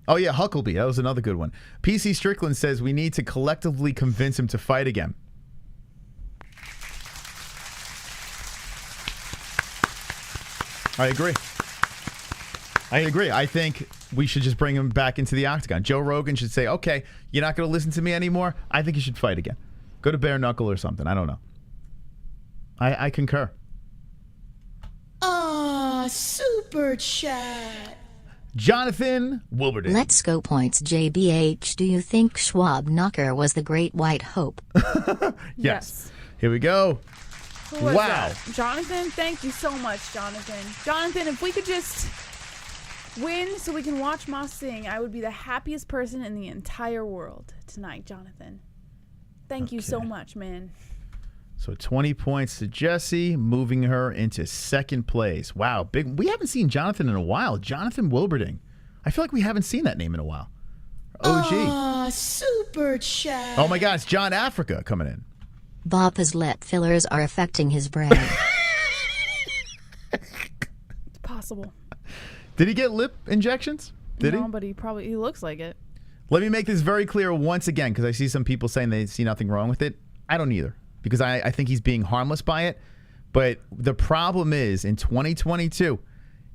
Oh yeah, Huckabee. That was another good one. PC Strickland says we need to collectively convince him to fight again. I agree. I think we should just bring him back into the octagon. Joe Rogan should say, okay, you're not going to listen to me anymore. I think you should fight again. Go to bare knuckle or something. I don't know. I concur. Super chat. Jonathan Wilberding. Let's go points. JBH, do you think Schwab Knocker was the Great White Hope? Yes. Here we go. Who was wow. that? Jonathan, thank you so much, Jonathan. Jonathan, if we could just win so we can watch Moss sing, I would be the happiest person in the entire world tonight, Jonathan. Thank you so much, man. So 20 points to Jesse, moving her into second place. Wow, big. We haven't seen Jonathan in a while. Jonathan Wilberding. I feel like we haven't seen that name in a while. OG. Super chat. Oh my God, it's John Africa coming in. Boppa's lip fillers are affecting his brain. It's possible. Did he get lip injections? Did he? No, but he looks like it. Let me make this very clear once again, because I see some people saying they see nothing wrong with it. I don't either, because I think he's being harmless by it. But the problem is, in 2022,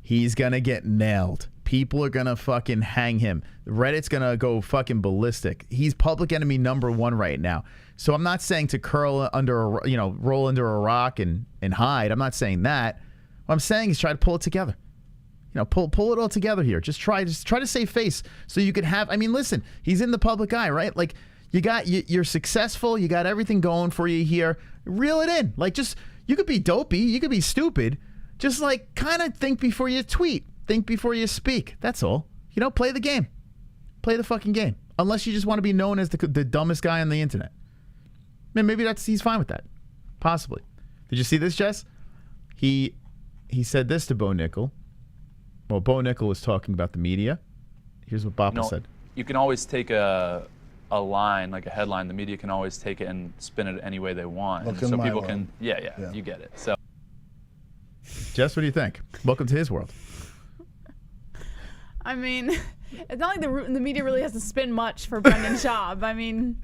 he's going to get nailed. People are going to fucking hang him. Reddit's going to go fucking ballistic. He's public enemy #1 right now. So I'm not saying to curl under, roll under a rock and hide. I'm not saying that. What I'm saying is try to pull it together. Pull it all together here. Just try to save face so you could have. I mean, listen, he's in the public eye, right? Like, you're successful. You got everything going for you here. Reel it in. Like, just, you could be dopey. You could be stupid. Just like kind of think before you tweet. Think before you speak. That's all. Play the game. Play the fucking game. Unless you just want to be known as the dumbest guy on the internet. Man, maybe he's fine with that. Possibly. Did you see this, Jess? He said this to Bo Nickel. Well, Bo Nickel was talking about the media. Here's what Boppa said. You can always take a line, like a headline. The media can always take it and spin it any way they want. And so people can, yeah, you get it. So, Jess, what do you think? Welcome to his world. I mean, it's not like the media really has to spin much for Brendan Schaub. I mean,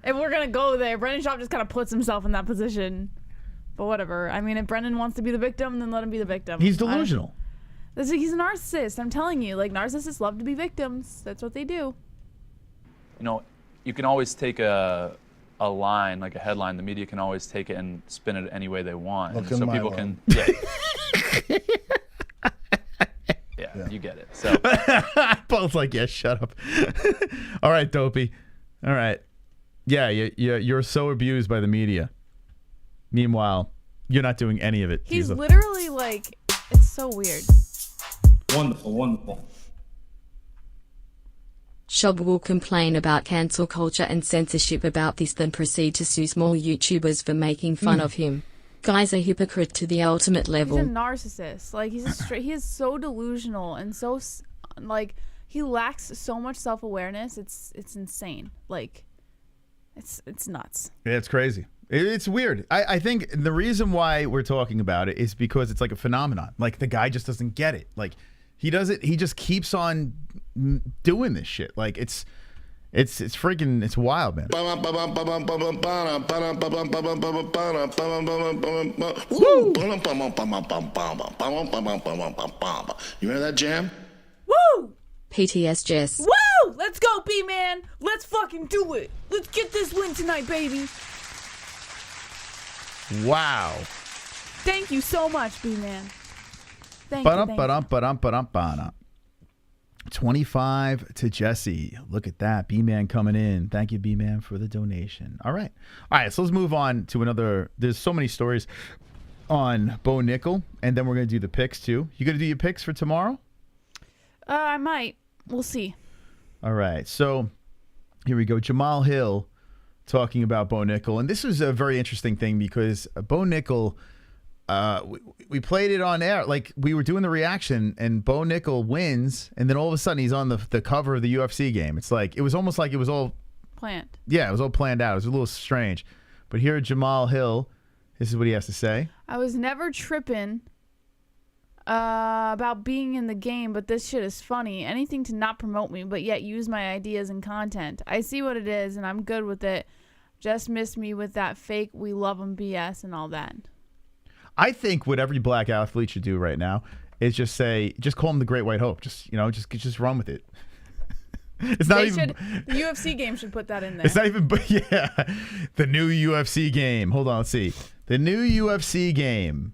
if we're going to go there, Brendan Schaub just kind of puts himself in that position. But whatever. I mean, if Brendan wants to be the victim, then let him be the victim. He's delusional. He's a narcissist. I'm telling you. Like, narcissists love to be victims. That's what they do. You can always take a line, like a headline. The media can always take it and spin it any way they want. And so people can, yeah, you get it. So Paul's like, yeah, shut up. All right, Dopey. All right. Yeah, you're so abused by the media. Meanwhile, you're not doing any of it. He's literally like, it's so weird. Wonderful, wonderful. Schaub will complain about cancel culture and censorship about this, then proceed to sue small YouTubers for making fun of him. Guy's a hypocrite to the ultimate level. He's a narcissist. Like, he is so delusional and so, like, he lacks so much self-awareness. It's insane. Like, it's nuts. Yeah, it's crazy. It's weird. I think the reason why we're talking about it is because it's like a phenomenon. Like, the guy just doesn't get it. Like, he just keeps on doing this shit. Like, it's freaking, it's wild, man. You hear that jam? Woo! PTS Jess. Woo! Let's go, B-Man. Let's fucking do it. Let's get this win tonight, baby. Wow. Thank you so much, B-Man. Thank you. 25 to Jesse. Look at that. B-Man coming in. Thank you, B-Man, for the donation. All right. So let's move on to another. There's so many stories on Bo Nickal, and then we're going to do the picks, too. You going to do your picks for tomorrow? I might. We'll see. All right. So here we go. Jamal Hill talking about Bo Nickal. And this was a very interesting thing because Bo Nickal, we played it on air. Like, we were doing the reaction, and Bo Nickal wins, and then all of a sudden he's on the cover of the UFC game. It's like, it was almost like it was all planned. Yeah, it was all planned out. It was a little strange. But here, Jamal Hill, this is what he has to say. I was never tripping about being in the game, but this shit is funny. Anything to not promote me, but yet use my ideas and content. I see what it is, and I'm good with it. Just missed me with that fake we love 'em BS and all that. I think what every black athlete should do right now is just call him the Great White Hope. Just run with it. It's not even. The UFC game should put that in there. It's not even. Yeah, the new UFC game. Hold on, let's see. The new UFC game.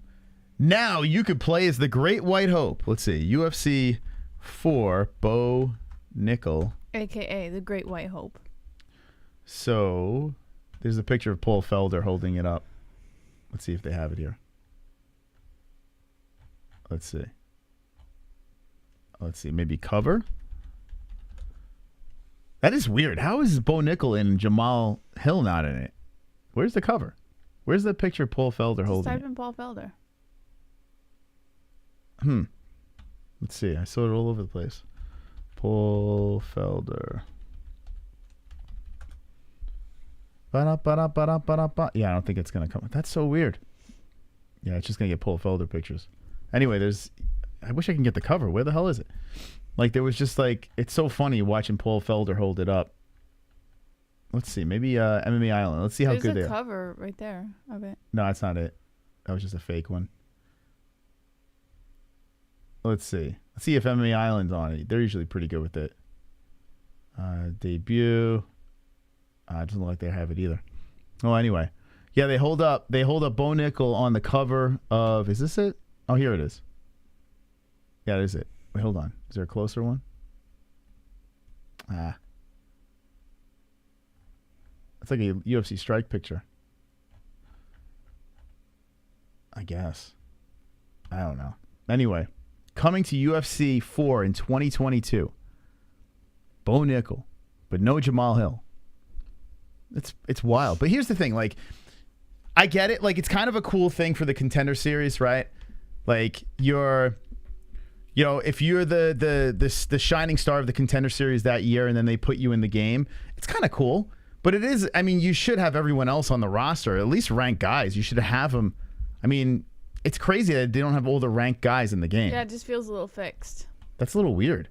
Now you could play as the Great White Hope. Let's see. UFC 4 Bo Nickal, AKA the Great White Hope. So there's a picture of Paul Felder holding it up. Let's see if they have it here. Let's see. Maybe cover. That is weird. How is Bo Nickal and Jamal Hill not in it? Where's the cover? Where's the picture of Paul Felder holding it? Type in Paul Felder. Let's see. I saw it all over the place. Paul Felder. Yeah, I don't think it's going to come. That's so weird. Yeah, it's just going to get Paul Felder pictures. Anyway, I wish I can get the cover. Where the hell is it? Like, there was just like, it's so funny watching Paul Felder hold it up. Let's see. Maybe MMA Island. Let's see how good they are. There's a cover right there of it. No, that's not it. That was just a fake one. Let's see. Let's see if MMA Island's on it. They're usually pretty good with it. Debut. It doesn't look like they have it either. Oh, anyway. Yeah, they hold up Bo Nickal on the cover of, is this it? Oh, here it is. Yeah, it is it. Wait, hold on. Is there a closer one? It's like a UFC strike picture. I guess. I don't know. Anyway, coming to UFC 4 in 2022. Bo Nickal, but no Jamal Hill. It's wild. But here's the thing, like, I get it. Like, it's kind of a cool thing for the Contender Series, right? Like, if you're the shining star of the Contender Series that year, and then they put you in the game, it's kind of cool. But it is, I mean, you should have everyone else on the roster, at least ranked guys. You should have them. I mean, it's crazy that they don't have all the ranked guys in the game. Yeah, it just feels a little fixed. That's a little weird.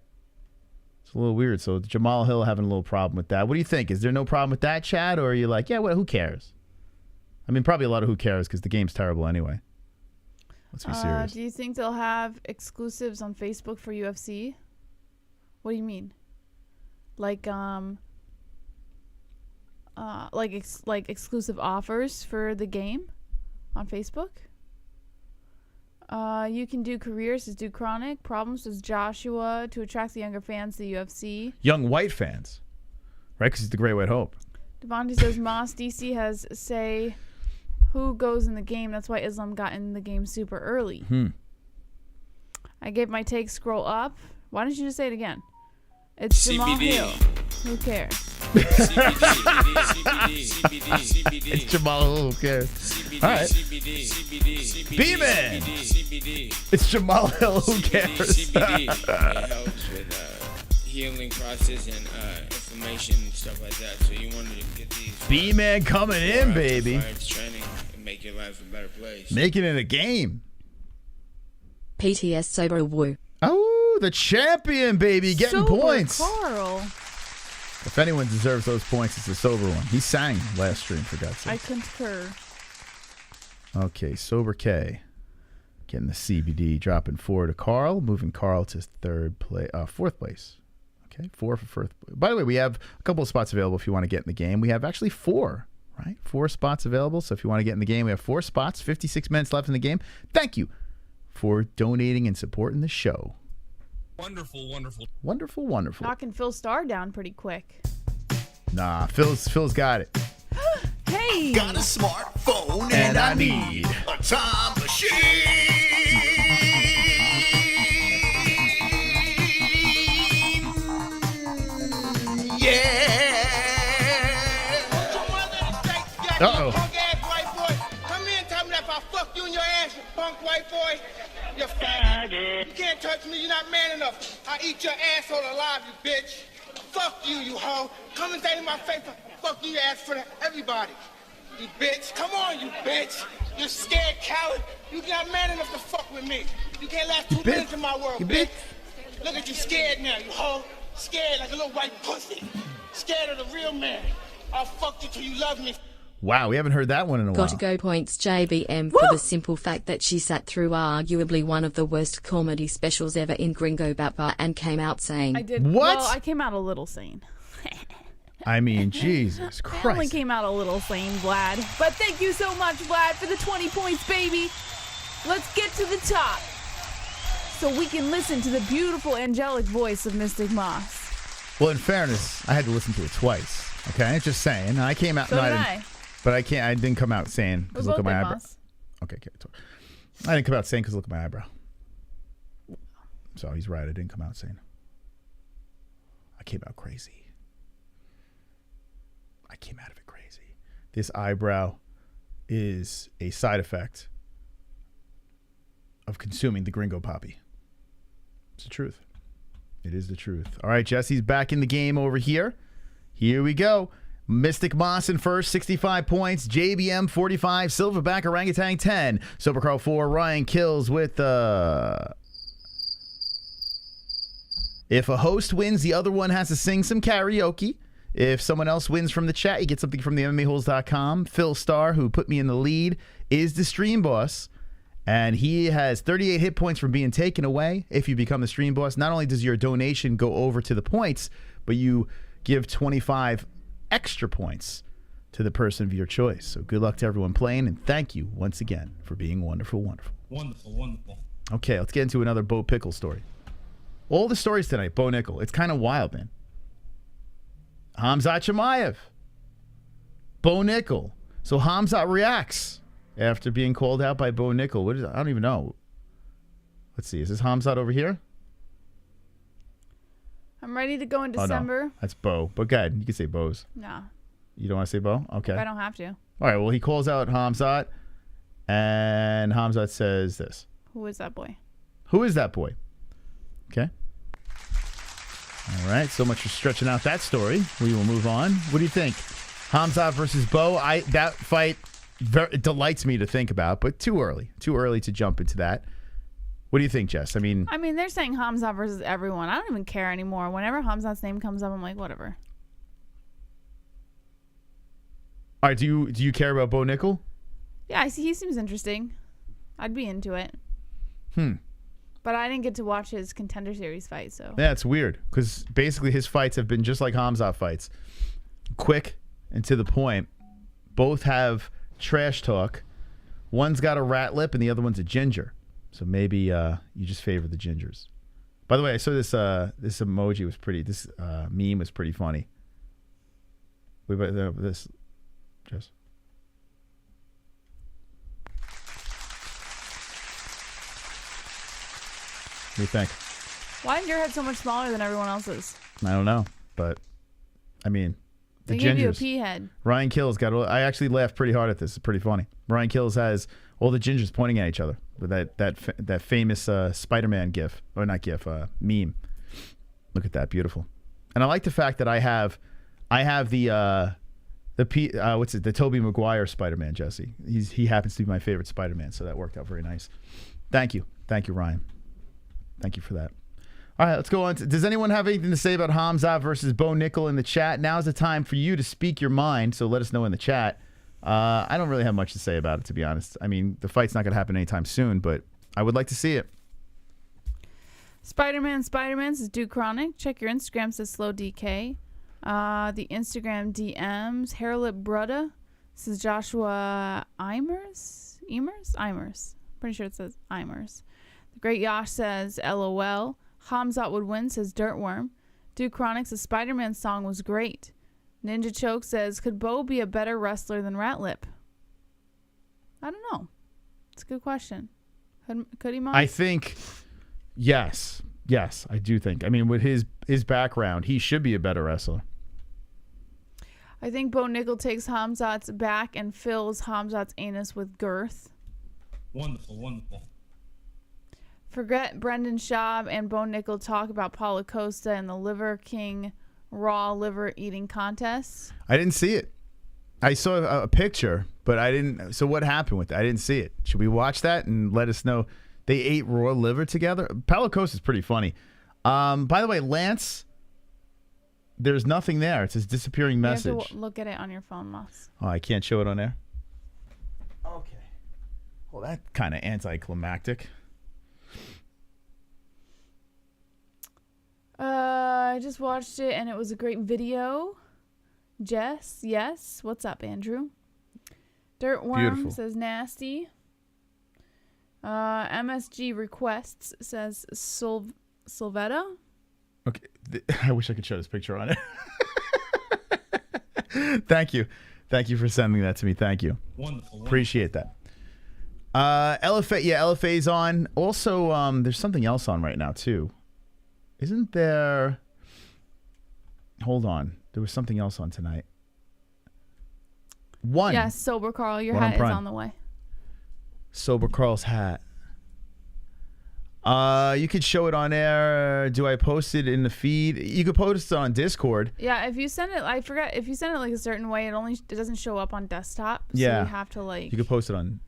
It's a little weird. So Jamal Hill having a little problem with that. What do you think? Is there no problem with that, Chad? Or are you like, yeah, well, who cares? I mean, probably a lot of who cares because the game's terrible anyway. Let's be serious. Do you think they'll have exclusives on Facebook for UFC? What do you mean? Like exclusive offers for the game on Facebook? You can do careers, just do chronic. Problems with Joshua to attract the younger fans to the UFC. Young white fans, right? Because it's the Great White Hope. Devontae says Moss DC has say who goes in the game. That's why Islam got in the game super early. I gave my take. Scroll up. Why don't you just say it again? It's Jamal Hill. Who cares? It's Jamal Hill. Who cares? All right. B-Man. It's Jamal Hill. Who cares? Helps with healing process and inflammation and stuff like that. So you want to get these B-Man coming in, baby. training and make your life a better place. Making it a game. PTS Sober Woo. Oh, the champion, baby, getting Sober points. Carl. If anyone deserves those points, it's the sober one. He sang last stream, for God's sake. I concur. Okay, Sober K. Getting the CBD, dropping 4 to Carl, moving Carl to 4th place. Okay, 4 for first. By the way, we have a couple of spots available if you want to get in the game. We have actually 4, right? 4 spots available. So if you want to get in the game, we have 4 spots, 56 minutes left in the game. Thank you for donating and supporting the show. Wonderful, wonderful. Wonderful, wonderful. Knocking Phil Starr down pretty quick. Nah, Phil's got it. Hey! Got a smartphone And I need a time machine. Yeah. Uh-oh. Punk ass white boy. Come here and tell me that if I fuck you in your ass, you punk white boy. You're faggot. You can't touch me, you're not man enough. I eat your asshole alive, you bitch. Fuck you, you hoe. Come and say to my face, fuck you, ass for everybody. You bitch. Come on, you bitch. You scared coward. You're not man enough to fuck with me. You can't last 2 minutes in my world, bitch. Look at you scared now, you hoe. Scared like a little white pussy. Scared of the real man. I'll fuck you till you love me. Wow, we haven't heard that one in a while. Gotta go points JBM for the simple fact that she sat through arguably one of the worst comedy specials ever in Gringo Bappa and came out saying, I did. What? Well, I came out a little sane. I mean, Jesus I only Christ. came out a little sane, Vlad. But thank you so much, Vlad, for the 20 points, baby. Let's get to the top so we can listen to the beautiful angelic voice of Mystic Moss. Well, in fairness, I had to listen to it twice. Okay, just saying. I came out. So did I. But I didn't come out sane because look at my eyebrow. Moss. Okay. I didn't come out sane because look at my eyebrow. So he's right. I didn't come out sane. I came out crazy. I came out of it crazy. This eyebrow is a side effect of consuming the Gringo Poppy. It's the truth. It is the truth. All right, Jesse's back in the game over here. Here we go. Mystic Moss in first, 65 points. JBM, 45. Silverback Orangutan, 10. Sober Carl, 4. Ryan Kills with if a host wins, the other one has to sing some karaoke. If someone else wins from the chat, you get something from the MMA-Holes.com. Phil Starr, who put me in the lead, is the stream boss. And he has 38 hit points from being taken away. If you become the stream boss, not only does your donation go over to the points, but you give 25 extra points to the person of your choice. So good luck to everyone playing, and thank you once again for being wonderful, wonderful. Wonderful, wonderful. Okay, let's get into another Bo Pickle story. All the stories tonight, Bo Nickel. It's kind of wild, man. Khamzat Chimaev. Bo Nickel. So Khamzat reacts after being called out by Bo Nickel. What is it? I don't even know. Let's see. Is this Khamzat over here? I'm ready to go in Oh, December. no. That's Bo. But go ahead. You can say Bo's. No. You don't want to say Bo? Okay. I don't have to. All right. Well, he calls out Khamzat, and Khamzat says this. Who is that boy? Who is that boy? Okay. All right. So much for stretching out that story. We will move on. What do you think? Khamzat versus Bo. That fight it delights me to think about, but too early. Too early to jump into that. What do you think, Jess? I mean, they're saying Khamzat versus everyone. I don't even care anymore. Whenever Khamzat's name comes up, I'm like, whatever. all right. Do you care about Bo Nickel? Yeah, I see. He seems interesting. I'd be into it. But I didn't get to watch his Contender Series fight, so. Yeah, it's weird because basically his fights have been just like Khamzat fights. Quick and to the point. Both have trash talk. One's got a rat lip and the other one's a ginger. So maybe you just favor the gingers. By the way, I saw this emoji was pretty. This meme was pretty funny. We this just. What do you think? Why is your head so much smaller than everyone else's? I don't know, but I mean, They the gave you a gingers. pea head. Ryan Kills got. I actually laughed pretty hard at this. It's pretty funny. Ryan Kills has all the gingers pointing at each other with that famous Spider-Man gif, or not gif, meme. Look at that, beautiful. And I like the fact that I have the the Tobey Maguire Spider-Man, Jesse. He happens to be my favorite Spider-Man, so that worked out very nice. Thank you, Ryan. Thank you for that. All right, let's go on. Does anyone have anything to say about Khamzat versus Bo Nickal in the chat? Now's the time for you to speak your mind, so let us know in the chat. I don't really have much to say about it, to be honest. I mean, the fight's not going to happen anytime soon, but I would like to see it. Spider-Man says Duke Chronic. Check your Instagram, says Slow DK. The Instagram DMs. Hairlip Brudda says Joshua Eimers. Pretty sure it says Eimers. The Great Yash says LOL. Khamzat would win, says Dirtworm. Duke Chronic says Spider-Man's song was great. Ninja Choke says, could Bo be a better wrestler than Ratlip? I don't know. It's a good question. Could he, Mom? I think, yes, I do think. I mean, with his background, he should be a better wrestler. I think Bo Nickal takes Khamzat's back and fills Khamzat's anus with girth. Wonderful. Forget Brendan Schaub and Bo Nickal talk about Paulo Costa and the Liver King raw liver eating contest. I didn't see it. I saw a picture, but I didn't. So what happened with it? I didn't see it. Should we watch that and let us know? They ate raw liver together. Paulo Costa is pretty funny. By the way, Lance, there's nothing there. It says disappearing message. You have to look at it on your phone, Moss. Oh, I can't show it on there? Okay. Well, that's kind of anticlimactic. I just watched it and it was a great video. Jess, yes. What's up, Andrew? Dirtworm Beautiful. says nasty. MSG requests says Sylvetta. Okay. I wish I could show this picture on it. Thank you. Thank you for sending that to me. Thank you. Wonderful. Appreciate that. LFA, yeah, LFA's on. Also, there's something else on right now, too. Isn't there... Hold on. There was something else on tonight. Yes, Sober Carl, your One hat is Prime. on the way. Sober Carl's hat. You could show it on air. Do I post it in the feed? You could post it on Discord. Yeah, if you send it, I forget, if you send it like a certain way, it doesn't show up on desktop. So Yeah. you have to like... You could post it on...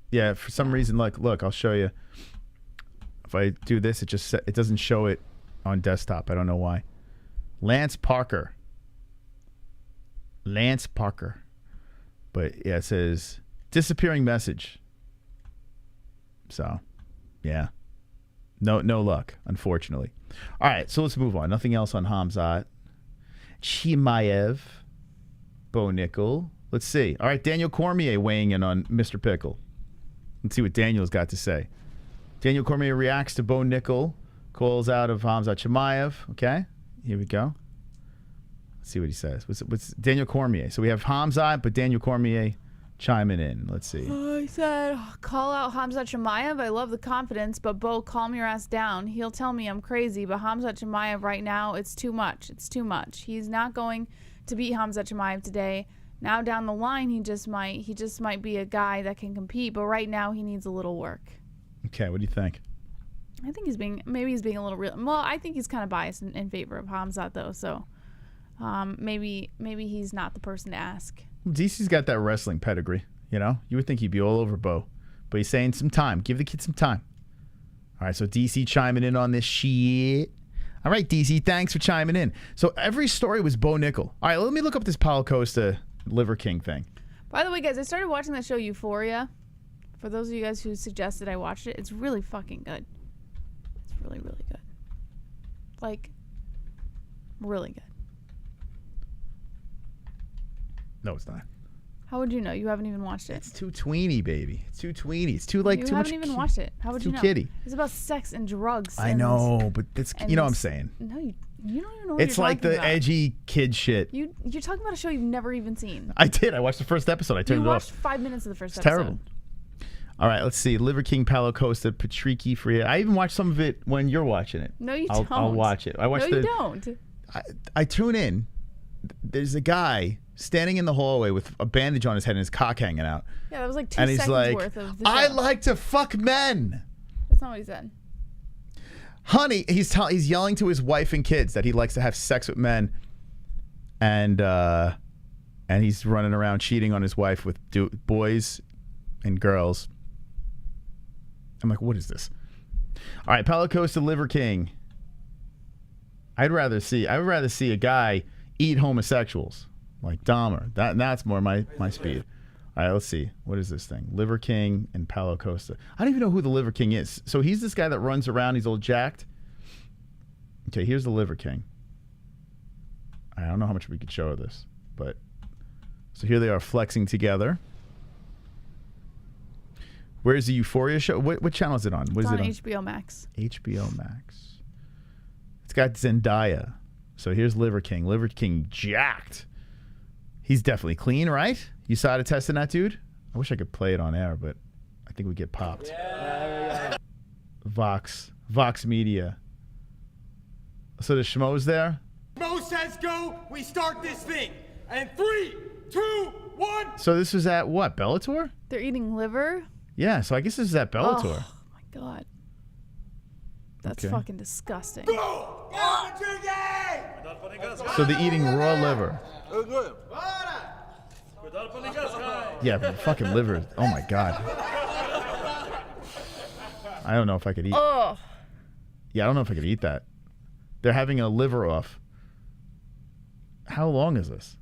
Yeah, for some reason, look, I'll show you. If I do this, it doesn't show it on desktop. I don't know why. Lance Parker. But yeah, it says disappearing message. So, yeah. No luck, unfortunately. All right, so let's move on. Nothing else on Khamzat. Chimaev. Bo Nickal. Let's see. All right, Daniel Cormier weighing in on Mr. Pickle. Let's see what Daniel's got to say. Daniel Cormier reacts to Bo Nickal. Calls out of Khamzat Chimaev. Okay, here we go. Let's see what he says. What's Daniel Cormier? So we have Khamzat, but Daniel Cormier chiming in. Let's see. I said, call out Khamzat Chimaev. I love the confidence, but Bo, calm your ass down. He'll tell me I'm crazy, but Khamzat Chimaev right now, it's too much. It's too much. He's not going to beat Khamzat Chimaev today. Now down the line, he just might be a guy that can compete, but right now he needs a little work. Okay, what do you think? I think maybe he's being a little real. Well, I think he's kind of biased in favor of Khamzat though, so maybe he's not the person to ask. DC's got that wrestling pedigree, you know? You would think he'd be all over Bo. But he's saying some time. Give the kid some time. All right, so DC chiming in on this shit. All right, DC, thanks for chiming in. So every story was Bo Nickal. All right, let me look up this Paulo Costa Liver King thing. By the way, guys, I started watching that show Euphoria. For those of you guys who suggested I watched it, it's really fucking good. It's really, really good. Like, really good. No, it's not. How would you know? You haven't even watched it. It's too tweeny, baby. It's too tweeny. It's too like you too much. haven't even watched it. How would you know? Too kiddie. It's about sex and drugs. I know, but it's you know what I'm saying. No, You don't even know what It's you're like talking the about. edgy kid shit. You're talking about a show you've never even seen. I did. I watched the first episode. I turned You it watched off. 5 minutes of the first It's episode. terrible. All right, let's see. Liver King, Palo Costa, Patricky, Freya. I even watched some of it when you're watching it. No, you I'll don't. watch it. I watched No, you don't. I tune in. There's a guy standing in the hallway with a bandage on his head and his cock hanging out. Yeah, that was like 2 And he's seconds like, worth of the show. I like to fuck men. That's not what he said. Honey, he's yelling to his wife and kids that he likes to have sex with men, and he's running around cheating on his wife with boys and girls. I'm like, what is this? All right, Palo Costa, Liver King. I would rather see a guy eat homosexuals like Dahmer. That's more my speed. All right, let's see. What is this thing? Liver King and Palo Costa. I don't even know who the Liver King is. So he's this guy that runs around. He's all jacked. Okay, here's the Liver King. I don't know how much we could show of this, but so here they are flexing together. Where's the Euphoria show? What channel is it on? What It's is on it on? HBO Max. HBO Max. It's got Zendaya. So here's Liver King. Liver King jacked. He's definitely clean, right? You saw the testing that dude? I wish I could play it on air, but I think we get popped. Yeah. Vox Media. So the schmo's there? Mo says go, we start this thing. And 3, 2, 1. So this was at what? Bellator? They're eating liver. Yeah, so I guess this is at Bellator. Oh my god. That's Okay. fucking disgusting. So they're eating raw liver. Yeah, but fucking liver. Oh my god. I don't know if I could eat. Oh. Yeah, I don't know if I could eat that. They're having a liver off. How long is this?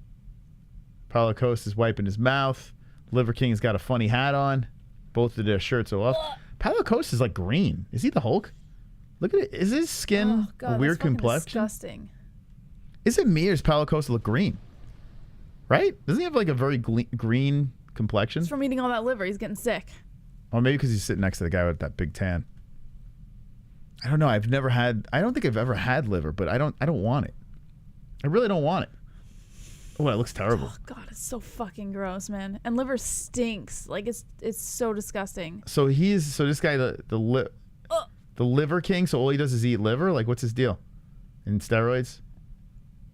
Palo Costa is wiping his mouth. Liver King's got a funny hat on. Both of their shirts are off. Palo Costa is like green. Is he the Hulk? Look at it. Is his skin Oh, God, a weird that's fucking complexion? disgusting. Is it me or does Palo Costa look green? Right? Doesn't he have like a very green complexion? It's from eating all that liver. He's getting sick. Or maybe because he's sitting next to the guy with that big tan. I don't know. I don't think I've ever had liver, but I don't want it. I really don't want it. Oh, it looks terrible. Oh god, it's so fucking gross, man. And liver stinks. Like it's so disgusting. So this guy the Liver King. So all he does is eat liver. Like what's his deal? In steroids?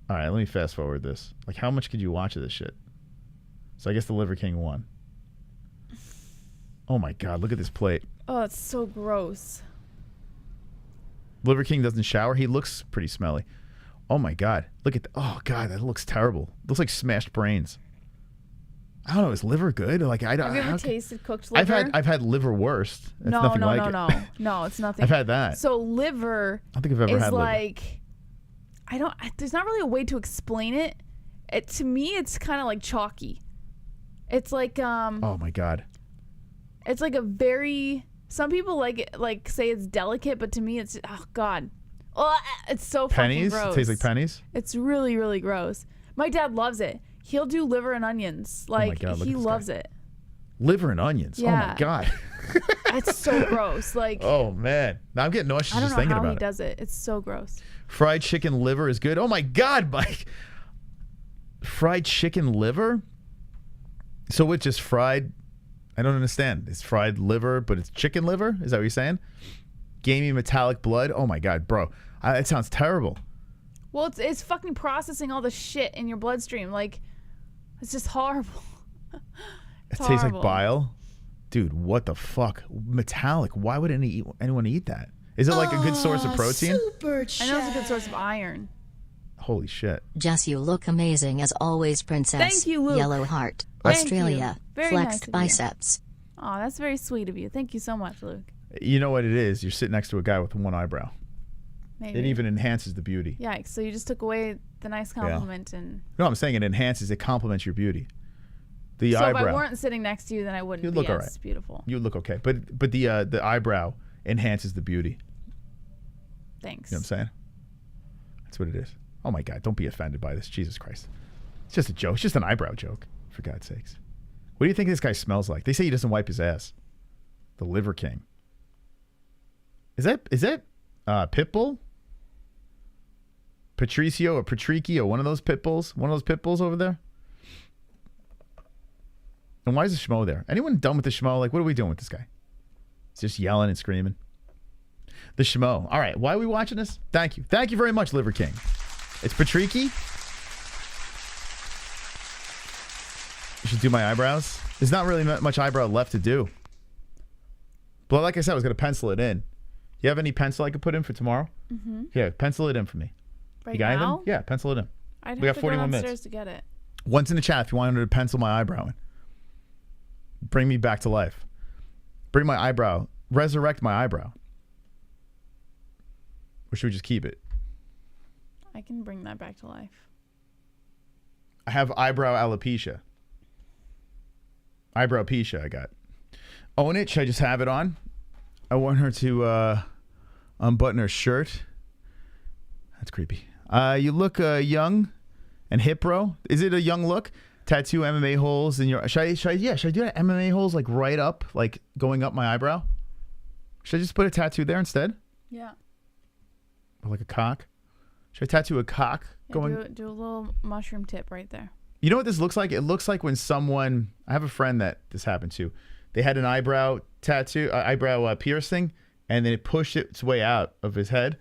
All right, let me fast forward this. Like how much could you watch of this shit? So I guess the Liver King won. Oh my god, look at this plate. Oh, it's so gross. Liver King doesn't shower. He looks pretty smelly. Oh my god, look at oh god, that looks terrible. Looks like smashed brains. I don't know. Is liver good? Like I don't. Have you ever tasted cooked liver? I've had liver worst. It's No, nothing like it. No, it's nothing. I've had that. So liver I don't think I've ever is had liver. like there's not really a way to explain it. To me it's kind of like chalky. It's like Oh my god. it's like a very some people like say it's delicate, but to me it's oh god. Oh, it's so Pennies? fucking gross. It tastes like pennies? It's really, really gross. My dad loves it. He'll do liver and onions. Like God, look he at this loves it. Liver and onions. Oh my Yeah. god. It's so gross. Like Oh man. Now I'm getting nauseous I don't just know thinking how about he it. does it. It's so gross. Fried chicken liver is good. Oh my god, Mike. Fried chicken liver? So it's just fried? I don't understand. It's fried liver, but it's chicken liver? Is that what you're saying? Gamey metallic blood? Oh my god, bro. It sounds terrible. Well, it's fucking processing all the shit in your bloodstream. Like it's just horrible. It It's tastes like horrible. bile. Dude, what the fuck? Metallic. Why would anyone eat that? Is it like a good source of protein? I know it's a good source of iron. Holy shit. Jess, you look amazing as always, princess. Thank you, Luke. Yellow heart. Thank Australia. you. Very Flexed nice of you. biceps. Oh, that's very sweet of you. Thank you so much, Luke. You know what it is? You're sitting next to a guy with one eyebrow. Maybe. It even enhances the beauty. Yikes! So you just took away the nice compliment, and No, I'm saying it complements your beauty. The so eyebrow. if I weren't sitting next to you, then I wouldn't You be look as alright. beautiful. You look okay, but the eyebrow enhances the beauty. Thanks. You know what I'm saying? That's what it is. Oh my god, don't be offended by this. Jesus Christ. It's just a joke. It's just an eyebrow joke, for God's sakes. What do you think this guy smells like? They say he doesn't wipe his ass. The Liver King. Is that Pitbull? Patricio or Patricio, one of those pit bulls over there. And why is the schmo there? Anyone done with the schmo? Like, what are we doing with this guy? He's just yelling and screaming. The schmo. All right, why are we watching this? Thank you. Thank you very much, Liver King. It's Patricky. You should do my eyebrows. There's not really much eyebrow left to do. But like I said, I was going to pencil it in. You have any pencil I could put in for tomorrow? Mm-hmm. Yeah, pencil it in for me. Right you got now? anything? Yeah, pencil it in. I'd We have got to 41 go downstairs minutes. to get it. Once in the chat if you wanted to pencil my eyebrow in. Bring me back to life. Bring my eyebrow. Resurrect my eyebrow. Or should we just keep it? I can bring that back to life. I have eyebrow alopecia. Eyebrow-pecia I got. Own it. Should I just have it on? I want her to unbutton her shirt. That's creepy. You look young and hip, bro. Is it a young look? Tattoo MMA holes in your... Should I do that? MMA holes like right up, like going up my eyebrow? Should I just put a tattoo there instead? Yeah. Or like a cock? Should I tattoo a cock? Yeah, do a little mushroom tip right there. You know what this looks like? It looks like when someone... I have a friend that this happened to. They had an eyebrow tattoo, eyebrow piercing, and then it pushed its way out of his head,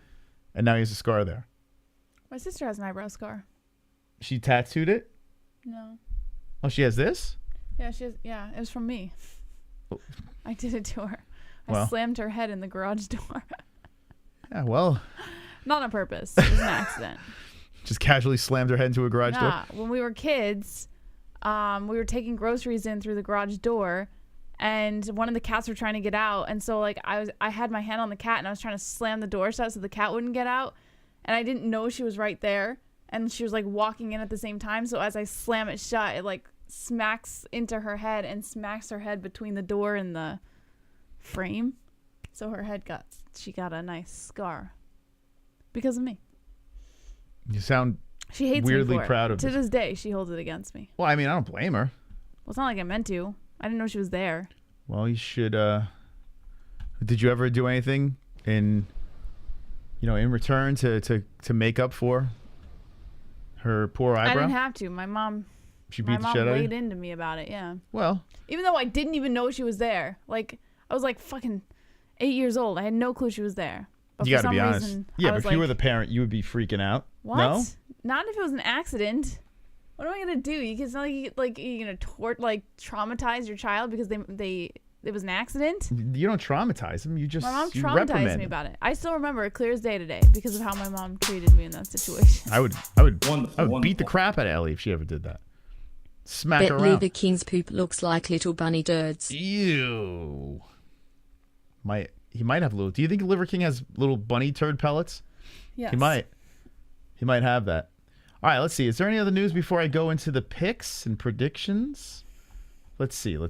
and now he has a scar there. My sister has an eyebrow scar. She tattooed it? No. Oh, she has this? Yeah, she has. Yeah, it was from me. I did it to her. I Well. slammed her head in the garage door. Yeah, well... Not on purpose. It was an accident. Just casually slammed her head into a garage door? Yeah, when we were kids, we were taking groceries in through the garage door, and one of the cats were trying to get out, and so like I had my hand on the cat, and I was trying to slam the door shut so the cat wouldn't get out, and I didn't know she was right there, and she was like walking in at the same time, so as I slam it shut, it like smacks into her head and smacks her head between the door and the frame, so she got a nice scar because of me. You sound She hates weirdly me for proud it. of To this. this day, she holds it against me. Well, I mean, I don't blame her. Well, it's not like I meant to. I didn't know she was there. Well, you should... Did you ever do anything in return to make up for her poor eyebrow? I didn't have to. My mom She beat the shit out of laid you? into me about it, yeah. Well... Even though I didn't even know she was there. Like, I was like fucking 8 years old. I had no clue she was there. But You for got to some be honest. reason, Yeah, I but was if you were like, the parent, you would be freaking out. What? No? Not if it was an accident. What am I gonna do? It's not like you're gonna traumatize your child because it was an accident. You don't traumatize them. You just My mom you traumatized reprimand me them. about it. I still remember it clear as day today because of how my mom treated me in that situation. I would beat the crap out of Ellie if she ever did that. Smack Bet her around. Liver King's poop looks like little bunny durds. Ew. He might have little. Do you think Liver King has little bunny turd pellets? Yes. He might. He might have that. All right, let's see. Is there any other news before I go into the picks and predictions? Let's see. I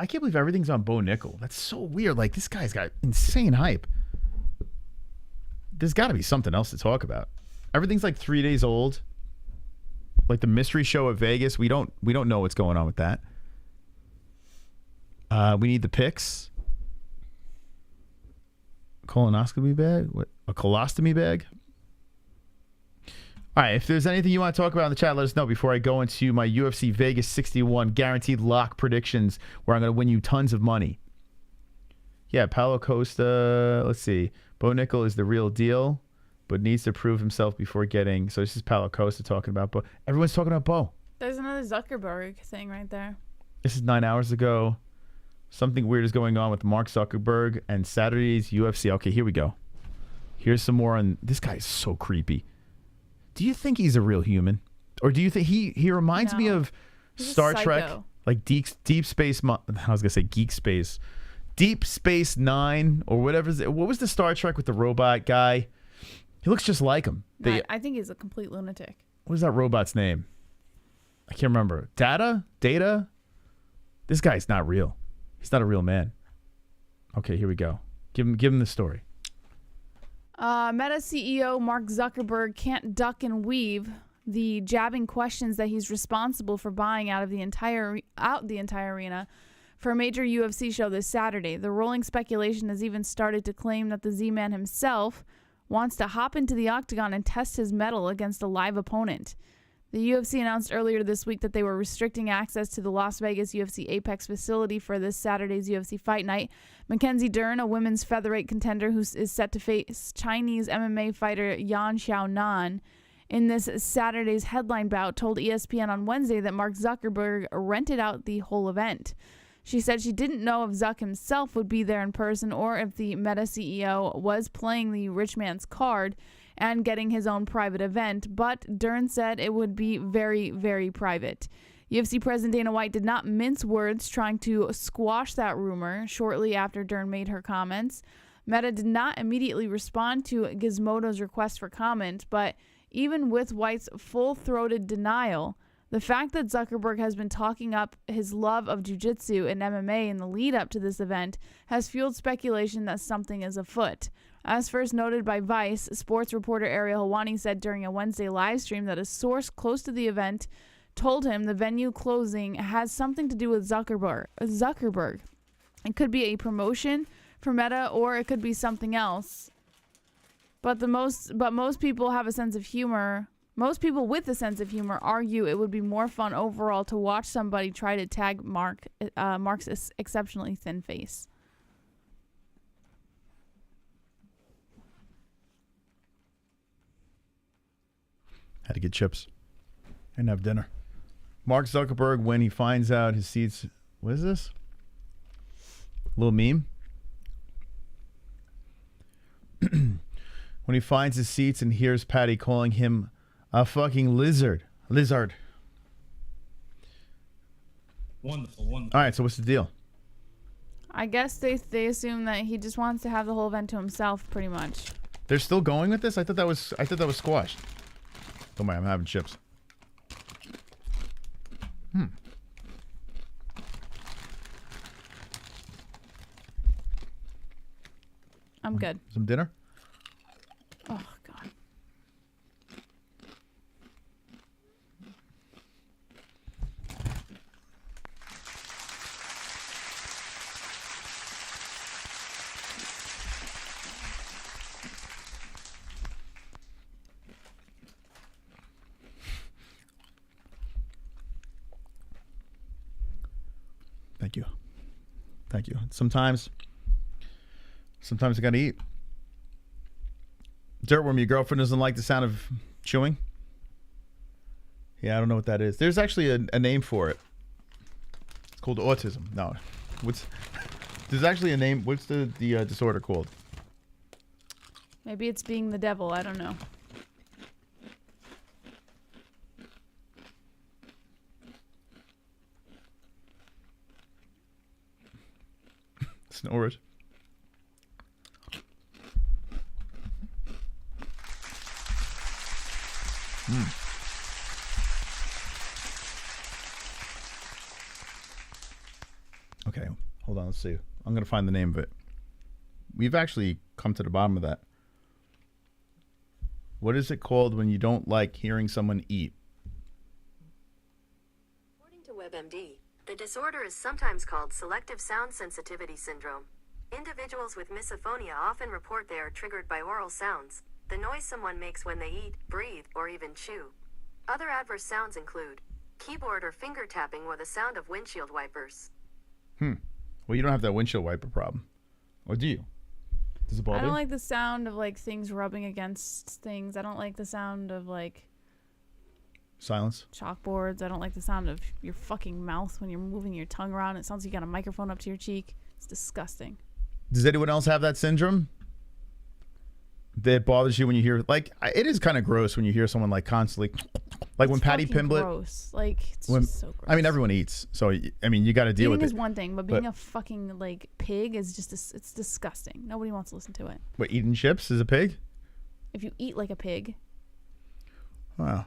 can't believe everything's on Bo Nickel. That's so weird. Like, this guy's got insane hype. There's got to be something else to talk about. Everything's like 3 days old. Like the mystery show at Vegas, we don't know what's going on with that. We need the picks. Colonoscopy bag? What? A colostomy bag? All right, if there's anything you want to talk about in the chat, let us know before I go into my UFC Vegas 61 guaranteed lock predictions where I'm going to win you tons of money. Yeah, Paulo Costa, let's see. Bo Nickel is the real deal, but needs to prove himself before getting... So this is Paulo Costa talking about Bo. Everyone's talking about Bo. There's another Zuckerberg thing right there. This is 9 hours ago. Something weird is going on with Mark Zuckerberg and Saturday's UFC. Okay, here we go. Here's some more on... This guy is so creepy. Do you think he's a real human? Or do you think he reminds me of He's a Star Trek? psycho. Like Deep Space... I was going to say Geek Space. Deep Space Nine or whatever. What was the Star Trek with the robot guy? He looks just like him. I think he's a complete lunatic. What is that robot's name? I can't remember. Data? This guy's not real. He's not a real man. Okay, here we go. Give him the story. Meta CEO Mark Zuckerberg can't duck and weave the jabbing questions that he's responsible for buying out the entire arena for a major UFC show this Saturday. The rolling speculation has even started to claim that the Z-Man himself wants to hop into the octagon and test his mettle against a live opponent. The UFC announced earlier this week that they were restricting access to the Las Vegas UFC Apex facility for this Saturday's UFC Fight Night. Mackenzie Dern, a women's featherweight contender who is set to face Chinese MMA fighter Xiaonan in this Saturday's headline bout, told ESPN on Wednesday that Mark Zuckerberg rented out the whole event. She said she didn't know if Zuck himself would be there in person or if the Meta CEO was playing the rich man's card and getting his own private event, but Dern said it would be very, very private. UFC President Dana White did not mince words trying to squash that rumor shortly after Dern made her comments. Meta did not immediately respond to Gizmodo's request for comment, but even with White's full-throated denial, the fact that Zuckerberg has been talking up his love of jiu-jitsu and MMA in the lead-up to this event has fueled speculation that something is afoot. As first noted by Vice, sports reporter ARIEL HELWANI said during a Wednesday live stream that a source close to the event told him the venue closing has something to do with Zuckerberg. It could be a promotion for Meta, or it could be something else. But most people have a sense of humor. Most people with a sense of humor argue it would be more fun overall to watch somebody try to tag Mark's exceptionally thin face. Had to get chips and have dinner. Mark Zuckerberg, when he finds out his seats, what is this? Little meme. When he finds his seats and hears Patty calling him a fucking lizard. Lizard. Wonderful, wonderful. All right, so what's the deal? I guess they assume that he just wants to have the whole event to himself, pretty much. They're still going with this? I thought that was squashed. Don't mind, I'm having chips. I'm good. Some dinner? Oh, God. Thank you. Thank you. Sometimes I gotta eat. Dirtworm, your girlfriend doesn't like the sound of chewing? Yeah, I don't know what that is. There's actually a name for it. It's called autism. No. There's actually a name. What's the disorder called? Maybe it's being the devil. I don't know. Snores. Okay, hold on. Let's see. I'm going to find the name of it. We've actually come to the bottom of that. What is it called when you don't like hearing someone eat? According to WebMD, the disorder is sometimes called selective sound sensitivity syndrome. Individuals with misophonia often report they are triggered by oral sounds, the noise someone makes when they eat, breathe, or even chew. Other adverse sounds include keyboard or finger tapping or the sound of windshield wipers. Well, you don't have that windshield wiper problem. Or do you? Does it bother I you? don't like the sound of like things rubbing against things. I don't like the sound of like Silence? chalkboards. I don't like the sound of your fucking mouth when you're moving your tongue around. It sounds like you got a microphone up to your cheek. It's disgusting. Does anyone else have that syndrome? That bothers you when you hear, like, it is kind of gross when you hear someone like constantly, like when Patty Pimblett. Gross. Like, it's just so gross. I mean, everyone eats, so I mean, you got to deal with it. Eating is one thing, but being a fucking like pig is just it's disgusting. Nobody wants to listen to it. What, eating chips is a pig? If you eat like a pig. Wow.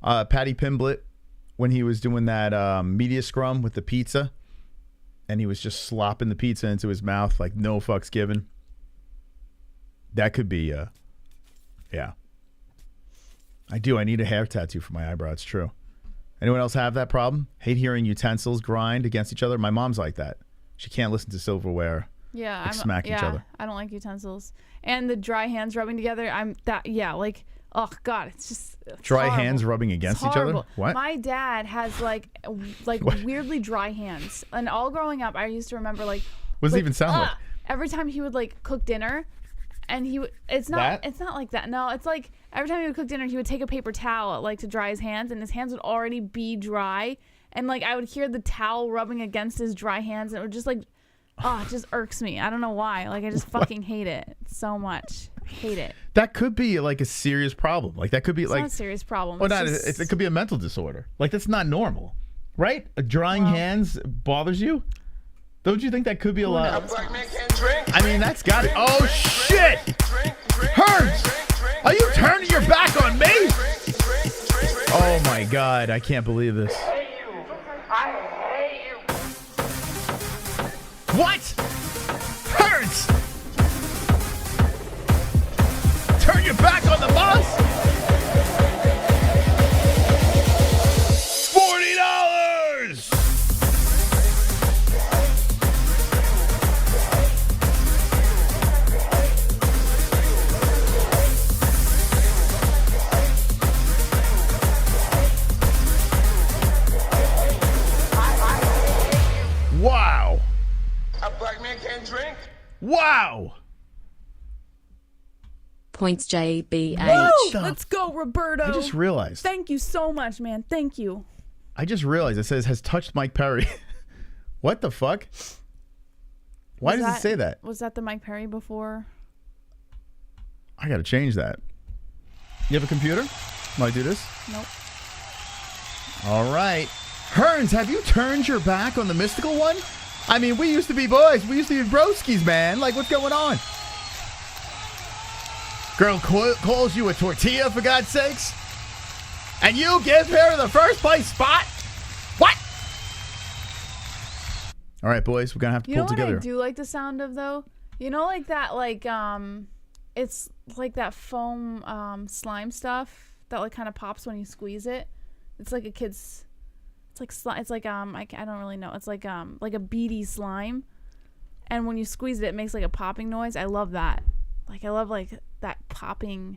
Patty Pimblett, when he was doing that media scrum with the pizza, and he was just slopping the pizza into his mouth like no fucks given. That could be, yeah. I do. I need a hair tattoo for my eyebrow. It's true. Anyone else have that problem? Hate hearing utensils grind against each other? My mom's like that. She can't listen to silverware. Yeah, like, smack each other. I don't like utensils. And the dry hands rubbing together. Like, oh God, it's just dry horrible. hands rubbing against each other. What? My dad has like weirdly dry hands, and all growing up, I used to remember like. What does it even sound like? Every time he would like cook dinner, and it's not like that. No, it's like every time he would cook dinner, he would take a paper towel like to dry his hands, and his hands would already be dry, and like I would hear the towel rubbing against his dry hands, and it would just like. Oh, it just irks me. I don't know why. Like, I just fucking hate it so much. Hate it. That could be like a serious problem. Like, that could be it's like not a serious problem. Well, it could be a mental disorder. Like, that's not normal, right? Drying hands bothers you. Don't you think that could be a lot? I mean, that's got it. Oh shit! Herds, are you turning your back on me? Oh my God, I can't believe this. What? Hurts! Turn your back on the boss? $40! Wow. A black man can't drink? Wow. Points JBH. Whoa, let's go, Roberto. I just realized. Thank you so much, man. Thank you. I just realized it says has touched Mike Perry. What the fuck? Why does it say that? Was that the Mike Perry before? I gotta change that. You have a computer? Will I do this? Nope. All right. Hearns, have you turned your back on the mystical one? I mean, we used to be boys. We used to be broskies, man. Like, what's going on? Girl calls you a tortilla, for God's sakes. And you give her the first place spot? What? All right, boys, we're going to have to pull together. You know what I do like the sound of, though? You know, like that, like, it's like that foam slime stuff that, like, kind of pops when you squeeze it. It's like a kid's... It's like I don't really know. It's like a beady slime, and when you squeeze it, it makes like a popping noise. I love that. Like I love like that popping,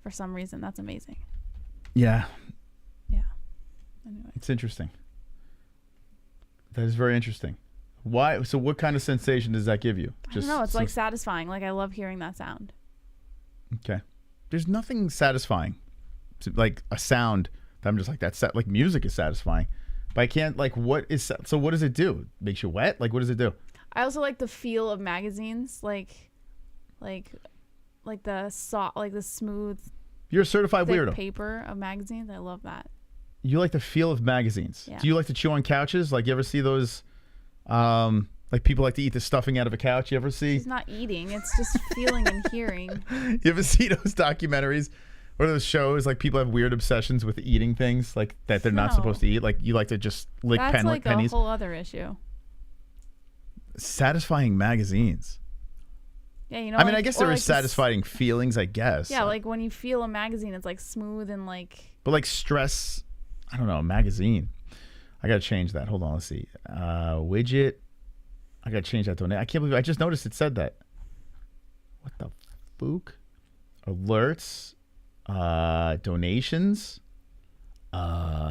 for some reason. That's amazing. Yeah. Yeah. Anyway. It's interesting. That is very interesting. Why? So, what kind of sensation does that give you? I don't know. It's like satisfying. Like I love hearing that sound. Okay. There's nothing satisfying, like a sound that I'm just like that's like music is satisfying. But I can't, like, what does it do? Makes you wet? Like, what does it do? I also like the feel of magazines, like the soft, like the smooth. You're a certified weirdo. Paper of magazines. I love that. You like the feel of magazines. Yeah. Do you like to chew on couches? Like, you ever see those, like people like to eat the stuffing out of a couch? You ever see? It's not eating. It's just feeling and hearing. You ever see those documentaries? Or those shows, like people have weird obsessions with eating things like that they're not supposed to eat. Like you like to just lick That's like pennies. a whole other issue. Satisfying magazines. Yeah, you know. I mean, I guess there is satisfying feelings, I guess. Yeah, like when you feel a magazine, it's like smooth and like. But like stress, I don't know, a magazine. I gotta change that. Hold on, let's see. Widget. I gotta change that donate. I can't believe I just noticed it said that. What the fook? Alerts. Donations.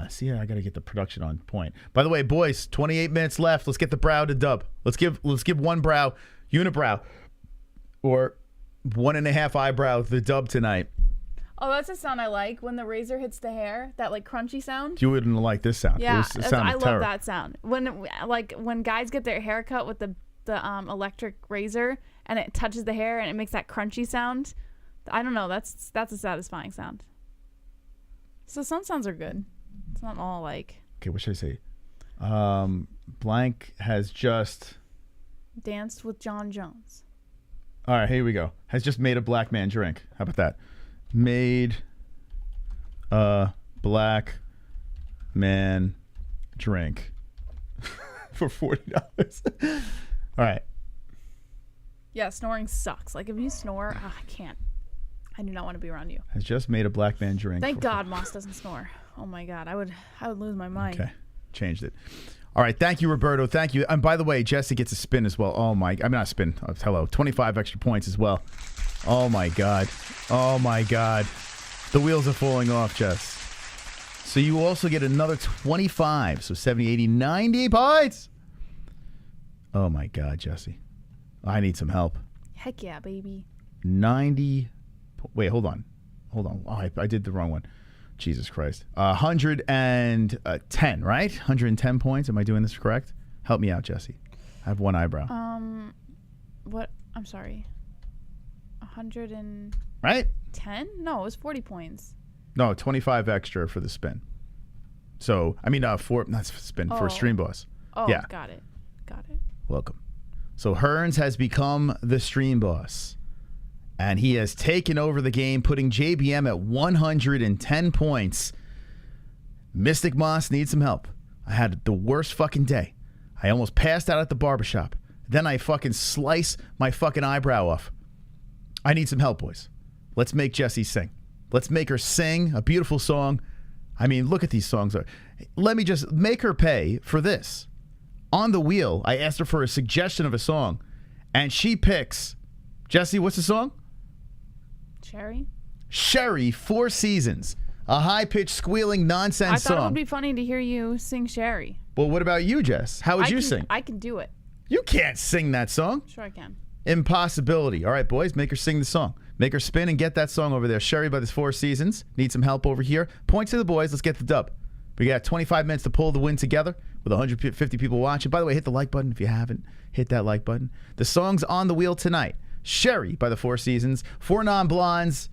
See, I gotta get the production on point. By the way, boys, 28 minutes left. Let's get the brow to dub. Let's give one brow, unibrow, or 1.5 eyebrow the dub tonight. Oh, that's a sound I like when the razor hits the hair. That like crunchy sound. You wouldn't like this sound. Yeah, I love that sound. When guys get their hair cut with the electric razor and it touches the hair and it makes that crunchy sound. I don't know. That's a satisfying sound. So some sounds are good. It's not all like. Okay, what should I say? Blank has just danced with John Jones. All right, here we go. Has just made a black man drink. How about that? Made a black man drink for $40. All right. Yeah, snoring sucks. Like if you snore, I can't. I do not want to be around you. Has just made a black man drink. Thank God Moss doesn't snore. Oh my God, I would lose my mind. Okay. Changed it. All right. Thank you, Roberto. Thank you. And by the way, Jesse gets a spin as well. Oh, my. I mean, not a spin. Oh, hello. 25 extra points as well. Oh, my God. Oh, my God. The wheels are falling off, Jess. So you also get another 25. So 70, 80, 90 points. Oh, my God, Jesse. I need some help. Heck yeah, baby. 90. Wait, hold on. Hold on. Oh, I did the wrong one. Jesus Christ. 110, right? 110 points. Am I doing this correct? Help me out, Jesse. I have one eyebrow. What? I'm sorry. 100 and... Right? 10? No, it was 40 points. No, 25 extra for the spin. So, I mean, not spin, for Stream Boss. Oh, yeah. Got it. Got it. Welcome. So, Hearns has become the Stream Boss. And he has taken over the game, putting JBM at 110 points. Mystic Moss needs some help. I had the worst fucking day. I almost passed out at the barbershop. Then I fucking slice my fucking eyebrow off. I need some help, boys. Let's make Jessie sing. Let's make her sing a beautiful song. I mean, look at these songs. Let me just make her pay for this. On the wheel, I asked her for a suggestion of a song, and she picks... Jessie, what's the song? Sherry, Four Seasons. A high-pitched, squealing nonsense song. I thought it would be funny to hear you sing Sherry. Well, what about you, Jess? How would you sing? I can do it. You can't sing that song. Sure I can. Impossibility. All right, boys, make her sing the song. Make her spin and get that song over there. Sherry by the Four Seasons. Need some help over here. Points to the boys. Let's get the dub. We got 25 minutes to pull the win together with 150 people watching. By the way, hit the like button if you haven't. Hit that like button. The song's on the wheel tonight. Sherry by the Four Seasons. Four Non-Blondes.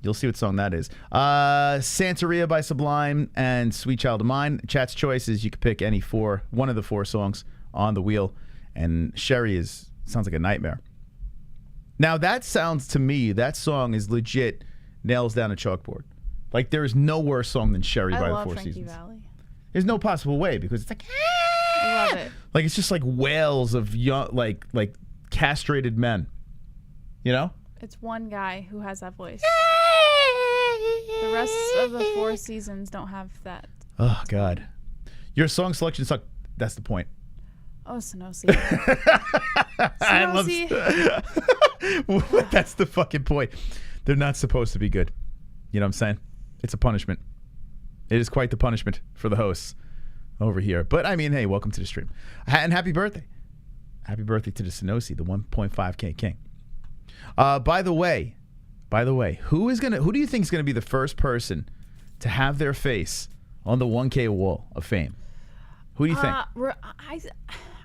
You'll see what song that is. Santeria by Sublime and Sweet Child of Mine. Chat's choice is you can pick any one of the four songs on the wheel. And Sherry sounds like a nightmare. Now that sounds to me, that song is legit nails down a chalkboard. Like there is no worse song than Sherry by the Four Seasons. Valley. There's no possible way because it's like I love it. Like it's just like wails of young, like castrated men. You know? It's one guy who has that voice. The rest of the Four Seasons don't have that. Oh God, your song selection sucked. That's the point. Oh, Sonosi. I love. That's the fucking point. They're not supposed to be good. You know what I'm saying? It's a punishment. It is quite the punishment for the hosts over here. But I mean, hey, welcome to the stream. And happy birthday. Happy birthday to the Sonosi, the 1.5K king. By the way, who do you think is gonna be the first person to have their face on the 1K wall of fame? Who do you think?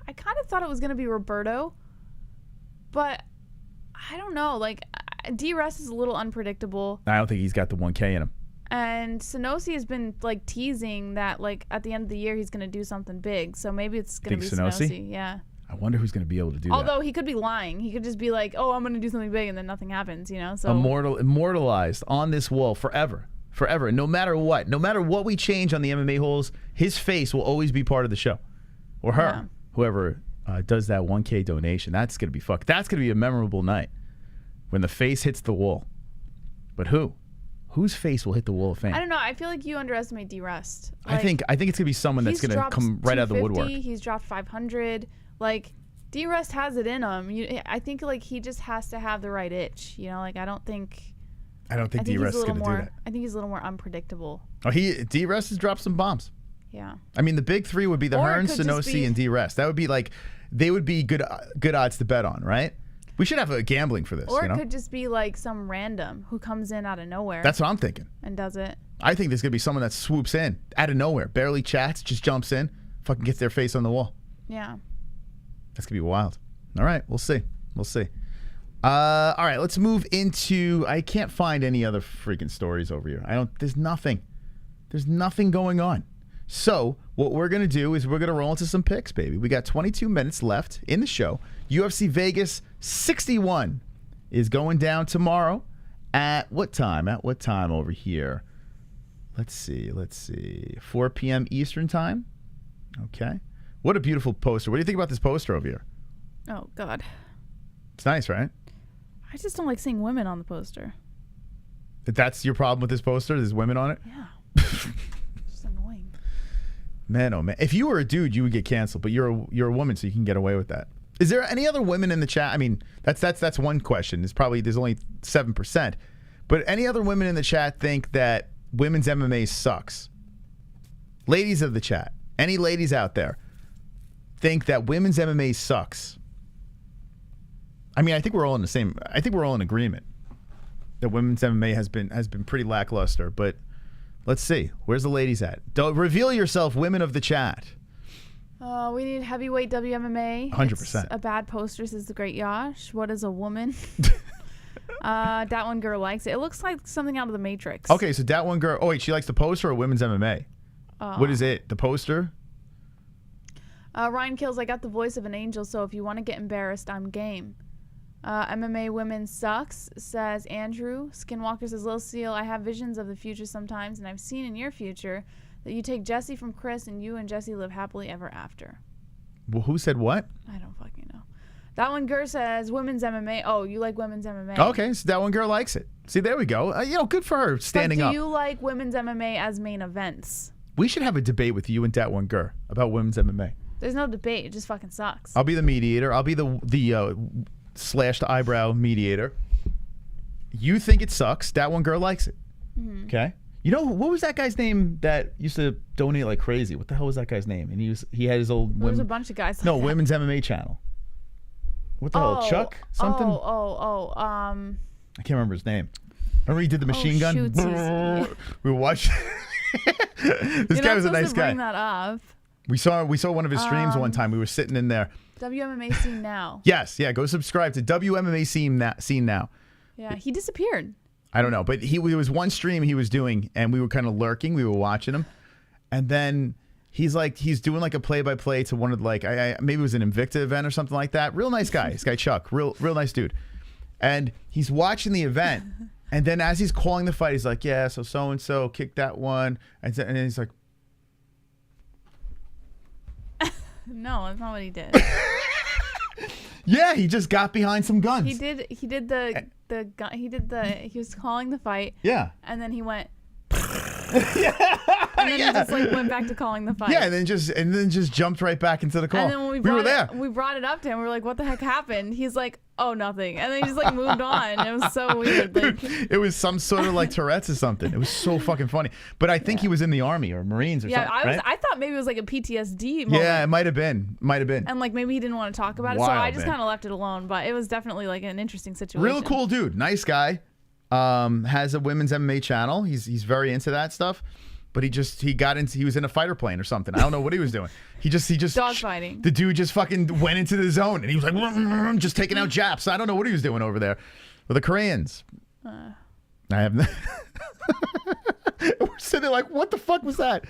I kind of thought it was gonna be Roberto, but I don't know. Like D-Rest is a little unpredictable. I don't think he's got the 1K in him. And Sonosi has been like teasing that like at the end of the year he's gonna do something big. So maybe it's gonna be Sonosi. Yeah. I wonder who's going to be able to do that. Although he could be lying. He could just be like, oh, I'm going to do something big, and then nothing happens, you know? So immortalized on this wall forever. Forever. No matter what we change on the MMA holes, his face will always be part of the show. Or her. Yeah. Whoever does that 1K donation. That's going to be That's going to be a memorable night when the face hits the wall. But who? Whose face will hit the wall of fame? I don't know. I feel like you underestimate D-Rust. Like, I think it's going to be someone that's going to come right out of the woodwork. He's dropped 500. Like, D-Rust has it in him. I think like he just has to have the right itch. You know, like I don't think D-Rust is going to do that. I think he's a little more unpredictable. Oh, D-Rust has dropped some bombs. Yeah. I mean, the big three would be the Hearns, Sonosi, and D-Rust. That would be like, they would be good odds to bet on, right? We should have a gambling for this. Or you know? It could just be like some random who comes in out of nowhere. That's what I'm thinking. And does it. I think there's going to be someone that swoops in out of nowhere, barely chats, just jumps in, fucking gets their face on the wall. Yeah. That's going to be wild. All right, we'll see. We'll see. All right, let's move into... I can't find any other freaking stories over here. There's nothing. There's nothing going on. So what we're going to do is we're going to roll into some picks, baby. We got 22 minutes left in the show. UFC Vegas 61 is going down tomorrow. At what time? At what time over here? Let's see. 4 p.m. Eastern time? Okay. What a beautiful poster. What do you think about this poster over here? Oh, God. It's nice, right? I just don't like seeing women on the poster. That's your problem with this poster? There's women on it? Yeah. It's just annoying. Man, oh man. If you were a dude, you would get canceled, but you're a woman, so you can get away with that. Is there any other women in the chat? I mean, that's one question. There's only 7%. But any other women in the chat think that women's MMA sucks? Ladies of the chat, any ladies out there think that women's MMA sucks? I mean, I think we're all in agreement that women's MMA has been pretty lackluster, but let's see. Where's the ladies at? Reveal yourself, women of the chat. We need heavyweight WMMA. 100%. It's a bad poster, says the great Yash. What is a woman? That one girl likes it. It looks like something out of the Matrix. Okay, so that one girl. Oh wait, she likes the poster or women's MMA? What is it? The poster? Ryan Kills, I got the voice of an angel, so if you want to get embarrassed, I'm game. MMA women sucks, says Andrew. Skinwalker says, Lil Seal, I have visions of the future sometimes, and I've seen in your future that you take Jesse from Chris and you and Jesse live happily ever after. Well, who said what? I don't fucking know. That one girl says women's MMA. Oh, you like women's MMA. Okay, so that one girl likes it. See, there we go. Good for her standing up. Do you like women's MMA as main events? We should have a debate with you and that one girl about women's MMA. There's no debate. It just fucking sucks. I'll be the mediator. I'll be the slashed eyebrow mediator. You think it sucks. That one girl likes it. Mm-hmm. Okay. You know, what was that guy's name that used to donate like crazy? What the hell was that guy's name? And he had his old There's a bunch of guys like No, that. women's MMA channel. What the hell? Chuck? Something? I can't remember his name. Remember he did the machine gun? Shoot, we watched. This guy was a nice guy. Bring that up. We saw one of his streams one time. We were sitting in there. WMMA Scene Now. Yes, yeah. Go subscribe to WMMA Scene Now. Yeah, he disappeared. I don't know, but there was one stream he was doing, and we were kind of lurking. We were watching him, and then he's doing like a play-by-play to one of maybe it was an Invicta event or something like that. Real nice guy. This guy Chuck, real nice dude, and he's watching the event, and then as he's calling the fight, he's like, "Yeah, so and so kicked that one," and then he's like. No, that's not what he did. Yeah, he just got behind some guns. He was calling the fight. Yeah. And then he went. Yeah. And then he just went back to calling the fight. Yeah, and then just jumped right back into the call. And then when we brought it up to him. We were like, "What the heck happened?" He's like, "Oh, nothing." And then he just moved on. It was so weird. It was some sort of Tourette's or something. It was so fucking funny. But I think he was in the Army or Marines or something. Yeah, I thought maybe it was like a PTSD moment. Yeah, it might have been. And maybe he didn't want to talk about it, so I just kind of left it alone. But it was definitely an interesting situation. Real cool dude, nice guy. Has a women's MMA channel. He's very into that stuff. But he was in a fighter plane or something. I don't know what he was doing. He just dogfighting. The dude just fucking went into the zone and he was like just taking out Japs. I don't know what he was doing over there with the Koreans. I have we're sitting there what the fuck was that?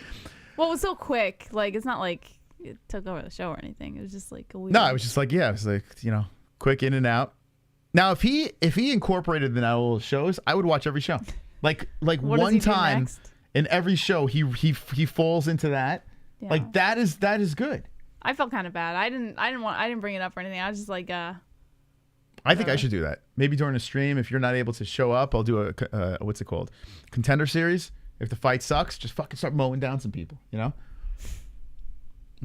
Well, it was so quick. It's not like it took over the show or anything. It was just a weird. No, it was just it was quick in and out. Now if he incorporated the now shows, I would watch every show. Like one time. In every show, he falls into that. Yeah. That is good. I felt kind of bad. I didn't bring it up or anything. I was just I think I should do that. Maybe during a stream, if you're not able to show up, I'll do a what's it called, contender series. If the fight sucks, just fucking start mowing down some people. I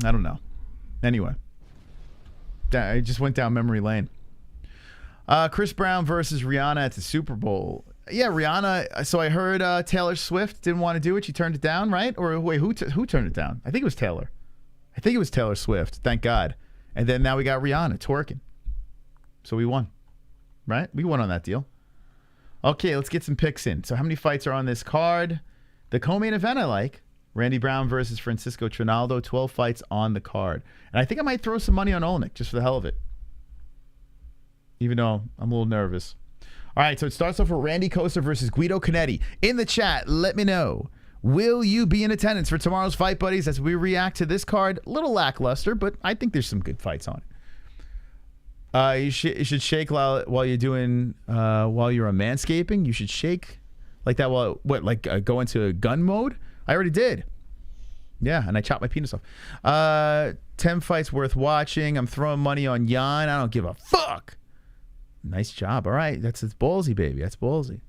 don't know. Anyway, I just went down memory lane. Chris Brown versus Rihanna at the Super Bowl. Yeah, Rihanna. So I heard Taylor Swift didn't want to do it. She turned it down, right? Or wait, who turned it down? I think it was Taylor. I think it was Taylor Swift. Thank God. And then now we got Rihanna twerking. So we won, right? We won on that deal. Okay, let's get some picks in. So how many fights are on this card? The co-main event I like. Randy Brown versus Francisco Trinaldo. 12 fights on the card. And I think I might throw some money on Olenek just for the hell of it. Even though I'm a little nervous. All right, so it starts off with Randy Costa versus Guido Canetti. In the chat, let me know. Will you be in attendance for tomorrow's Fight Buddies as we react to this card? A little lackluster, but I think there's some good fights on it. You should shake while you're doing while you're manscaping. You should shake like that while go into gun mode. I already did. Yeah, and I chopped my penis off. 10 fights worth watching. I'm throwing money on Yan. I don't give a fuck. Nice job. All right. That's ballsy, baby. That's ballsy.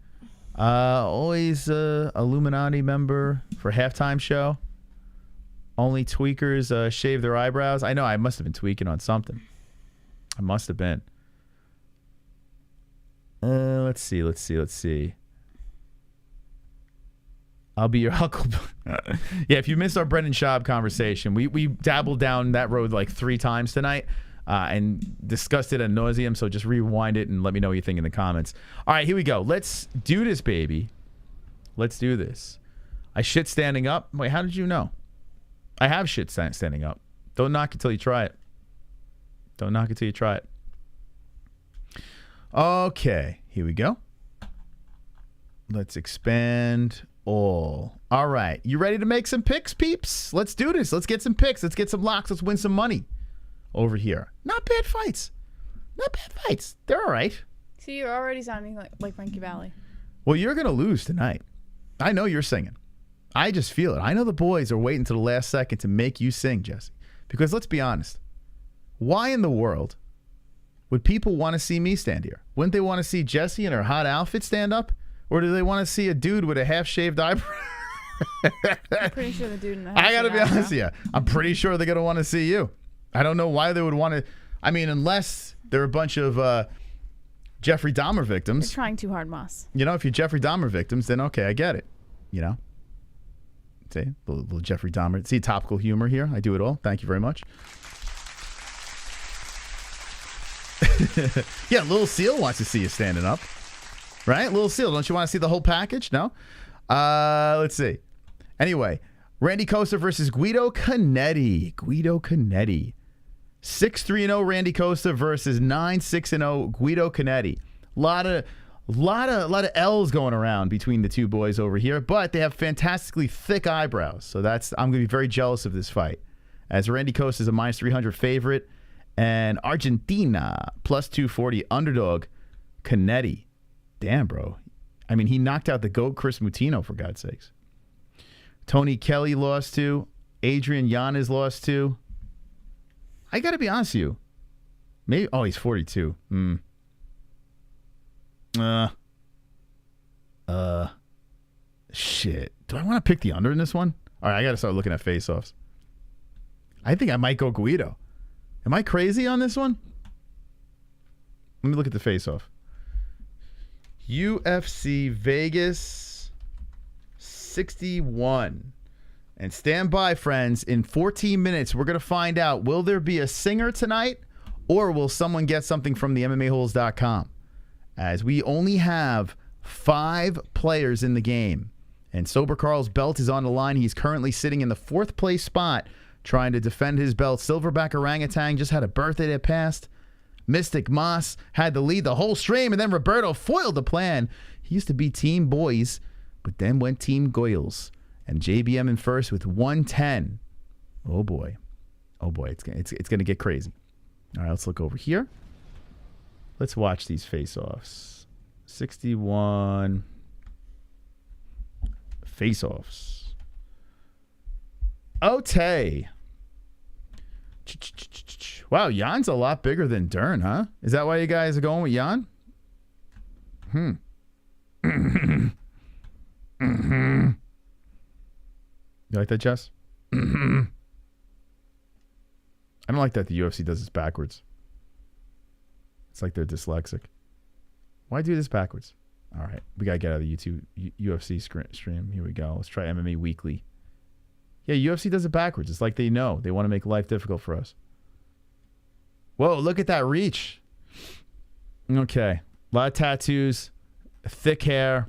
Always Illuminati member for halftime show. Only tweakers shave their eyebrows. I know. I must have been tweaking on something. I must have been. Let's see. I'll be your uncle. Yeah, if you missed our Brendan Schaub conversation, we dabbled down that road like 3 times tonight and discussed it ad nauseum. So just rewind it and let me know what you think in the comments. All right, here we go. Let's do this, baby. Let's do this. I shit standing up. Wait, how did you know? I have shit standing up. Don't knock it till you try it. Don't knock it till you try it. Okay, here we go. Let's expand all. All right, you ready to make some picks, peeps? Let's do this. Let's get some picks. Let's get some locks. Let's win some money over here. Not bad fights. Not bad fights. They're all right. See, you're already sounding like Frankie Valli. Well, you're going to lose tonight. I know you're singing. I just feel it. I know the boys are waiting to the last second to make you sing, Jesse. Because let's be honest. Why in the world would people want to see me stand here? Wouldn't they want to see Jesse in her hot outfit stand up? Or do they want to see a dude with a half-shaved eyebrow? I'm pretty sure the dude in the I got to be honest with you. I'm pretty sure they're going to want to see you. I don't know why they would want to. I mean, unless they're a bunch of Jeffrey Dahmer victims. You're trying too hard, Moss. You know, if you're Jeffrey Dahmer victims, then okay, I get it. You know? See, little Jeffrey Dahmer. See, topical humor here. I do it all. Thank you very much. Yeah, Little Seal wants to see you standing up. Right? Little Seal, don't you want to see the whole package? No? Let's see. Anyway, Randy Costa versus Guido Canetti. Guido Canetti. 6-3-0 Randy Costa versus 9-6-0 Guido Canetti. Lot of L's going around between the two boys over here, but they have fantastically thick eyebrows. So I'm going to be very jealous of this fight. As Randy Costa is a -300 favorite, and Argentina +240 underdog Canetti. Damn, bro. I mean, he knocked out the GOAT Chris Mutino, for God's sakes. Tony Kelly lost to. Adrian Yan is lost to. I got to be honest with you. Maybe. Oh, he's 42. Shit. Do I want to pick the under in this one? All right, I got to start looking at face-offs. I think I might go Guido. Am I crazy on this one? Let me look at the face-off. UFC Vegas 61. And stand by, friends. In 14 minutes, we're going to find out, will there be a singer tonight or will someone get something from the MMAHoles.com? As we only have 5 players in the game. And Sober Carl's belt is on the line. He's currently sitting in the 4th place spot trying to defend his belt. Silverback Orangutan just had a birthday that passed. Mystic Moss had to lead the whole stream, and then Roberto foiled the plan. He used to be Team Boys, but then went Team Goyles. And JBM in first with 110. Oh, boy. Oh, boy. It's going to get crazy. All right, let's look over here. Let's watch these face-offs. 61 face-offs. Okay. Wow, Jan's a lot bigger than Dern, huh? Is that why you guys are going with Yan? You like that, Jess? I don't like that the UFC does this backwards. It's like they're dyslexic. Why do this backwards? All right, we got to get out of the UFC stream. Here we go. Let's try MMA Weekly. Yeah, UFC does it backwards. It's like they know. They want to make life difficult for us. Whoa, look at that reach. Okay. A lot of tattoos. Thick hair.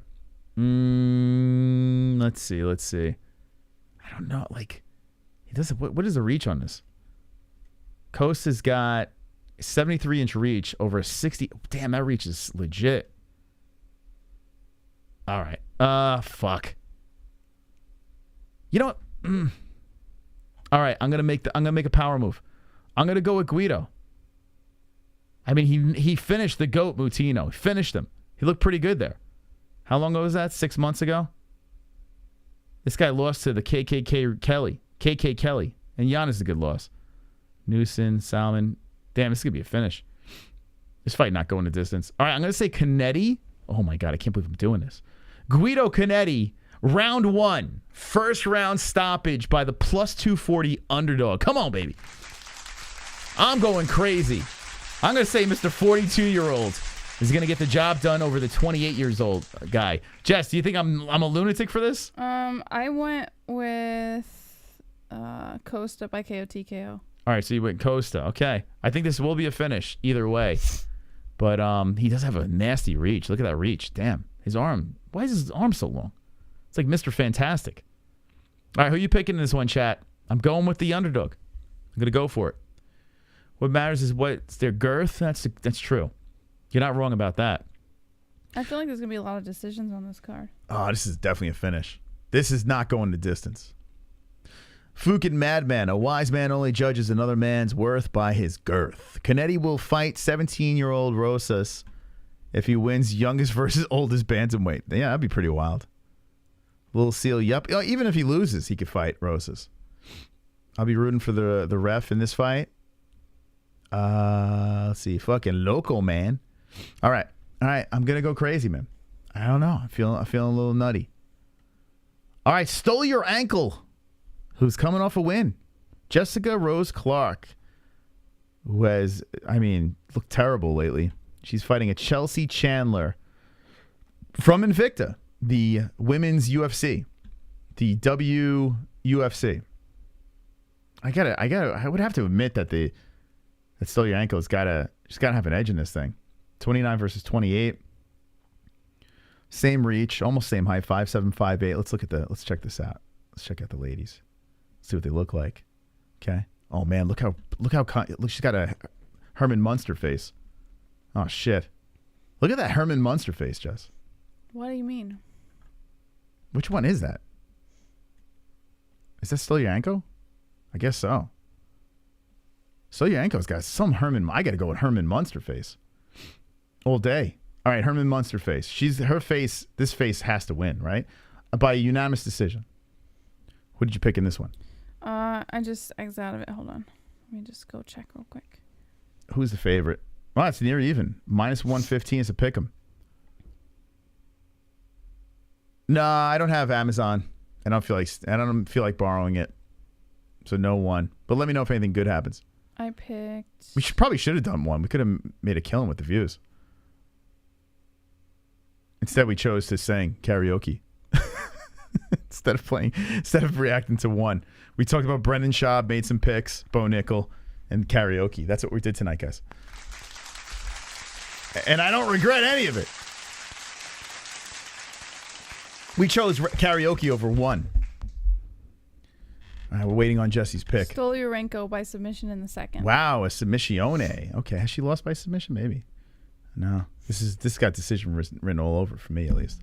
Let's see. I don't know. Like, he doesn't. What is the reach on this? Costa's got 73-inch reach over a 60. Damn, that reach is legit. All right. Fuck. You know what? All right, I'm gonna make a power move. I'm gonna go with Guido. I mean, he finished the GOAT Mutino. He finished him. He looked pretty good there. How long ago was that? 6 months ago? This guy lost to the KK Kelly. And Yan is a good loss. Newson, Salmon. Damn, this is going to be a finish. This fight not going the distance. All right, I'm going to say Canetti. Oh, my God, I can't believe I'm doing this. Guido Canetti Round 1. First round stoppage by the plus 240 underdog. Come on, baby. I'm going crazy. I'm going to say Mr. 42-year-old is going to get the job done over the 28-years-old guy. Jess, do you think I'm a lunatic for this? I went with Costa by KO. All right, so you went Costa. Okay. I think this will be a finish either way. But he does have a nasty reach. Look at that reach. Damn. His arm. Why is his arm so long? It's like Mr. Fantastic. All right, who you picking in this one, chat? I'm going with the underdog. I'm going to go for it. What matters is what's their girth. That's true. You're not wrong about that. I feel like there's going to be a lot of decisions on this card. Oh, this is definitely a finish. This is not going the distance. Fook and Madman. A wise man only judges another man's worth by his girth. Canetti will fight 17-year-old Rosas if he wins youngest versus oldest bantamweight. Yeah, that'd be pretty wild. Little Seal, yup. Oh, even if he loses, he could fight Rosas. I'll be rooting for the ref in this fight. Let's see. Fucking loco, man. All right. I'm going to go crazy, man. I don't know. I'm feeling a little nutty. All right. Stole your ankle. Who's coming off a win? Jessica Rose Clark, who has, looked terrible lately. She's fighting a Chelsea Chandler from Invicta, the women's UFC, the WUFC. I would have to admit that that Stole Your Ankle she's got to have an edge in this thing. 29 versus 28. Same reach, almost same height, 5'7", 5'8". Let's check this out. Let's check out the ladies. See what they look like. Okay. Oh man, look, she's got a Herman Munster face. Oh shit. Look at that Herman Munster face, Jess. What do you mean? Which one is that? Is that Stole Your Ankle? I guess so. Stole Your Ankle's got some Herman. I got to go with Herman Munster face. All day. All right, Herman Munster face. This face has to win, right? By a unanimous decision. What did you pick in this one? I just exited out of it. Hold on. Let me just go check real quick. Who's the favorite? Well, it's near even. Minus 115 is a pick 'em. No, I don't have Amazon. I don't feel like borrowing it. So no one. But let me know if anything good happens. I picked. We probably should have done one. We could have made a killing with the views. Instead, we chose to sing karaoke. Instead of reacting to one. We talked about Brendan Schaub, made some picks, Bo Nickel, and karaoke. That's what we did tonight, guys. And I don't regret any of it. We chose karaoke over one. All right, we're waiting on Jesse's pick. Stole Your Ankle by submission in the second. Wow, a submissione. Okay, has she lost by submission? Maybe. No, this got decision written all over for me at least.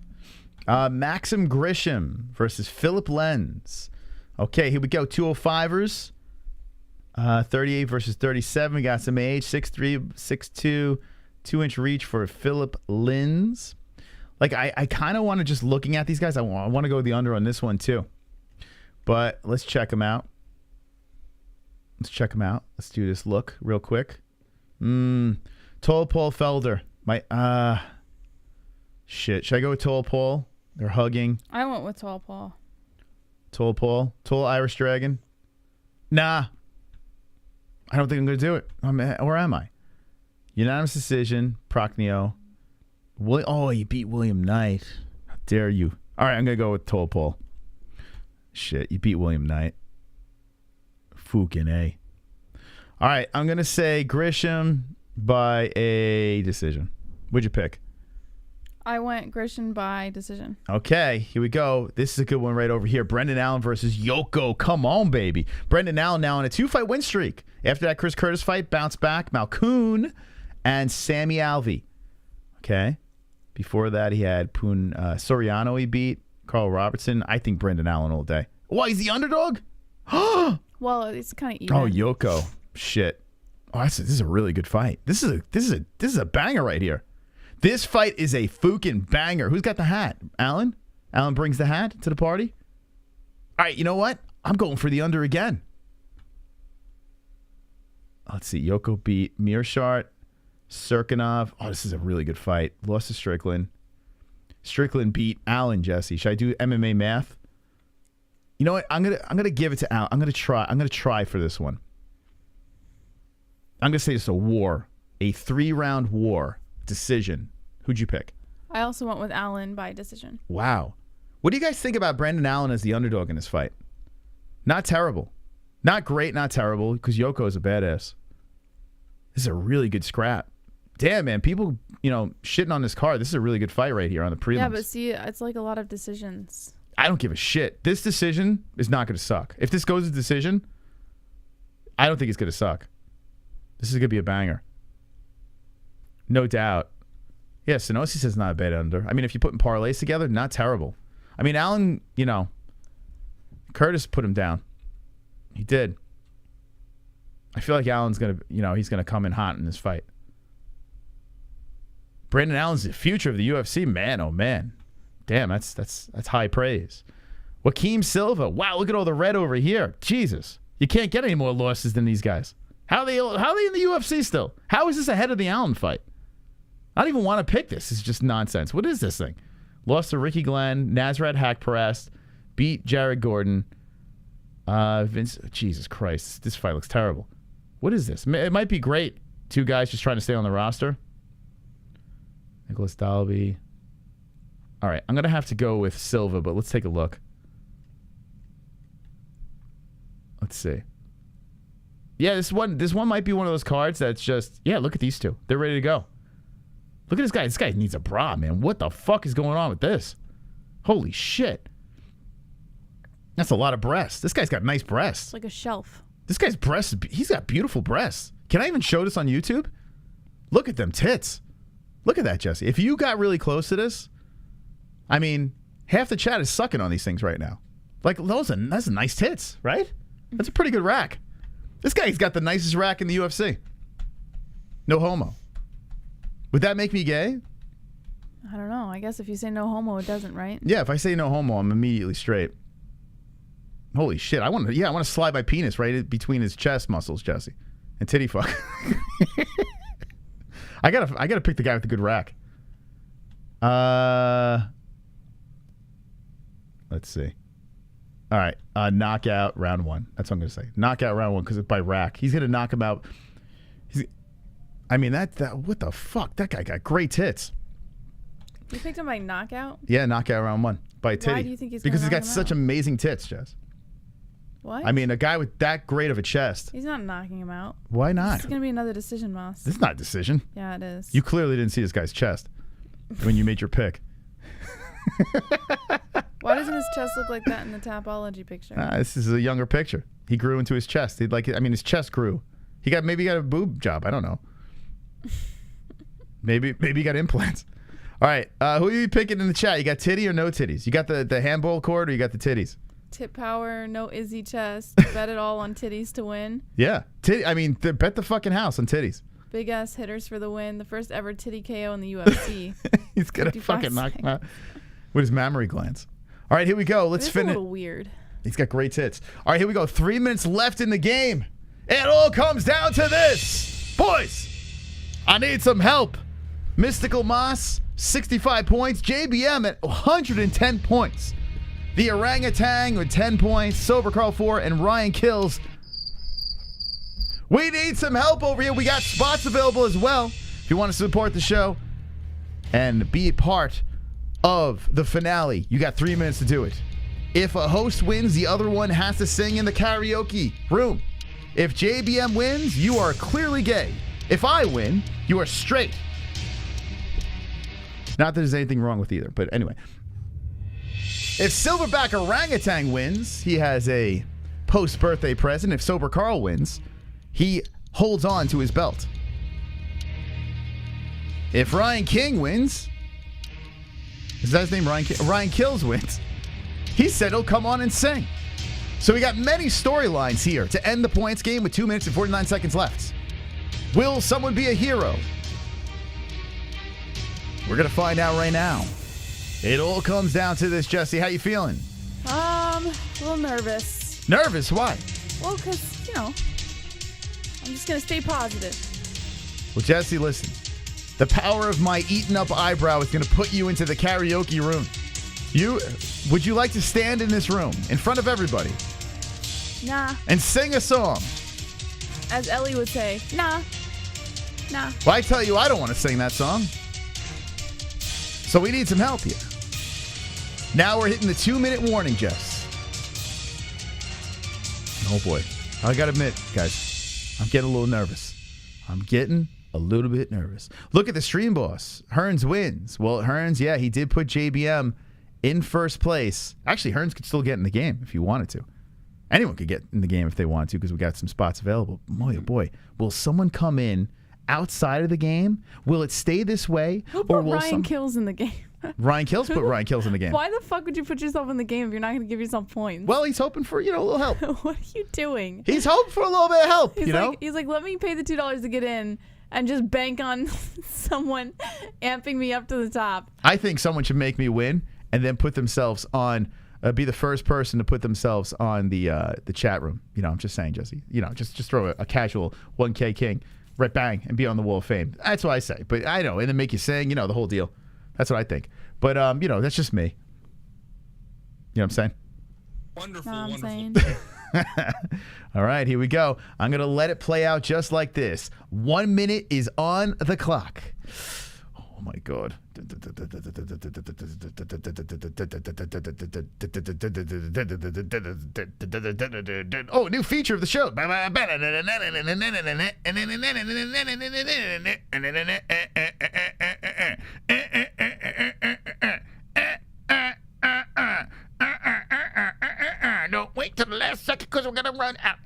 Maxim Grisham versus Philip Lenz. Okay, here we go. 205ers. 38 versus 37. We got some age. 6'3", 6'2", 2-inch reach for Philip Lenz. Like, I kind of want to, just looking at these guys, I want to go the under on this one too. But let's check them out. Let's do this look real quick. Tall Paul Felder. Shit. Should I go with Tall Paul? They're hugging. I went with Tall Paul. Tall Paul? Tall Irish Dragon? Nah. I don't think I'm going to do it. Where am I? Unanimous decision. Procneo. You beat William Knight. How dare you? All right, I'm going to go with Tall Paul. Shit, you beat William Knight. Fucking A. All right, I'm going to say Grisham by a decision. What'd you pick? I went Grisham by decision. Okay, here we go. This is a good one right over here. Brendan Allen versus Yoko. Come on, baby. Brendan Allen now on a 2-fight win streak. After that Chris Curtis fight, bounce back. Malkoon and Sammy Alvey. Okay. Before that, he had Soriano he beat. Carl Robertson. I think Brendan Allen all day. Why, he's the underdog? Well, it's kind of even. Oh, Yoko. Shit. Oh, this is a really good fight. This is a banger right here. This fight is a fucking banger. Who's got the hat? Allen? Allen brings the hat to the party? All right, you know what? I'm going for the under again. Let's see. Yoko beat Mearshart, Serkinov. Oh, this is a really good fight. Lost to Strickland. Strickland beat Allen, Jesse. Should I do MMA math? You know what? I'm gonna give it to Allen. I'm gonna try for this one. I'm gonna say it's a war, a 3-round war decision. Who'd you pick? I also went with Allen by decision. Wow. What do you guys think about Brandon Allen as the underdog in this fight? Not terrible. Not great, not terrible, because Yoko is a badass. This is a really good scrap. Damn, man. People, shitting on this card. This is a really good fight right here on the prelims. Yeah, but see, it's like a lot of decisions. I don't give a shit. This decision is not going to suck. If this goes to decision, I don't think it's going to suck. This is going to be a banger. No doubt. Yeah, Sonosi says not a bad under. I mean, if you put parlays together, not terrible. I mean, Allen, Curtis put him down. He did. I feel like Allen's going to, he's going to come in hot in this fight. Brandon Allen's the future of the UFC. Man, oh, man. Damn, that's high praise. Joaquim Silva. Wow, look at all the red over here. Jesus. You can't get any more losses than these guys. How are they in the UFC still? How is this ahead of the Allen fight? I don't even want to pick this. It's just nonsense. What is this thing? Lost to Ricky Glenn, Nasrat Hakparast, beat Jared Gordon. Vince, Jesus Christ. This fight looks terrible. What is this? It might be great. 2 guys just trying to stay on the roster. Nicholas Dalby. All right, I'm going to have to go with Silva, but let's take a look. Let's see. Yeah, this one might be one of those cards that's just, yeah, look at these two. They're ready to go. Look at this guy. This guy needs a bra, man. What the fuck is going on with this? Holy shit. That's a lot of breasts. This guy's got nice breasts. It's like a shelf. This guy's breasts, he's got beautiful breasts. Can I even show this on YouTube? Look at them tits. Look at that, Jesse. If you got really close to this, I mean, half the chat is sucking on these things right now. Like, that's nice tits, right? That's a pretty good rack. This guy's got the nicest rack in the UFC. No homo. Would that make me gay? I don't know. I guess if you say no homo, it doesn't, right? Yeah, if I say no homo, I'm immediately straight. Holy shit. I want to slide my penis right between his chest muscles, Jesse. And titty fuck. I gotta pick the guy with the good rack. Let's see. All right. Knockout round 1. That's what I'm gonna say. Knockout round 1 because it's by rack. He's gonna knock him out. What the fuck? That guy got great tits. You picked him by knockout? Yeah, knockout round 1 by titty. Why do you think he's because he's gonna got knock him such out? amazing tits, Jess. What? I mean, a guy with that great of a chest. He's not knocking him out. Why not? This is going to be another decision, Moss. This is not a decision. Yeah, it is. You clearly didn't see this guy's chest when you made your pick. Why doesn't his chest look like that in the Tapology picture? This is a younger picture. He grew into his chest. His chest grew. Maybe he got a boob job. I don't know. Maybe he got implants. All right. Who are you picking in the chat? You got titty or no titties? You got the handball cord or you got the titties? Tip power, no Izzy chest. Bet it all on titties to win. Yeah. Bet the fucking house on titties. Big ass hitters for the win. The first ever titty KO in the UFC. He's going to fucking knock him out with his mammary glands. All right, here we go. Let's finish. It's a little weird. He's got great tits. All right, here we go. 3 minutes left in the game. It all comes down to this. Boys, I need some help. Mystical Moss, 65 points. JBM at 110 points. The Orangutan with 10 points. Sober Carl 4 and Ryan Kills. We need some help over here. We got spots available as well. If you want to support the show and be a part of the finale, you got 3 minutes to do it. If a host wins, the other one has to sing in the karaoke room. If JBM wins, you are clearly gay. If I win, you are straight. Not that there's anything wrong with either, but anyway. If Silverback Orangutan wins, he has a post-birthday present. If Sober Carl wins, he holds on to his belt. If Ryan King wins, is that his name, Ryan King? Ryan Kills wins. He said he'll come on and sing. So we got many storylines here to end the points game with 2 minutes and 49 seconds left. Will someone be a hero? We're going to find out right now. It all comes down to this, Jesse. How you feeling? A little nervous. Nervous? Why? Well, because, I'm just going to stay positive. Well, Jesse, listen. The power of my eaten up eyebrow is going to put you into the karaoke room. Would you like to stand in this room in front of everybody? Nah. And sing a song? As Ellie would say, nah. Nah. Well, I tell you, I don't want to sing that song. So we need some help here. Now we're hitting the 2-minute warning, Jess. Oh boy. I gotta admit, guys, I'm getting a little nervous. I'm getting a little bit nervous. Look at the stream boss. Hearns wins. Well, Hearns, yeah, he did put JBM in first place. Actually, Hearns could still get in the game if he wanted to. Anyone could get in the game if they wanted to because we got some spots available. Boy, oh boy. Will someone come in outside of the game? Will it stay this way? Who put Ryan Kills in the game? Ryan Kills put Ryan Kills in the game. Why the fuck would you put yourself in the game if you're not going to give yourself points? Well, he's hoping for, a little help. What are you doing? He's hoping for a little bit of help, He's like, let me pay the $2 to get in and just bank on someone amping me up to the top. I think someone should make me win and then put themselves on, be the first person to put themselves on the chat room. I'm just saying, Jesse. Just throw a casual 1K king, right bang, and be on the Wall of Fame. That's what I say. But I know, and then make you sing, the whole deal. That's what I think. But, that's just me. You know what I'm saying? Wonderful, wonderful. All right, here we go. I'm going to let it play out just like this. 1 minute is on the clock. Oh, my God. Oh, new feature of the show. Don't wait till the last second because we're going to run out.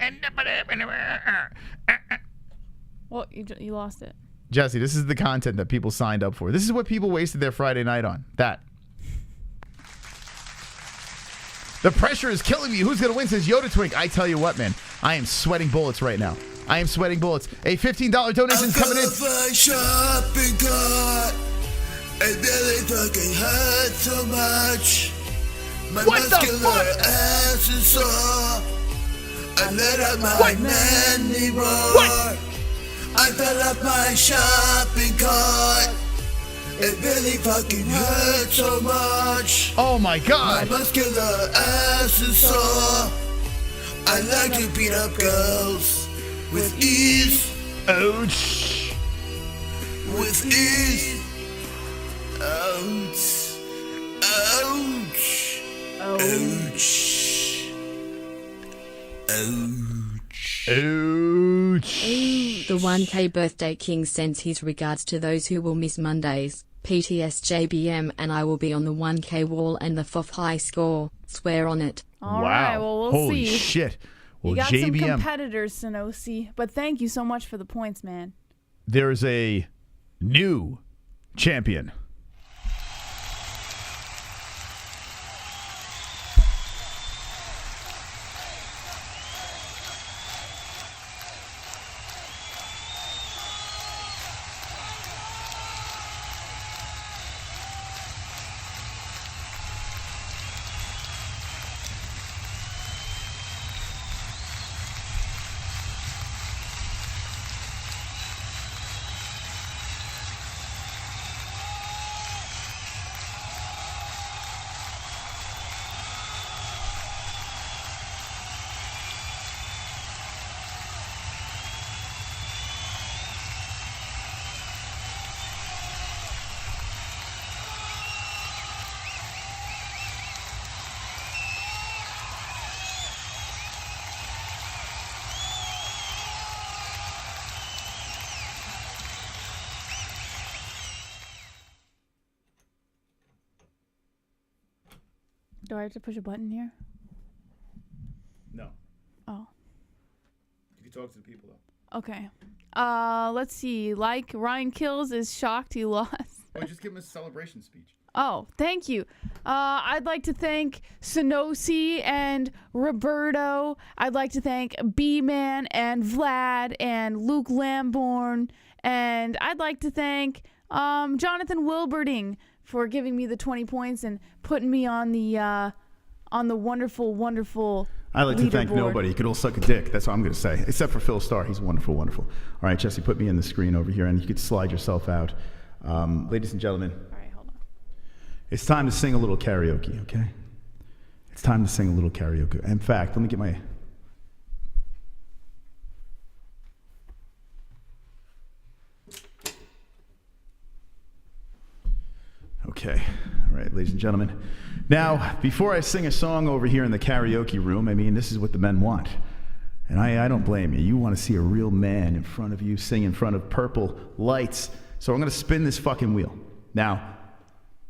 Well, you lost it. Jesse, this is the content that people signed up for. This is what people wasted their Friday night on. That. The pressure is killing me. Who's going to win, says Yoda Twink. I tell you what, man. I am sweating bullets right now. I am sweating bullets. A $15 donation is coming in. Shopping cart. It really fucking hurts so much. My muscular ass is sore. I let out my manly roar. I fell off my shopping cart. It really fucking hurts so much. Oh my God. My muscular ass is sore. I like to beat up girls with ease. Ouch. With ease. Ouch. Ouch. Ouch. Ouch. Ouch. The 1K birthday king sends his regards to those who will miss Mondays. PTS JBM and I will be on the 1K wall and the FOF high score. Swear on it. All right, well, we'll Holy see. Shit. Well, you got JBM, some competitors, Sanosi, but thank you so much for the points, man. there is a new champion. Do I have to push a button here? No. Oh. You can talk to the people, though. Okay. Let's see. Like Ryan Kills is shocked he lost. Well, just give him a celebration speech. Oh, thank you. I'd like to thank Sanosi and Roberto. I'd like to thank B-Man and Vlad and Luke Lamborn. And I'd like to thank Jonathan Wilberding for giving me the 20 points and putting me on the wonderful, wonderful I like to thank leaderboard. nobody. You could all suck a dick. That's what I'm going to say. Except for Phil Starr. He's wonderful, wonderful. All right, Jesse, put me in the screen over here, and you could slide yourself out. Ladies and gentlemen, it's time to sing a little karaoke, okay? It's time to sing a little karaoke. In fact, let me get my... Okay, all right, ladies and gentlemen. Now, before I sing a song over here in the karaoke room, I mean, this is what the men want. And I don't blame you. You want to see a real man in front of you sing in front of purple lights. So I'm going to spin this fucking wheel. Now,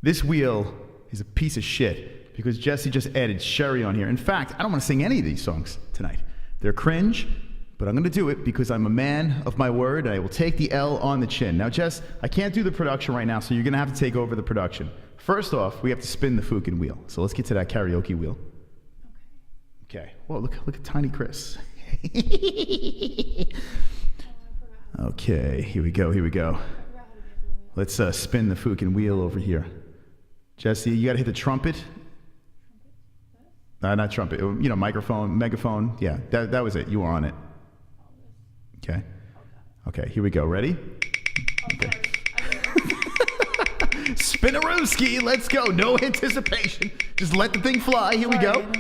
this wheel is a piece of shit because Jesse just added Sherry on here. In fact, I don't want to sing any of these songs tonight. They're cringe, but I'm going to do it because I'm a man of my word and I will take the L on the chin. Now, Jess, I can't do the production right now, so you're going to have to take over the production. First off, we have to spin the fucking wheel. So let's get to that karaoke wheel. Okay. Whoa, look at tiny Chris. Okay, here we go. Let's spin the fucking wheel over here. Jesse, you gotta hit the trumpet. Not trumpet, you know, microphone, megaphone. Yeah, that was it, you were on it. Okay, here we go, ready? Okay. Spin-a-rooski, let's go, no anticipation. Just let the thing fly, here we go.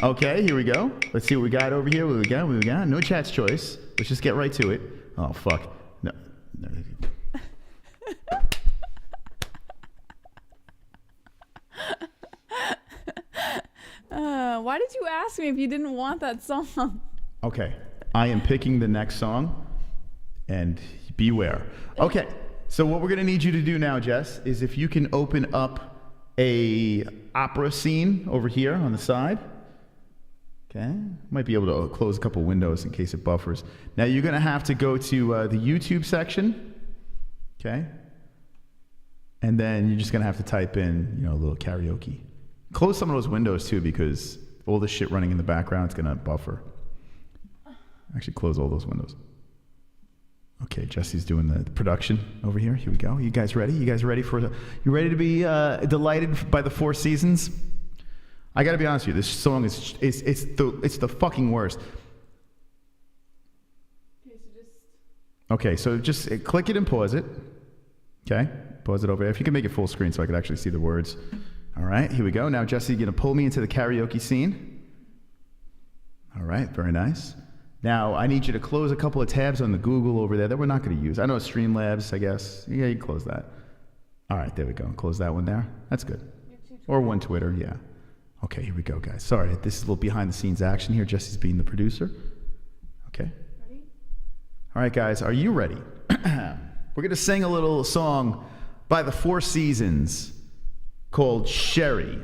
Okay, here we go. Let's see what we got over here. What we got? No chat's choice. Let's just get right to it. Oh, fuck. No. Why did you ask me if you didn't want that song? Okay, I am picking the next song, and beware. Okay, so what we're gonna need you to do now, Jess, is if you can open up a opera scene over here on the side. Okay, might be able to close a couple windows in case it buffers. Now you're gonna have to go to the YouTube section, okay? And then you're just gonna have to type in, you know, a little karaoke. Close some of those windows too, because all this shit running in the background, it's gonna buffer. Actually, close all those windows. Okay, Jesse's doing the production over here. Here we go. You guys ready? You ready to be delighted by the 4 seasons? I gotta be honest with you, this song is it's the fucking worst. Okay, so just click it and pause it. Okay, pause it over there. If you can make it full screen so I can actually see the words. All right, here we go. Now, Jesse, you're gonna pull me into the karaoke scene. All right, very nice. Now, I need you to close a couple of tabs on the Google over there that we're not gonna use. I know Streamlabs, I guess. Yeah, you can close that. All right, there we go. Close that one there. That's good. Or one Twitter, yeah. Okay, here we go, guys. Sorry, this is a little behind-the-scenes action here. Jesse's being the producer. Okay. Ready? All right, guys, are you ready? We're going to sing a little song by the 4 Seasons called Sherry.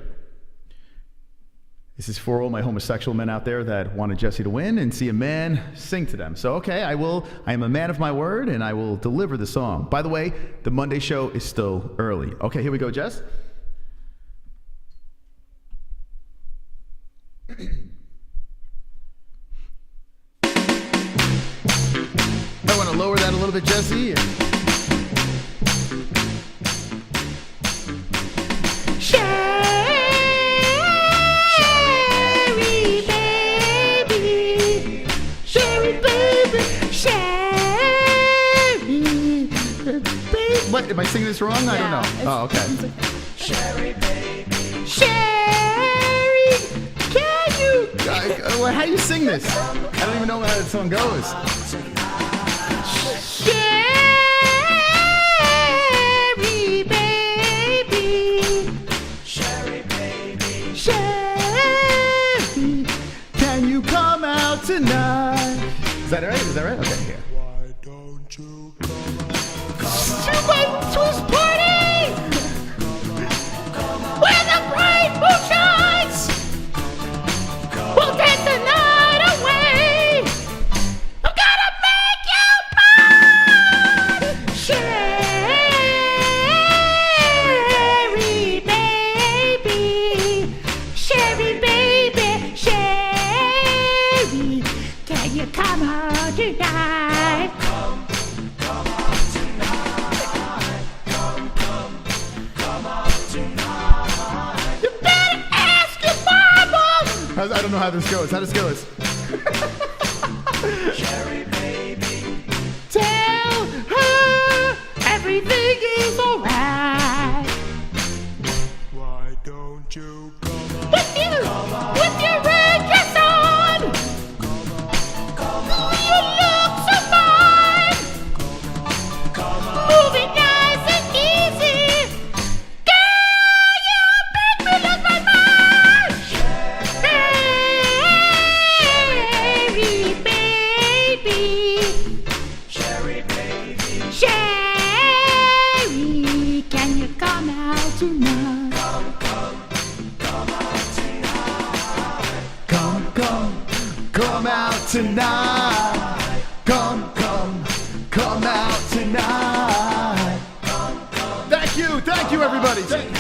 This is for all my homosexual men out there that wanted Jesse to win and see a man sing to them. So, okay, I am a man of my word, and I will deliver the song. By the way, the Monday show is still early. Okay, here we go, Jess. I want to lower that a little bit, Jesse. What, am I singing this wrong? Yeah, I don't know. Oh, okay. Sherry, baby. Sherry, can you? How do you sing this? I don't even know how that song goes. Sherry, baby. Sherry, baby. Sherry, can you come out tonight? Is that right? Is that right? Okay, here. Why don't you come out? To his party! Where the bright moon shines! We'll take the night away! I'm gonna make you mine! Sherry, baby! Sherry, baby! Sherry! Can you come out tonight? Come on tonight. Come on tonight. You better ask your mama. I don't know how this goes. How does this go? Sherry, baby. Tell her everything is tonight. Come out tonight. Thank you, everybody. Thank you.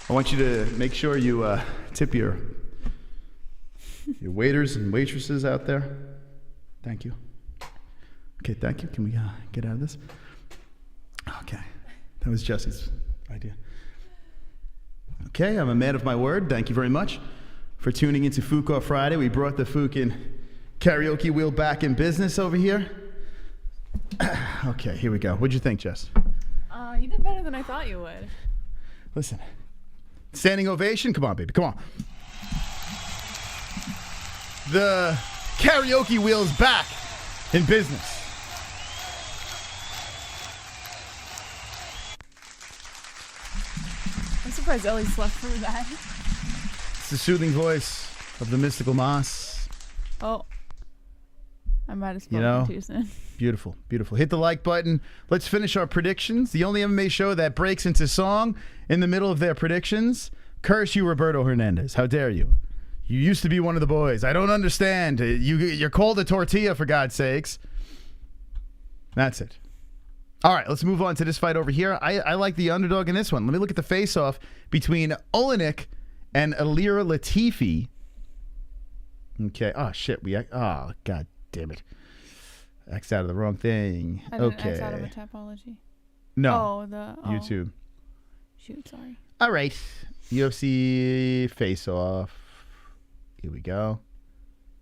I want you to make sure you tip your waiters and waitresses out there. Thank you. Okay, thank you. Can we get out of this? Okay, that was Jesse's idea. Okay, I'm a man of my word. Thank you very much for tuning into Fook Off Friday. We brought the Fookin' karaoke wheel back in business over here. Okay, here we go. What'd you think, Jess? You did better than I thought you would. Listen, standing ovation. Come on, baby. Come on. The karaoke wheel's back in business. I'm surprised Ellie slept through that. It's the soothing voice of the mystical Moss. Oh. I might have spoken too soon. Beautiful, beautiful. Hit the like button. Let's finish our predictions. The only MMA show that breaks into song in the middle of their predictions. Curse you, Roberto Hernandez. How dare you? You used to be one of the boys. I don't understand. You're called a tortilla, for God's sakes. That's it. All right, let's move on to this fight over here. I like the underdog in this one. Let me look at the face-off between Olenek and Alira Latifi. Okay. Oh, shit. Oh, God damn it. X out of the wrong thing. I didn't Okay. X out of a Tapology. No. Oh, YouTube. Shoot, sorry. All right. UFC face-off. Here we go.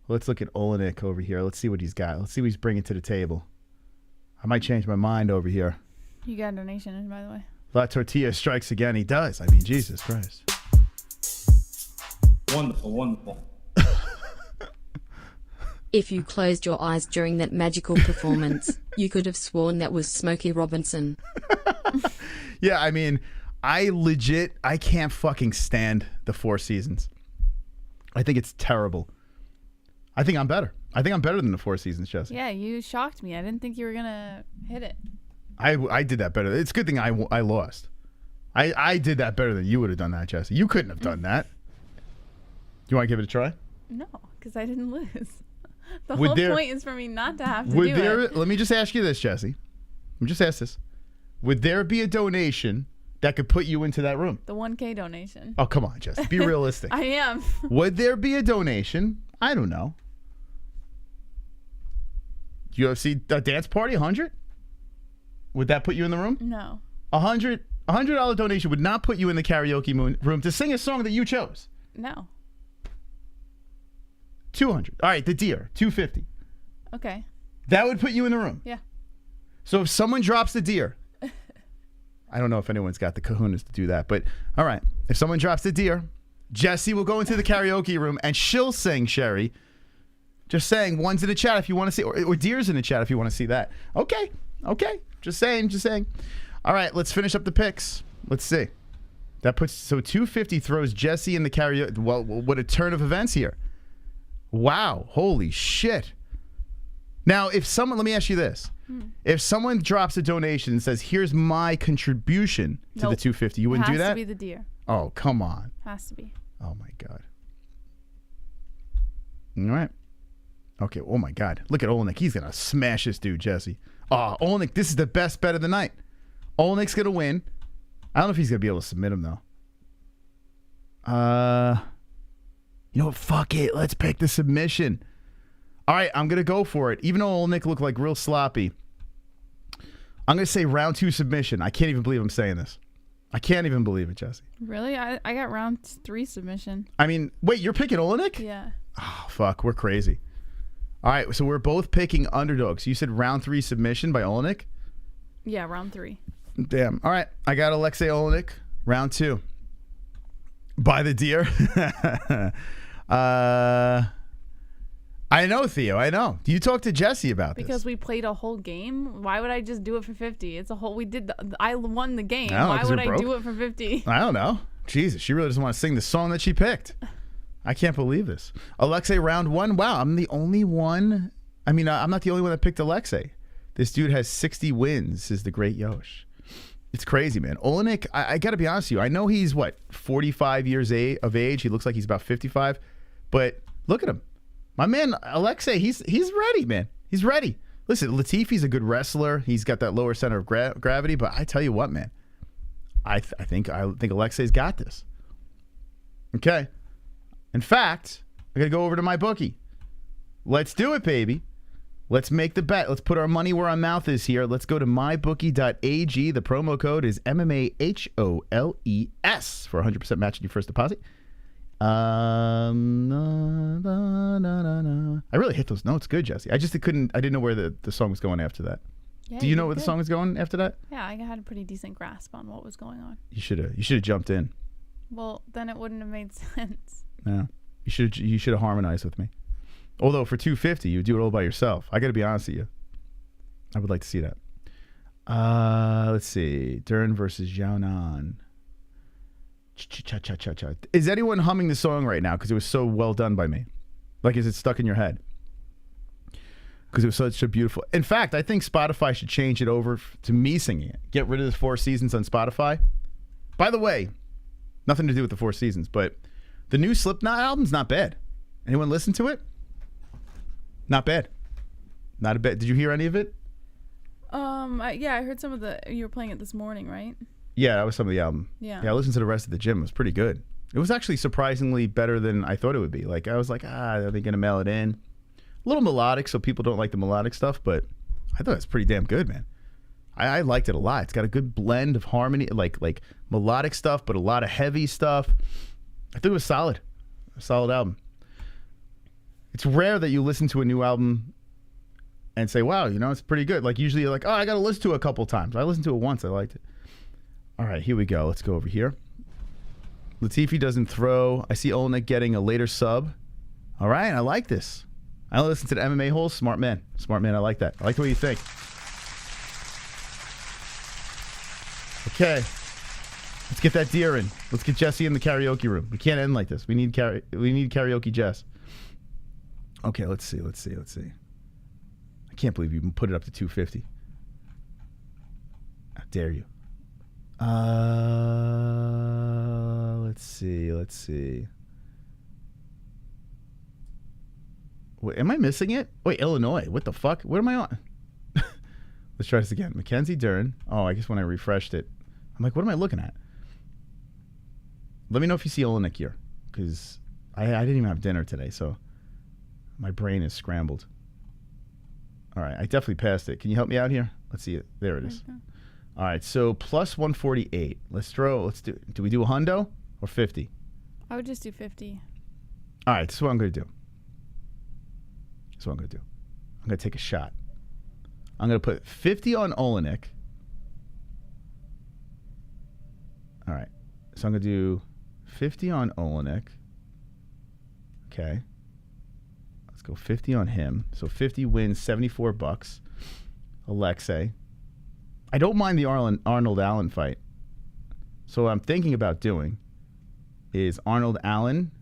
Let's look at Olenek over here. Let's see what he's got. Let's see what he's bringing to the table. I might change my mind over here. You got a donation in, by the way. La Tortilla strikes again. He does. I mean, Jesus Christ. Wonderful, wonderful. If you closed your eyes during that magical performance, you could have sworn that was Smokey Robinson. Yeah, I mean, I can't fucking stand the Four Seasons. I think it's terrible. I think I'm better. I think I'm better than the Four Seasons, Jesse. Yeah, you shocked me. I didn't think you were going to hit it. I did that better. It's a good thing I lost. I did that better than you would have done that, Jesse. You couldn't have done that. You want to give it a try? No, because I didn't lose. The whole point is for me not to have to do it. Let me just ask you this, Jesse. Let me just ask this. Would there be a donation that could put you into that room? The 1K donation. Oh, come on, Jesse. Be realistic. I am. Would there be a donation? I don't know. UFC dance party, 100? Would that put you in the room? No. $100 donation would not put you in the karaoke room to sing a song that you chose. No. 200. All right, the deer, 250. Okay. That would put you in the room. Yeah. So if someone drops the deer, I don't know if anyone's got the kahunas to do that, but all right. If someone drops the deer, Jesse will go into the karaoke room and she'll sing, Sherry. Just saying, one's in the chat if you want to see, or deer's in the chat if you want to see that. Okay. Just saying. All right, let's finish up the picks. Let's see. That puts, so 250 throws Jesse in the karaoke. Well, what a turn of events here. Wow, holy shit. Now, if someone, let me ask you this. If someone drops a donation and says, here's my contribution to the 250, you wouldn't do that? Has to be the deer. Oh, come on. Has to be. Oh, my God. All right. Okay, oh, my God. Look at Olenek. He's going to smash this dude, Jesse. Oh, Olenek, this is the best bet of the night. Olenek's going to win. I don't know if he's going to be able to submit him, though. You know what? Fuck it. Let's pick the submission. All right, I'm going to go for it. Even though Olenek looked like real sloppy, I'm going to say round 2 submission. I can't even believe I'm saying this. I can't even believe it, Jesse. Really? I got round 3 submission. I mean, wait, you're picking Olenek? Yeah. Oh, fuck. We're crazy. All right, so we're both picking underdogs. You said round 3 submission by Olenek? Yeah, round 3. Damn. All right, I got Alexei Olenek, round 2. By the deer. I know, Theo. I know. You talked to Jesse about this. Because we played a whole game. Why would I just do it for 50? It's a whole. We did. I won the game. Why would I do it for 50? I don't know. Jesus, she really doesn't want to sing the song that she picked. I can't believe this. Alexei, round 1. Wow, I'm the only one. I mean, I'm not the only one that picked Alexei. This dude has 60 wins. Is the great Yosh. It's crazy, man. Olenek, I got to be honest with you. I know he's, 45 years of age. He looks like he's about 55. But look at him. My man, Alexei, he's ready, man. He's ready. Listen, Latifi's a good wrestler. He's got that lower center of gravity. But I tell you what, man. I think Alexei's got this. Okay. In fact, I got to go over to my bookie. Let's do it, baby. Let's make the bet. Let's put our money where our mouth is here. Let's go to mybookie.ag. The promo code is MMAHOLES for 100% match in your first deposit. I really hit those notes good, Jesse. I didn't know where the song was going after that. Yeah, Do you know where the song was going after that? Yeah, I had a pretty decent grasp on what was going on. You should have jumped in. Well, then it wouldn't have made sense. No. You should have harmonized with me. Although for $250, you do it all by yourself. I got to be honest with you. I would like to see that. Let's see. Dern versus Xiaonan. Cha-cha-cha-cha-cha. Is anyone humming the song right now? Because it was so well done by me. Like, is it stuck in your head? Because it was such a beautiful... In fact, I think Spotify should change it over to me singing it. Get rid of the 4 Seasons on Spotify. By the way, nothing to do with the 4 Seasons, but the new Slipknot album's not bad. Anyone listen to it? Not bad. Not a bad. Did you hear any of it? Yeah, I heard some of you were playing it this morning, right? Yeah, that was some of the album. Yeah. Yeah, I listened to the rest of the gym. It was pretty good. It was actually surprisingly better than I thought it would be. Like, I was like, are they going to mail it in? A little melodic, so people don't like the melodic stuff, but I thought it was pretty damn good, man. I liked it a lot. It's got a good blend of harmony, like melodic stuff, but a lot of heavy stuff. I think it was solid. A solid album. It's rare that you listen to a new album and say, wow, it's pretty good. Like, usually you're like, oh, I got to listen to it a couple times. I listened to it once. I liked it. All right, here we go. Let's go over here. Latifi doesn't throw. I see Olenek getting a later sub. All right, I like this. I listen to the MMA-Holes. Smart man. Smart man. I like that. I like the way you think. Okay. Let's get that deer in. Let's get Jesse in the karaoke room. We can't end like this. We need karaoke Jess. Okay, let's see. I can't believe you put it up to 250. How dare you? Let's see. Wait, am I missing it? Wait, Illinois. What the fuck? What am I on? Let's try this again. Mackenzie Dern. Oh, I guess when I refreshed it, I'm like, what am I looking at? Let me know if you see Olenek here, because I didn't even have dinner today, so my brain is scrambled. All right, I definitely passed it. Can you help me out here? Let's see it. There it is. Okay. All right, so plus 148. Let's do we do a hundo or 50? I would just do 50. All right, this is what I'm going to do. I'm going to take a shot. I'm going to put 50 on Olenek. All right, so I'm going to do 50 on Olenek. Okay. Let's go 50 on him. So 50 wins $74. Alexei. I don't mind the Arnold Allen fight. So what I'm thinking about doing is Brendan Allen.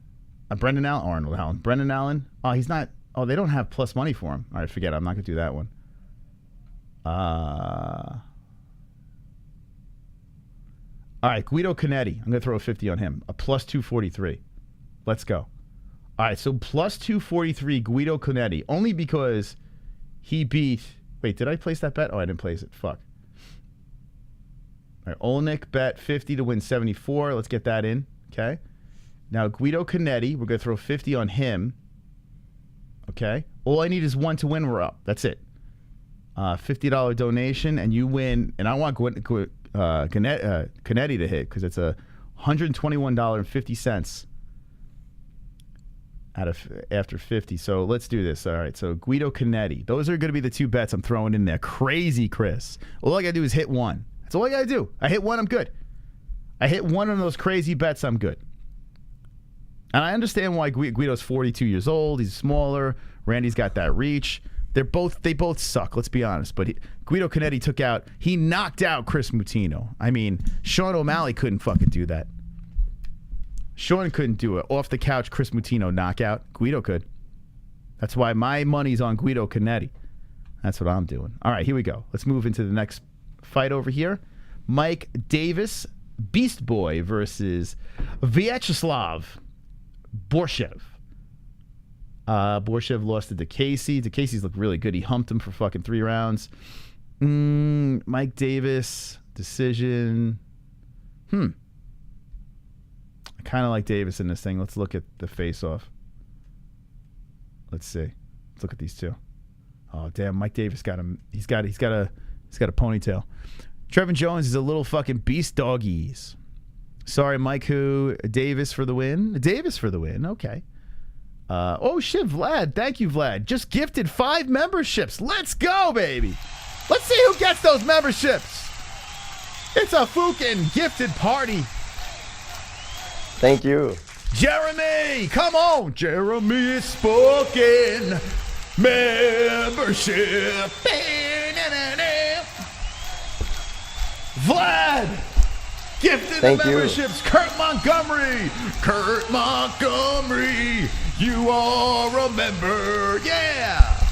Oh, he's not. Oh, they don't have plus money for him. All right, forget it. I'm not going to do that one. All right, Guido Canetti. I'm going to throw a 50 on him. A plus 243. Let's go. All right, so plus 243 Guido Canetti. Only because he beat... Wait, did I place that bet? Oh, I didn't place it. Fuck. All right, Olenek bet 50 to win 74. Let's get that in. Okay. Now, Guido Canetti, we're going to throw 50 on him. Okay. All I need is 1 to win. We're up. That's it. $50 donation, and you win. And I want Canetti to hit because it's a $121.50 after 50. So let's do this. All right. So Guido Canetti. Those are going to be the 2 bets I'm throwing in there. Crazy, Chris. All I got to do is hit 1. That's all I got to do. I hit 1, I'm good. I hit 1 of those crazy bets, I'm good. And I understand why Guido's 42 years old. He's smaller. Randy's got that reach. They both suck, let's be honest. But Guido Canetti he knocked out Chris Mutino. I mean, Sean O'Malley couldn't fucking do that. Sean couldn't do it. Off the couch, Chris Mutino knockout. Guido could. That's why my money's on Guido Canetti. That's what I'm doing. All right, here we go. Let's move into the next fight over here. Mike Davis, Beast Boy versus Vyacheslav Borshev. Borshev lost to DeCasey. DeCasey's looked really good. He humped him for fucking 3 rounds. Mike Davis, decision. I kind of like Davis in this thing. Let's look at the face-off. Let's see. Let's look at these two. Oh damn, Mike Davis got him. He's got a ponytail. Trevin Jones is a little fucking beast doggies. Sorry, Mike. Who? Davis for the win. Davis for the win. Okay. Oh shit, Vlad. Thank you, Vlad. Just gifted 5 memberships. Let's go, baby. Let's see who gets those memberships. It's a fucking gifted party. Thank you. Jeremy, come on. Jeremy is spoken. Membership. Vlad, gifted the memberships. Kurt Montgomery. Kurt Montgomery, you are a member. Yeah.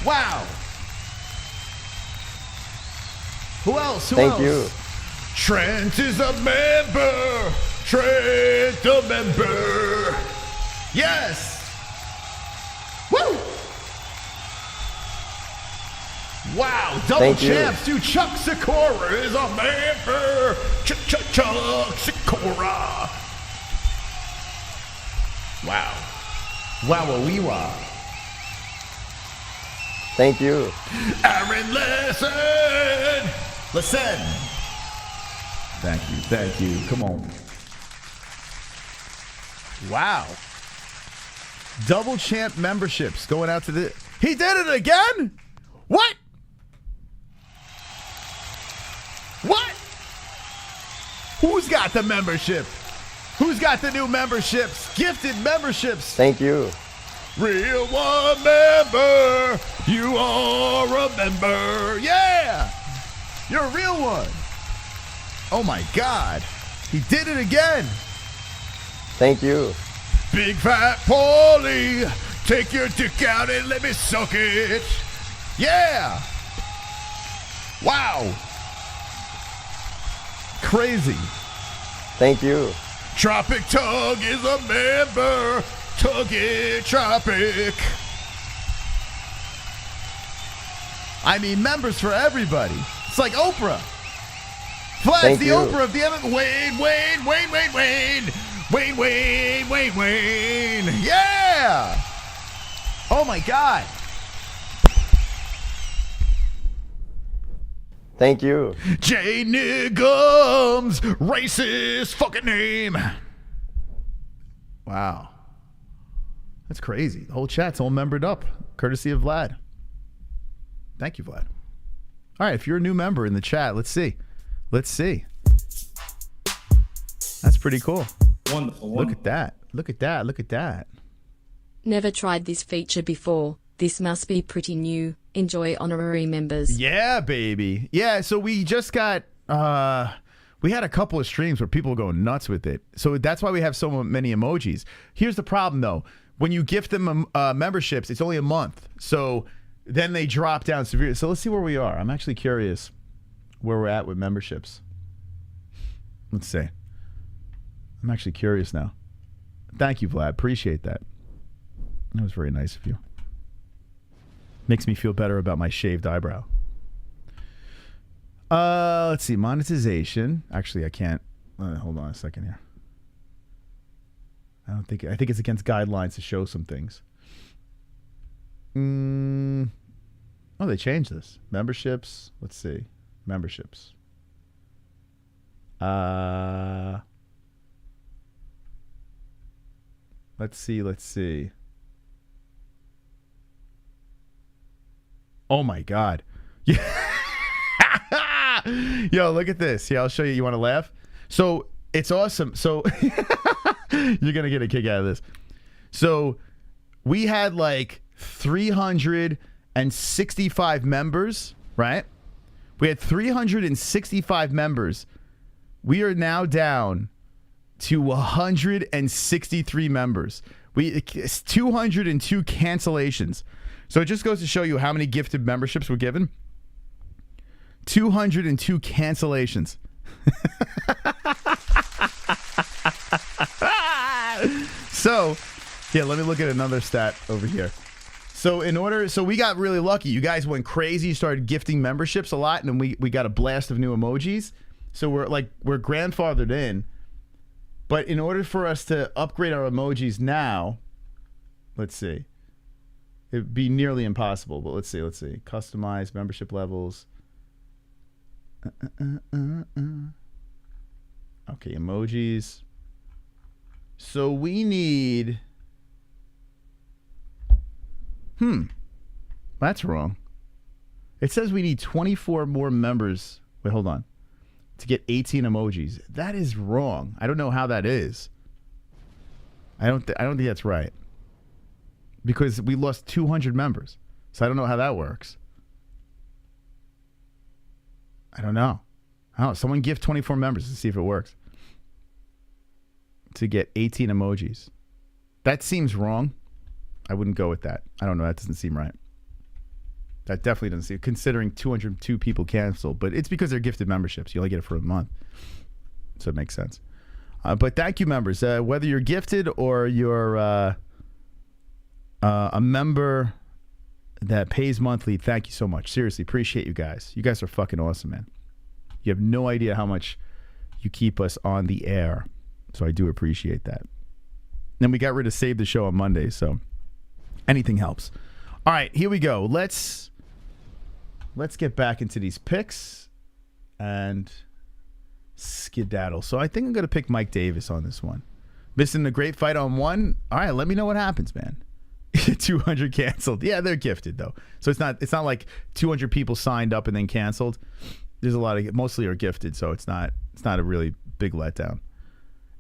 Wow. Who else? Thank you. Trent is a member. Trent a member. Yes. Woo. Wow, double champs, dude. Chuck Sikora is a member. Chuck Sikora. Wow. Wow. Thank you. Aaron Lesson. Thank you. Come on. Wow. Double champ memberships going out to the... He did it again? What? Who's got the membership? Who's got the new memberships? Gifted memberships. Thank you. Real one member. You are a member. Yeah. You're a real one. Oh my God. He did it again. Thank you. Big Fat Paulie. Take your dick out and let me suck it. Yeah. Wow. Crazy. Thank you. Tropic Tug is a member. Tug it, Tropic. I mean, members for everybody. It's like Oprah. Vlad's the Oprah of the MMA. Wayne. Yeah. Oh my God. Thank you. J. Niggums, racist fucking name. Wow. That's crazy. The whole chat's all membered up, courtesy of Vlad. Thank you, Vlad. All right, if you're a new member in the chat, let's see. That's pretty cool. Wonderful. Look at that. Look at that. Never tried this feature before. This must be pretty new. Enjoy, honorary members. Yeah, baby. Yeah, so we just got... we had a couple of streams where people go nuts with it. So that's why we have so many emojis. Here's the problem, though. When you gift them memberships, it's only a month. So then they drop down severely. So let's see where we are. I'm actually curious where we're at with memberships. Let's see. I'm actually curious now. Thank you, Vlad. Appreciate that. That was very nice of you. Makes me feel better about my shaved eyebrow. Let's see. Monetization. Actually, I can't. Hold on a second here. I think it's against guidelines to show some things. Oh, they changed this. Memberships. Let's see. Memberships. Let's see. Oh my God. Yo, look at this. Yeah, I'll show you. You want to laugh? So it's awesome. So you're going to get a kick out of this. So we had like 365 members, right? We had 365 members. We are now down to 163 members. It's 202 cancellations. So it just goes to show you how many gifted memberships were given. 202 cancellations. So, yeah, let me look at another stat over here. So we got really lucky. You guys went crazy, started gifting memberships a lot, and then we got a blast of new emojis. So we're grandfathered in. But in order for us to upgrade our emojis now, let's see. It'd be nearly impossible, but let's see. Customize membership levels. Okay, emojis. So we need... That's wrong. It says we need 24 more members. Wait, hold on. To get 18 emojis. That is wrong. I don't know how that is. I don't think that's right. Because we lost 200 members. So I don't know how that works. I don't know. Someone give 24 members to see if it works. To get 18 emojis. That seems wrong. I wouldn't go with that. I don't know. That doesn't seem right. That definitely doesn't seem, considering 202 people canceled. But it's because they're gifted memberships. You only get it for a month. So it makes sense. But thank you, members. Whether you're gifted or you're a member that pays monthly, thank you so much. Seriously, appreciate you guys. You guys are fucking awesome, man. You have no idea how much you keep us on the air. So I do appreciate that. Then we got rid of Save the Show on Monday, so anything helps. All right, here we go. Let's get back into these picks and skedaddle. So I think I'm going to pick Mike Davis on this one. Missing a great fight on one. All right, let me know what happens, man. 200 canceled. Yeah, they're gifted though. So it's not like 200 people signed up and then canceled. There's a lot of, mostly are gifted, so it's not a really big letdown.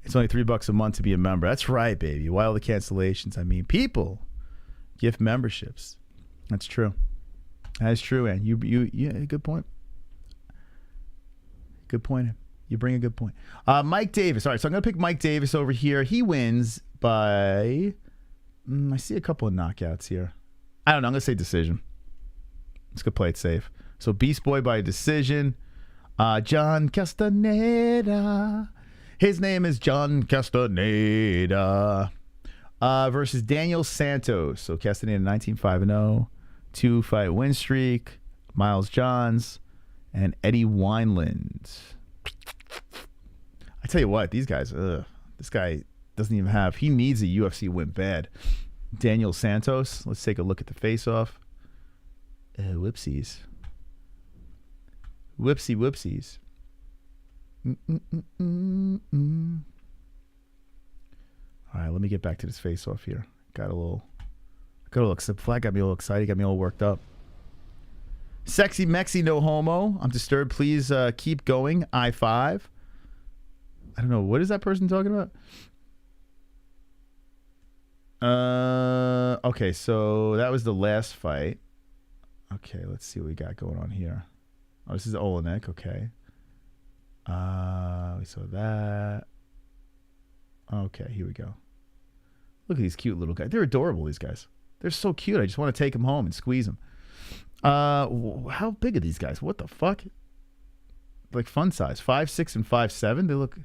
It's only $3 a month to be a member. That's right, baby. Why all the cancellations? I mean, people gift memberships. That's true. That is true, and you good point. Good point. You bring a good point. Mike Davis. All right, so I'm going to pick Mike Davis over here. He wins by, I see a couple of knockouts here. I don't know. I'm going to say decision. Let's go play it safe. So Beast Boy by decision. John Castaneda. His name is John Castaneda. Versus Daniel Santos. So Castaneda 19-5-0. 2-fight win streak. Miles Johns and Eddie Wineland. I tell you what, these guys, this guy doesn't even have, he needs a UFC win bad. Daniel Santos, let's take a look at the face-off. Whoopsies. Whoopsies. All right, let me get back to this face-off here. Got a little flag, got me a little excited, got me all worked up. Sexy Mexi no homo. I'm disturbed. Please keep going. I5. I don't know. What is that person talking about? Okay, so that was the last fight. Okay, let's see what we got going on here. Oh, this is Olenek. Okay. We saw that. Okay, here we go. Look at these cute little guys. They're adorable, these guys. They're so cute. I just want to take them home and squeeze them. How big are these guys? What the fuck? Like fun size. 5'6" and 5'7". They look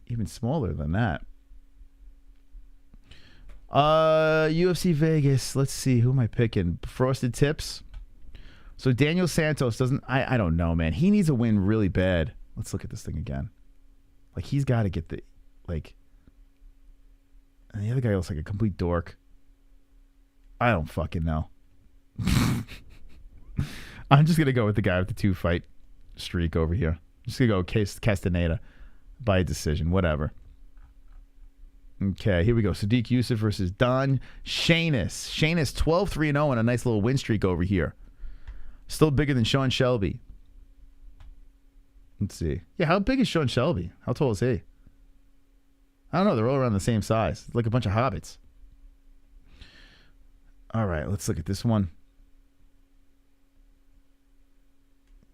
even smaller than that. UFC Vegas. Let's see. Who am I picking? Frosted Tips. So Daniel Santos doesn't... I don't know, man. He needs a win really bad. Let's look at this thing again. Like, he's got to get the... Like... And the other guy looks like a complete dork. I don't fucking know. I'm just going to go with the guy with the 2-fight streak over here. I'm just going to go Castaneda by decision. Whatever. Okay, here we go. Sadiq Yusuf versus Don Shanis. Shanis 12-3-0 and a nice little win streak over here. Still bigger than Sean Shelby. Let's see. Yeah, how big is Sean Shelby? How tall is he? I don't know. They're all around the same size. It's like a bunch of hobbits. All right, let's look at this one.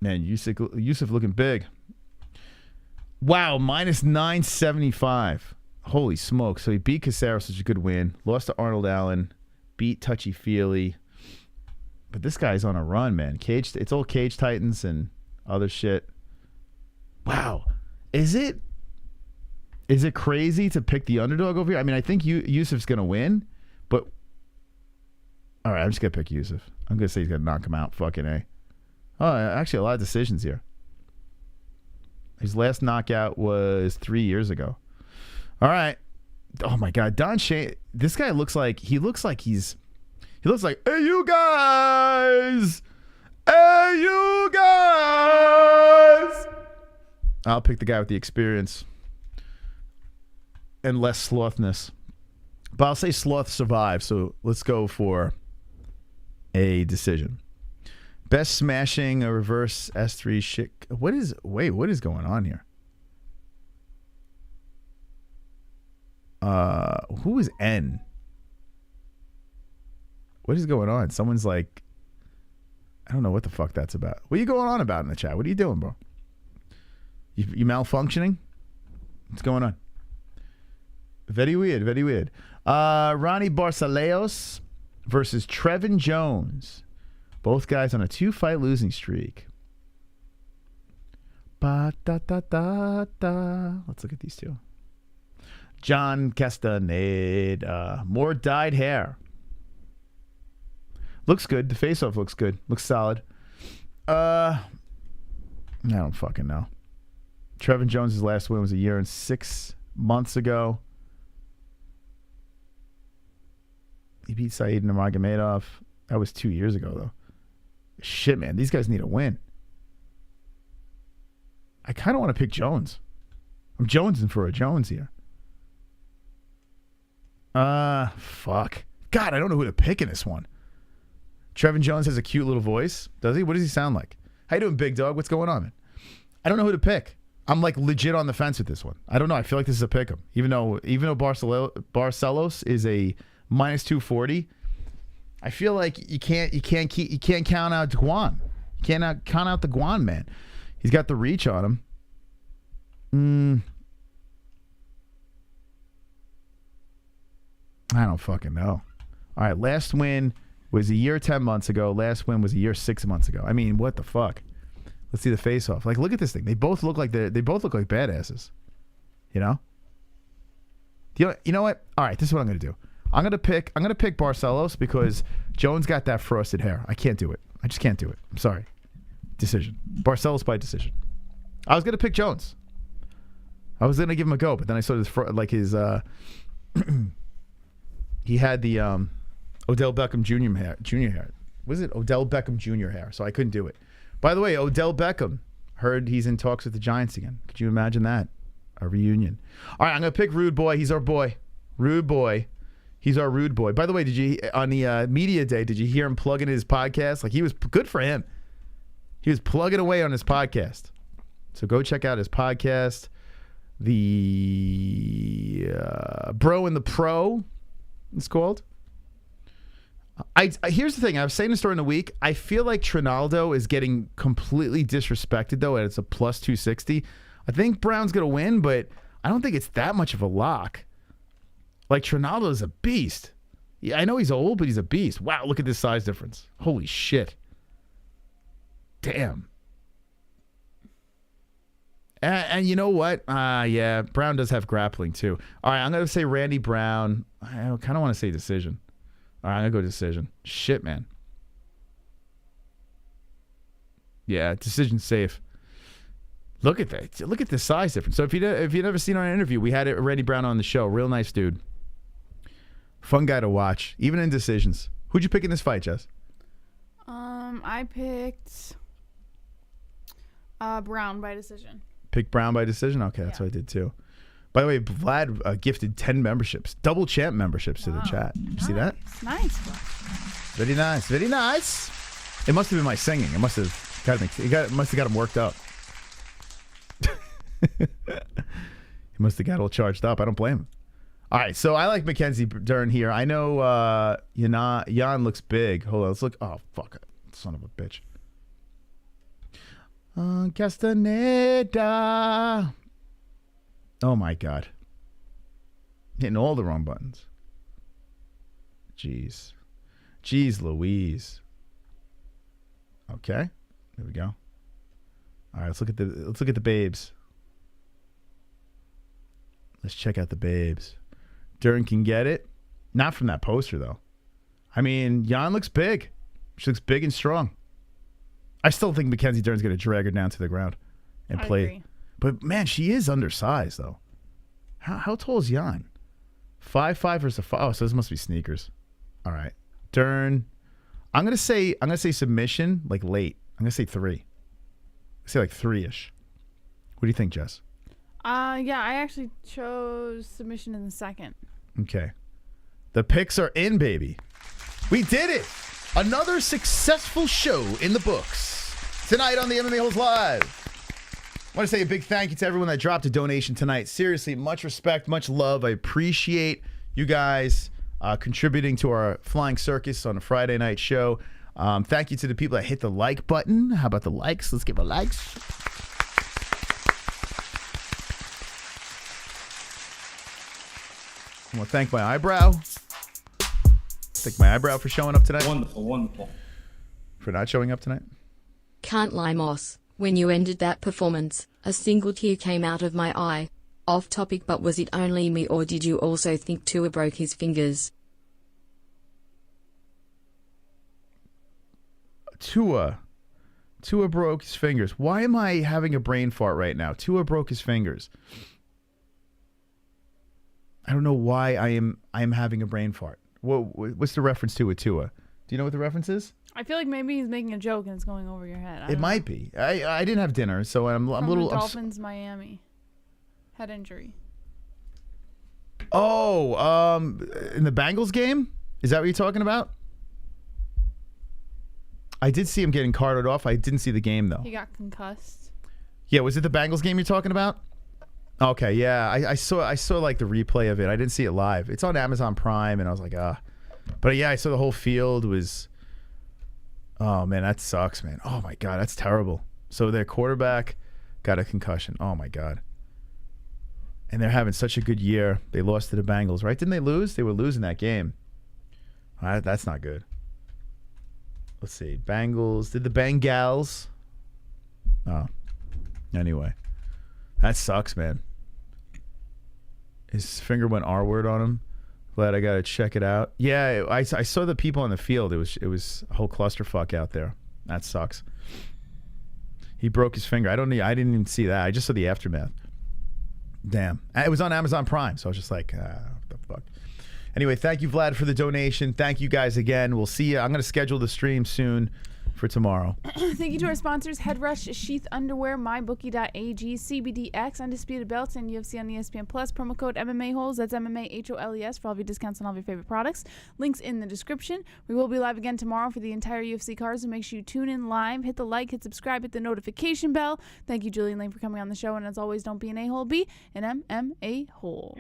Man, Yusuf looking big. Wow, minus 975. Holy smoke. So he beat Caceres, which is a good win. Lost to Arnold Allen. Beat Touchy Feely. But this guy's on a run, man. It's all Cage Titans and Other shit. Wow. Is it crazy to pick the underdog over here? I mean, I think Yusuf's going to win, but... All right, I'm just going to pick Yusuf. I'm going to say he's going to knock him out. Fucking A. Oh, actually, a lot of decisions here. His last knockout was 3 years ago. All right. Oh, my God. Don Shane... This guy looks like... He looks like, hey, you guys! Hey, you guys! I'll pick the guy with the experience and less slothness. But I'll say sloth survives, so let's go for a decision. Best smashing, a reverse S3 shit. What is going on here? Who is N? What is going on? Someone's like, I don't know what the fuck that's about. What are you going on about in the chat? What are you doing, bro? You malfunctioning? What's going on? Very weird, very weird. Ronnie Barcelos versus Trevin Jones. Both guys on a 2-fight losing streak. Ba-da-da-da-da. Let's look at these two. John Castaneda. More dyed hair. Looks good. The face-off looks good. Looks solid. I don't fucking know. Trevin Jones' last win was 1 year and 6 months ago. He beat Said Nurmagomedov. That was 2 years ago, though. Shit, man. These guys need a win. I kind of want to pick Jones. I'm jonesing for a Jones here. Fuck. God, I don't know who to pick in this one. Trevin Jones has a cute little voice. Does he? What does he sound like? How you doing, big dog? What's going on, man? I don't know who to pick. I'm like legit on the fence with this one. I don't know. I feel like this is a pick 'em. Even though Barcelos is a minus 240, I feel like you can't count out Guan. You can't count out the Guan man. He's got the reach on him. I don't fucking know. All right, last win was 1 year 10 months ago. Last win was 1 year 6 months ago. I mean, what the fuck? Let's see the face off. Like, look at this thing. They both look like badasses. You know? You know what? All right, this is what I'm gonna do. I'm gonna pick Barcelos because Jones got that frosted hair. I can't do it. I just can't do it. I'm sorry. Decision. Barcelos by decision. I was gonna pick Jones. I was gonna give him a go, but then I saw his he had the Odell Beckham Jr. hair. Was it Odell Beckham Jr. hair? So I couldn't do it. By the way, Odell Beckham, heard he's in talks with the Giants again. Could you imagine that? A reunion. All right, I'm going to pick Rude Boy. He's our boy. Rude Boy. He's our Rude Boy. By the way, on the media day, did you hear him plugging his podcast? Like, he was good for him. He was plugging away on his podcast. So go check out his podcast. The Bro and the Pro, it's called. Here's the thing. I was saying this during the week. I feel like Trinaldo is getting completely disrespected, though, and it's a plus 260. I think Brown's going to win, but I don't think it's that much of a lock. Like, Trinaldo is a beast. Yeah, I know he's old, but he's a beast. Wow, look at this size difference. Holy shit. Damn. And you know what? Yeah, Brown does have grappling, too. All right, I'm going to say Randy Brown. I kind of want to say decision. All right, I'm going to go decision. Shit, man. Yeah, decision safe. Look at that. Look at the size difference. So if you've never seen our interview, we had Randy Brown on the show. Real nice dude. Fun guy to watch, even in decisions. Who'd you pick in this fight, Jess? I picked Brown by decision. Pick Brown by decision? Okay, that's what I did too. By the way, Vlad gifted 10 memberships, double champ memberships to the chat. You see that? Nice. Very nice. Very nice. It must have been my singing. It must have got him worked up. He must have got all charged up. I don't blame him. All right, so I like Mackenzie Dern here. I know Yan looks big. Hold on, let's look. Oh, fuck. Son of a bitch. Castaneda. Oh, my God. Hitting all the wrong buttons. Jeez. Jeez Louise. Okay. There we go. All right, let's look at the babes. Let's check out the babes. Dern can get it. Not from that poster though. I mean, Yan looks big. She looks big and strong. I still think Mackenzie Dern's going to drag her down to the ground and play. Agree. But man, she is undersized though. How tall is Yan? 5'5" versus 5. Oh, so this must be sneakers. All right, Dern. I'm gonna say submission like late. I'm gonna say 3. Say like 3-ish. What do you think, Jess? Yeah, I actually chose submission in the second. Okay. The picks are in, baby. We did it. Another successful show in the books. Tonight on the MMA-Holes Live. I want to say a big thank you to everyone that dropped a donation tonight. Seriously, much respect, much love. I appreciate you guys contributing to our flying circus on a Friday night show. Thank you to the people that hit the like button. How about the likes? Let's give a likes. I want to thank my eyebrow. Thank my eyebrow for showing up tonight. Wonderful, wonderful. For not showing up tonight. Can't lie, Moss. When you ended that performance, a single tear came out of my eye. Off topic, but was it only me or did you also think Tua broke his fingers? Tua broke his fingers. Why am I having a brain fart right now? Tua broke his fingers. I don't know why I am having a brain fart. What's the reference to with Tua? Do you know what the reference is? I feel like maybe he's making a joke and it's going over your head. It might be. I didn't have dinner, so I'm a little. Dolphins, Miami, head injury. Oh, in the Bengals game? Is that what you're talking about? I did see him getting carted off. I didn't see the game though. He got concussed. Yeah, was it the Bengals game you're talking about? Okay, yeah, I saw like the replay of it. I didn't see it live. It's on Amazon Prime, and I was like, But yeah, I saw the whole field was. Oh man, that sucks, man. Oh my God, that's terrible. So their quarterback got a concussion. Oh my God. And they're having such a good year. They lost to the Bengals, right? Didn't they lose? They were losing that game. That's not good. Let's see. Bengals. Did the Bengals? Oh. Anyway. That sucks, man. His finger went R-word on him. Glad I got to check it out. Yeah, I saw the people on the field. It was a whole clusterfuck out there. That sucks. He broke his finger. I didn't even see that. I just saw the aftermath. Damn. It was on Amazon Prime, so I was just like, what the fuck. Anyway, thank you, Vlad, for the donation. Thank you guys again. We'll see you. I'm going to schedule the stream soon for tomorrow. Thank you to our sponsors, Headrush, Sheath Underwear, MyBookie.ag, CBDX, Undisputed Belts, and UFC on ESPN Plus. Promo code MMA-Holes. That's MMA-HOLES for all of your discounts on all of your favorite products. Links in the description. We will be live again tomorrow for the entire UFC card, so make sure you tune in live. Hit the like, hit subscribe, hit the notification bell. Thank you, Julian Lane, for coming on the show. And as always, don't be an a-hole, be an MMA-Hole.